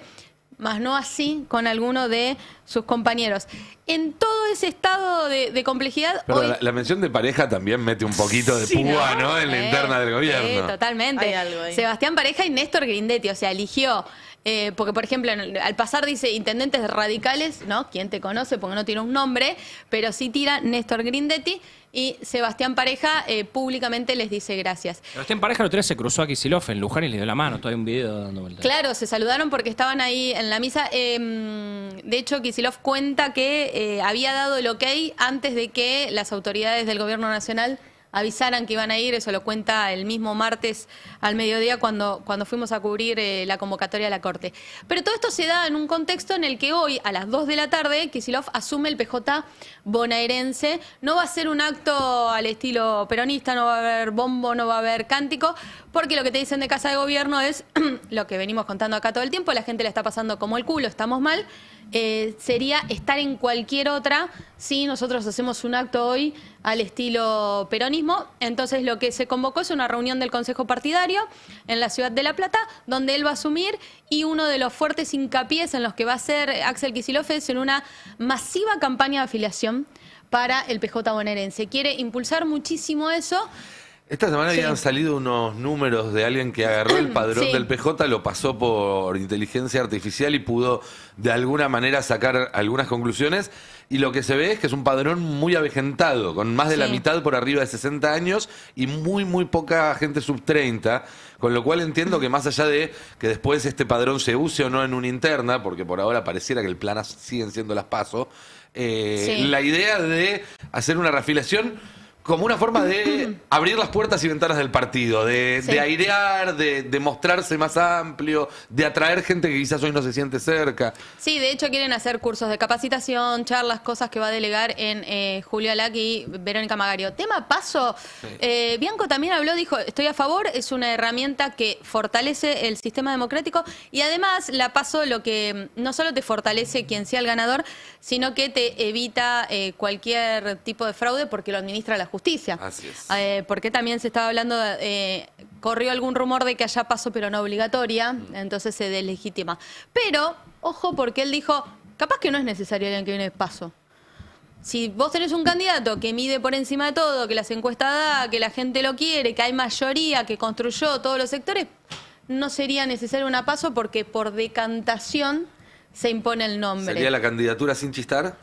más no así con alguno de sus compañeros. En todo ese estado de complejidad... Pero hoy... la mención de Pareja también mete un poquito de púa, ¿no? En la interna del gobierno. Totalmente. Hay algo ahí. Sebastián Pareja y Néstor Grindetti, o sea, eligió... porque, por ejemplo, al pasar dice intendentes radicales, ¿no? ¿Quién te conoce? Porque no tiene un nombre, pero sí tira Néstor Grindetti, y Sebastián Pareja públicamente les dice gracias. Sebastián Pareja el otro día se cruzó a Kicillof en Luján y le dio la mano, todavía hay un video dando vueltas. Claro, se saludaron porque estaban ahí en la misa. De hecho, Kicillof cuenta que había dado el ok antes de que las autoridades del gobierno nacional avisaran que iban a ir. Eso lo cuenta el mismo martes al mediodía cuando fuimos a cubrir la convocatoria a la Corte. Pero todo esto se da en un contexto en el que hoy, a las 2 de la tarde, Kicillof asume el PJ bonaerense. No va a ser un acto al estilo peronista, no va a haber bombo, no va a haber cántico, porque lo que te dicen de Casa de Gobierno es lo que venimos contando acá todo el tiempo, la gente la está pasando como el culo, estamos mal. Sería estar en cualquier otra si nosotros hacemos un acto hoy al estilo peronismo. Entonces lo que se convocó es una reunión del Consejo Partidario en la ciudad de La Plata, donde él va a asumir, y uno de los fuertes hincapiés en los que va a hacer Axel Kicillof es en una masiva campaña de afiliación para el PJ bonaerense. Quiere impulsar muchísimo eso. Esta semana habían salido unos números de alguien que agarró el padrón del PJ, lo pasó por inteligencia artificial y pudo de alguna manera sacar algunas conclusiones. Y lo que se ve es que es un padrón muy avejentado, con más de la mitad por arriba de 60 años y muy poca gente sub 30. Con lo cual entiendo que más allá de que después este padrón se use o no en una interna, porque por ahora pareciera que el plan siguen siendo las PASO, la idea de hacer una reafiliación como una forma de abrir las puertas y ventanas del partido, de airear, de mostrarse más amplio, de atraer gente que quizás hoy no se siente cerca. Sí, de hecho quieren hacer cursos de capacitación, charlas, cosas que va a delegar en Julio Alac y Verónica Magario. Tema paso, Bianco también habló, dijo, estoy a favor, es una herramienta que fortalece el sistema democrático y además la paso lo que no solo te fortalece quien sea el ganador, sino que te evita cualquier tipo de fraude porque lo administra la justicia. Así es. Porque también se estaba hablando, corrió algún rumor de que haya paso pero no obligatoria, entonces se deslegitima. Pero, ojo, porque él dijo, capaz que no es necesario el año que viene paso. Si vos tenés un candidato que mide por encima de todo, que las encuestas da, que la gente lo quiere, que hay mayoría, que construyó todos los sectores, no sería necesario una paso porque por decantación se impone el nombre. ¿Sería la candidatura sin chistar?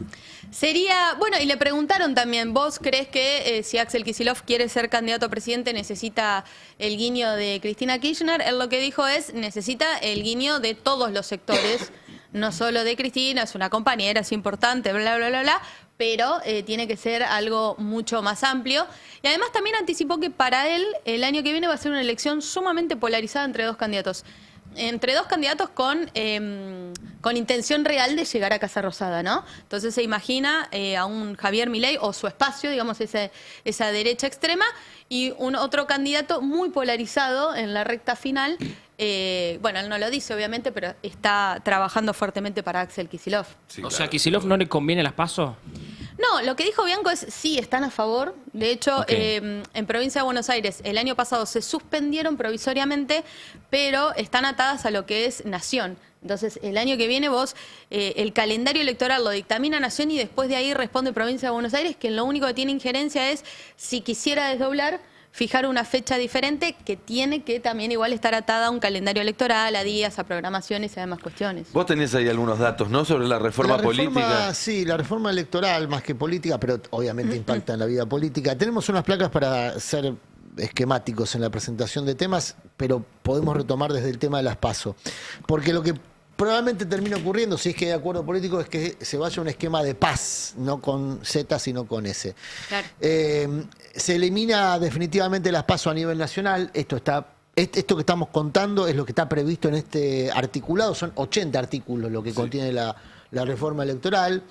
Sería, bueno, y le preguntaron también, ¿vos crees que si Axel Kicillof quiere ser candidato a presidente necesita el guiño de Cristina Kirchner? Él lo que dijo es, necesita el guiño de todos los sectores, no solo de Cristina, es una compañera, es importante, bla, bla, bla, bla, pero tiene que ser algo mucho más amplio. Y además también anticipó que para él el año que viene va a ser una elección sumamente polarizada entre dos candidatos. Entre dos candidatos con intención real de llegar a Casa Rosada, ¿no? Entonces se imagina a un Javier Milei o su espacio, digamos, esa derecha extrema, y un otro candidato muy polarizado en la recta final. Bueno, él no lo dice, obviamente, pero está trabajando fuertemente para Axel Kicillof. Sí, o sea, ¿a Kicillof no le conviene las PASO? No, lo que dijo Bianco es sí, están a favor. De hecho, en Provincia de Buenos Aires el año pasado se suspendieron provisoriamente, pero están atadas a lo que es Nación. Entonces, el año que viene vos, el calendario electoral lo dictamina Nación y después de ahí responde Provincia de Buenos Aires, que lo único que tiene injerencia es, si quisiera desdoblar, fijar una fecha diferente que tiene que también igual estar atada a un calendario electoral, a días, a programaciones y a demás cuestiones. Vos tenés ahí algunos datos, ¿no? Sobre la reforma política. Sí, la reforma electoral más que política, pero obviamente impacta en la vida política. Tenemos unas placas para ser esquemáticos en la presentación de temas, pero podemos retomar desde el tema de las PASO. Porque lo que probablemente termina ocurriendo, si es que hay acuerdo político, es que se vaya a un esquema de paz, no con Z, sino con S. Claro. Se elimina definitivamente las PASO a nivel nacional. Esto que estamos contando es lo que está previsto en este articulado. Son 80 artículos lo que contiene la reforma electoral.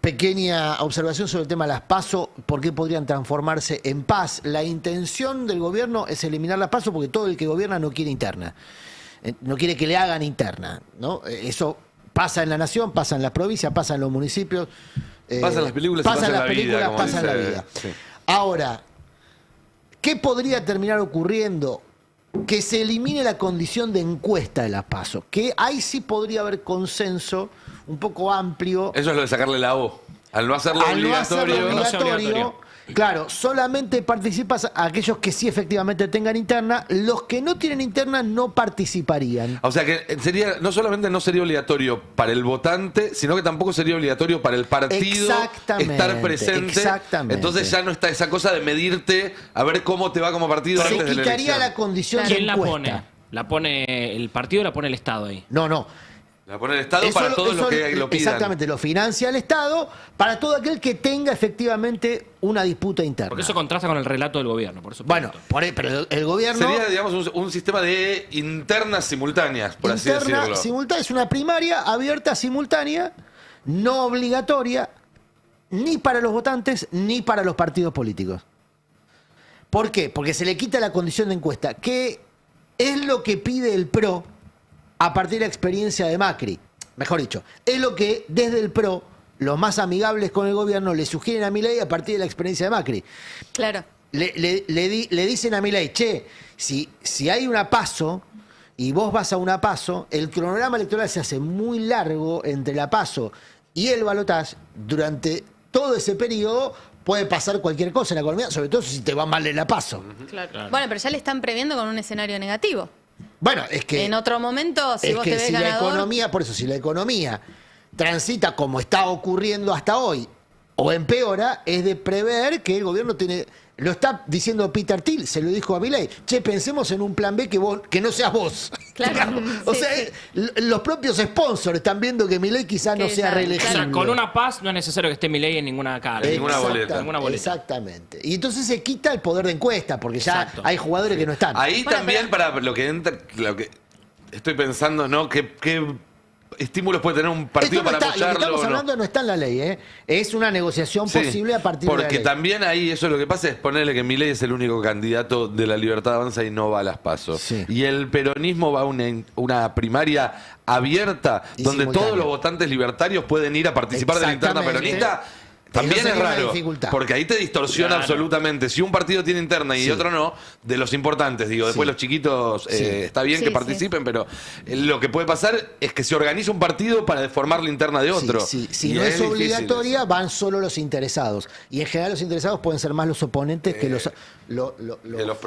Pequeña observación sobre el tema de las PASO, por qué podrían transformarse en paz. La intención del gobierno es eliminar las PASO porque todo el que gobierna no quiere interna. No quiere que le hagan interna, ¿no? Eso pasa en la nación, pasa en las provincias, pasa en los municipios. Pasa en las películas, pasa en la vida. Pasa en la vida. Sí. Ahora, ¿qué podría terminar ocurriendo? Que se elimine la condición de encuesta de las PASO, que ahí sí podría haber consenso un poco amplio. Eso es lo de sacarle la O. Al no hacerlo obligatorio. Claro, solamente participas aquellos que sí efectivamente tengan interna. Los que no tienen interna no participarían. O sea que sería, no solamente no sería obligatorio para el votante, sino que tampoco sería obligatorio para el partido estar presente. Exactamente. Entonces ya no está esa cosa de medirte a ver cómo te va como partido Se antes de la quitaría elección. la condición de ¿Quién la encuesta. pone? ¿La pone el partido o la pone el Estado ahí? No. La pone el Estado para todos los que lo pidan. Exactamente, lo financia el Estado para todo aquel que tenga efectivamente una disputa interna. Porque eso contrasta con el relato del gobierno, por supuesto. Bueno, pero el gobierno... Sería, digamos, un sistema de internas simultáneas, por así decirlo. Simultánea, es una primaria abierta, simultánea, no obligatoria, ni para los votantes, ni para los partidos políticos. ¿Por qué? Porque se le quita la condición de encuesta, que es lo que pide el PRO a partir de la experiencia de Macri. Mejor dicho, es lo que desde el PRO, los más amigables con el gobierno, le sugieren a Milei a partir de la experiencia de Macri. Claro. Le dicen a Milei, che, si hay una PASO y vos vas a una PASO, el cronograma electoral se hace muy largo entre la PASO y el balotaje. Durante todo ese periodo puede pasar cualquier cosa en la economía, sobre todo si te va mal en la PASO. Claro. Bueno, pero ya le están previendo con un escenario negativo. Bueno, es que... En otro momento, si vos te ves si ganador... la economía, por eso, si la economía transita como está ocurriendo hasta hoy, o empeora, es de prever que el gobierno tiene... Lo está diciendo Peter Thiel, se lo dijo a Milei. Che, pensemos en un plan B que no seas vos. Claro. O sea, los propios sponsors están viendo que Milei quizás no sea reelegible. O sea, con una paz no es necesario que esté Milei en ninguna cara. Ninguna boleta. Exactamente. Y entonces se quita el poder de encuesta, porque ya hay jugadores que no están. Ahí también, para lo que estoy pensando, ¿no? ¿Qué estímulos puede tener un partido para apoyarlo? Lo que estamos hablando no está en la ley, ¿eh? Es una negociación posible a partir de la ley. Porque también ahí eso lo que pasa es ponerle que Milei es el único candidato de la Libertad Avanza y no va a las PASO. Sí. Y el peronismo va a una primaria abierta donde todos los votantes libertarios pueden ir a participar de la interna peronista. También es raro, porque ahí te distorsiona absolutamente. Si un partido tiene interna y otro no, de los importantes, digo, después los chiquitos está bien que participen, pero lo que puede pasar es que se organiza un partido para deformar la interna de otro. Si no es obligatoria, van solo los interesados. Y en general los interesados pueden ser más los oponentes que los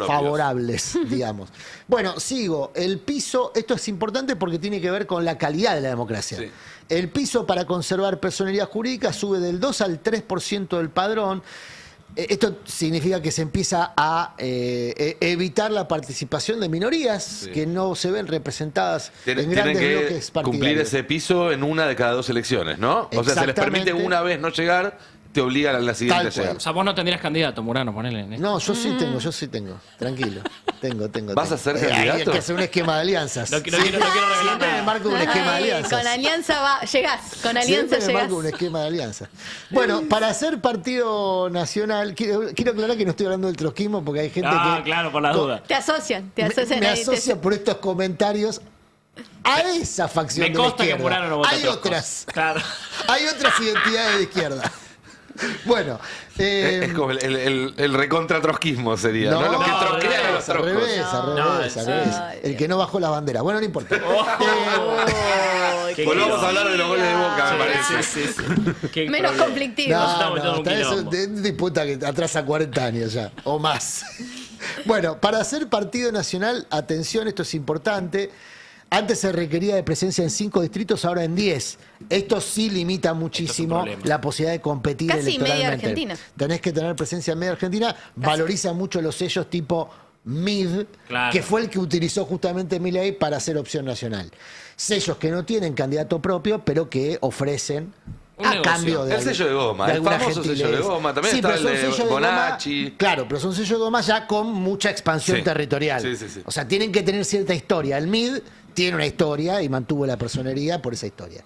favorables, digamos. Bueno, sigo. El piso, esto es importante porque tiene que ver con la calidad de la democracia. Sí. El piso para conservar personalidad jurídica sube del 2 al 3% del padrón. Esto significa que se empieza a evitar la participación de minorías que no se ven representadas en grandes bloques partidarios. Cumplir ese piso en una de cada 2 elecciones, ¿no? O sea, se les permite una vez no llegar, te obligan a la siguiente a llegar. O sea, vos no tendrías candidato, Murano, ponele. No, yo sí tengo. Tranquilo. Tengo. ¿Vas a ser candidato? Hay que hacer un esquema de alianzas. No quiero revelar siempre me marco un esquema de alianzas. Con alianza llegás. Con alianza siempre me marco un esquema de alianzas. Bueno, para ser partido nacional, quiero aclarar que no estoy hablando del trotskismo porque hay gente que... claro, por la duda. Te asocian. Me asocian por estos comentarios a esa facción de la izquierda. Que Murano no vota hay otras. Claro. Hay otras identidades de izquierda. Bueno, es como el recontra-trotskismo sería, ¿no? Los que trosquean a los troscos. Al revés. El que no bajó la bandera. Bueno, no importa. Volvamos a hablar de los goles de Boca, me parece. Menos conflictivo. Eso es disputa que atrasa 40 años ya, o más. Bueno, para ser partido nacional, atención, esto es importante. Antes se requería de presencia en 5 distritos, ahora en 10. Esto sí limita muchísimo la posibilidad de competir electoralmente. Casi media Argentina. Tenés que tener presencia en media Argentina. Valoriza mucho los sellos tipo MID, que fue el que utilizó justamente Milei para hacer opción nacional. Sellos que no tienen candidato propio, pero que ofrecen a cambio de... El sello de goma, el famoso sello de goma. También está el de Bonacci. Claro, pero son sellos de goma ya con mucha expansión territorial. Sí. O sea, tienen que tener cierta historia. El MID tiene una historia y mantuvo la personería por esa historia.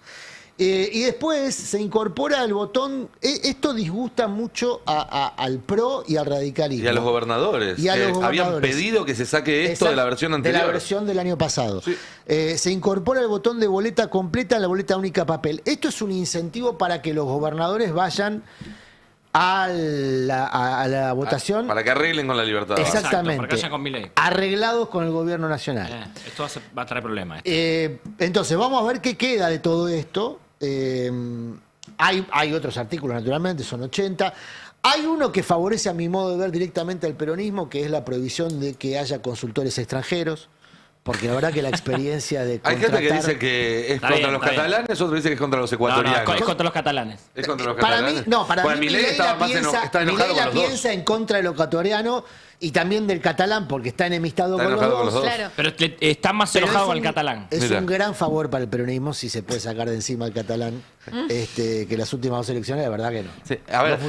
Y después se incorpora el botón. Esto disgusta mucho al PRO y al radicalismo. Y a los gobernadores. Habían pedido que se saque esto de la versión anterior. De la versión del año pasado. Sí. Se incorpora el botón de boleta completa en la boleta única papel. Esto es un incentivo para que los gobernadores vayan a la votación. Para que arreglen con la libertad. Exactamente. Para que vayan con Milei. Arreglados con el gobierno nacional. Esto va a traer problemas. Entonces, vamos a ver qué queda de todo esto. Hay otros artículos, naturalmente, son 80. Hay uno que favorece, a mi modo de ver, directamente al peronismo, que es la prohibición de que haya consultores extranjeros. Porque la verdad que la experiencia de Hay gente que dice que es contra los catalanes, otro dice que es contra los ecuatorianos. No, es contra los catalanes. Es contra los catalanes. Para mí Milei estaba enojado con los dos. Piensa en contra del ecuatoriano y también del catalán porque está enemistado con los dos. Claro. Pero está más enojado con el catalán. Es un gran favor para el peronismo si se puede sacar de encima el catalán, que las últimas 2 elecciones, la verdad que no. Sí. A ver,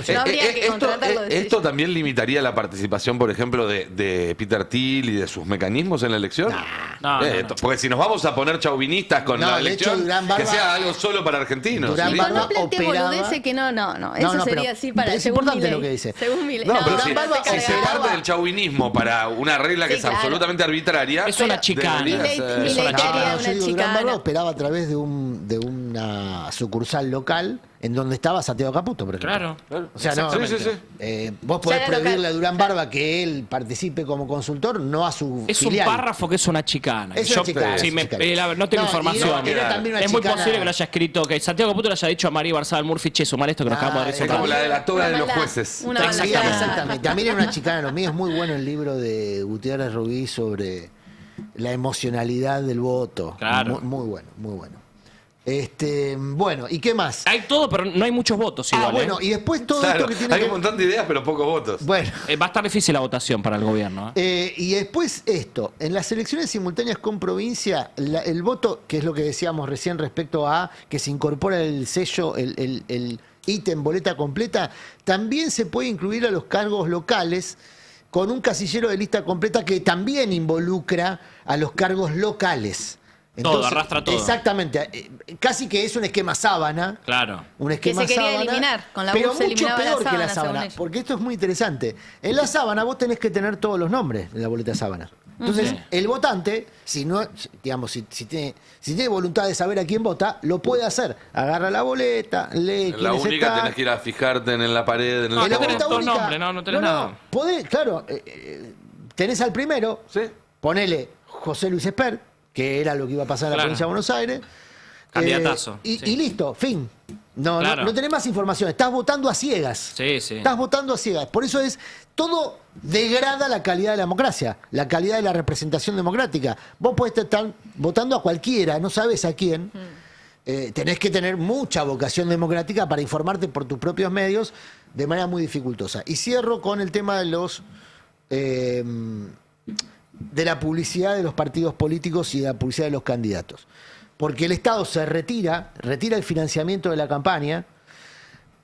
esto también limitaría la participación, por ejemplo, de Peter Thiel y de sus mecanismos en la elección. No. Porque si nos vamos a poner chauvinistas con la elección, que sea algo solo para argentinos. Durán Barba no plantees boludeces que no. Eso sería así para... Es importante lo que dice. Según Milei. No, pero si se parte del chauvinismo para una regla que es absolutamente arbitraria... Es una chicana. Durán Barba operaba a través de una sucursal local en donde estaba Santiago Caputo, por ejemplo. Claro. O sea, vos podés prohibirle a Durán Barba que él participe como consultor, no a su filial. Un párrafo que es una chicana. Es una chicana. No tengo información. Es muy posible que lo haya escrito, que Santiago Caputo le haya dicho a María Barzal Murphy, sumar esto que nos acabamos de decir. Como la de la toga de los jueces. Exactamente. También era una chicana. Lo mío es muy bueno el libro de Gutiérrez Rubí sobre la emocionalidad del voto. Claro. Muy bueno. Bueno, ¿y qué más? Hay todo, pero no hay muchos votos igual. Bueno, y después todo Claro, esto que tiene hay un montón de ideas, pero pocos votos. Bueno. Va a estar difícil la votación para el gobierno. Y después esto, en las elecciones simultáneas con provincia, el voto, que es lo que decíamos recién respecto a que se incorpora el sello, el ítem boleta completa, también se puede incluir a los cargos locales con un casillero de lista completa que también involucra a los cargos locales. Todo, arrastra todo. Exactamente. Casi que es un esquema sábana. Claro. Un esquema que se quería sábana, eliminar. Con la pero URSS se mucho eliminaba peor la que la sábana, sábana. según ellos. Porque esto es muy interesante. En la sábana vos tenés que tener todos los nombres de la boleta de sábana. Entonces, el votante, si no, digamos, si tiene voluntad de saber a quién vota, lo puede hacer. Agarra la boleta, lee En la quiénes única están. tenés que ir a fijarte en la pared, en el No, la no tenés boleta dos única. nombres, no tenés nada. Podés, claro, tenés al primero, ponele José Luis Esper, que era lo que iba a pasar en la Claro. provincia de Buenos Aires. Candidatazo. Y Sí. listo, fin. Claro. No tenés más información. Estás votando a ciegas. Sí, sí. Estás votando a ciegas. Por eso todo degrada la calidad de la democracia, la calidad de la representación democrática. Vos podés estar votando a cualquiera, no sabes a quién. Tenés que tener mucha vocación democrática para informarte por tus propios medios de manera muy dificultosa. Y cierro con el tema de los de la publicidad de los partidos políticos y de la publicidad de los candidatos. Porque el Estado se retira el financiamiento de la campaña,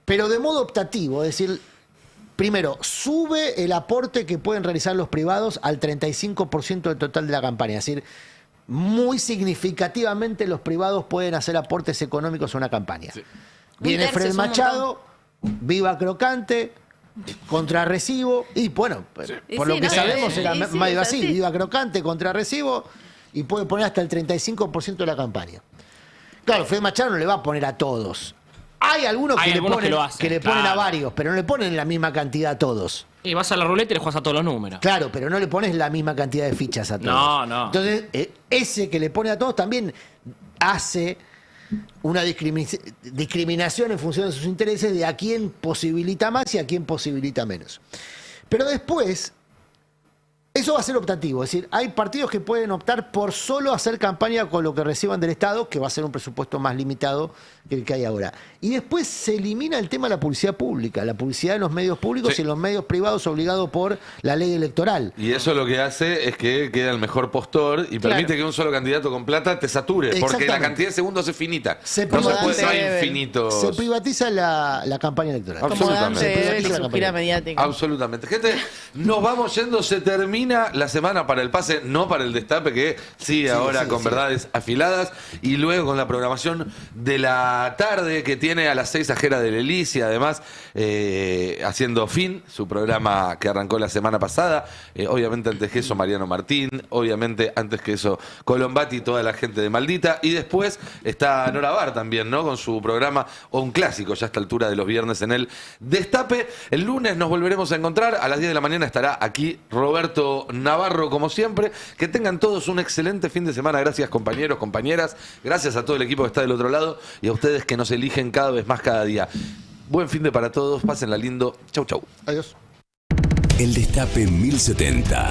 pero de modo optativo, es decir, primero, sube el aporte que pueden realizar los privados al 35% del total de la campaña. Es decir, muy significativamente los privados pueden hacer aportes económicos a una campaña. Sí. Viene Un tercio Fred es un Machado, Viva Crocante, contrarrecibo, y bueno, por lo que sabemos era medio así, Viva Crocante, contrarrecibo, y puede poner hasta el 35% de la campaña. Claro, Fred Machado no le va a poner a todos. Hay algunos que le ponen, claro, a varios, pero no le ponen la misma cantidad a todos. Y vas a la ruleta y le juegas a todos los números. Claro, pero no le pones la misma cantidad de fichas a todos. No, no. Entonces, ese que le pone a todos también hace una discriminación en función de sus intereses de a quién posibilita más y a quién posibilita menos. Pero después, eso va a ser optativo, es decir, hay partidos que pueden optar por solo hacer campaña con lo que reciban del Estado, que va a ser un presupuesto más limitado que el que hay ahora. Y después se elimina el tema de la publicidad pública, la publicidad en los medios públicos y en los medios privados obligado por la ley electoral. Y eso lo que hace es que queda el mejor postor y permite que un solo candidato con plata te sature, porque la cantidad de segundos es finita. No hay infinitos. Se privatiza la campaña electoral. Absolutamente. Su gira mediática. Absolutamente. Gente, nos vamos yendo, se termina la semana para el pase, no para el destape, que sigue ahora con verdades afiladas, y luego con la programación de la tarde que tiene a las 6 Ajera de Lelicia, además haciendo fin su programa que arrancó la semana pasada, obviamente antes que eso Mariano Martín, obviamente antes que eso Colombati y toda la gente de Maldita, y después está Nora Bar también, ¿no? Con su programa, o un clásico ya a esta altura de los viernes en el Destape. El lunes nos volveremos a encontrar, a las 10 de la mañana estará aquí Roberto Navarro como siempre. Que tengan todos un excelente fin de semana. Gracias compañeros, compañeras, gracias a todo el equipo que está del otro lado y a ustedes que nos eligen cada vez más cada día. Buen fin de para todos, pásenla lindo. Chau, chau. Adiós. El Destape 1070.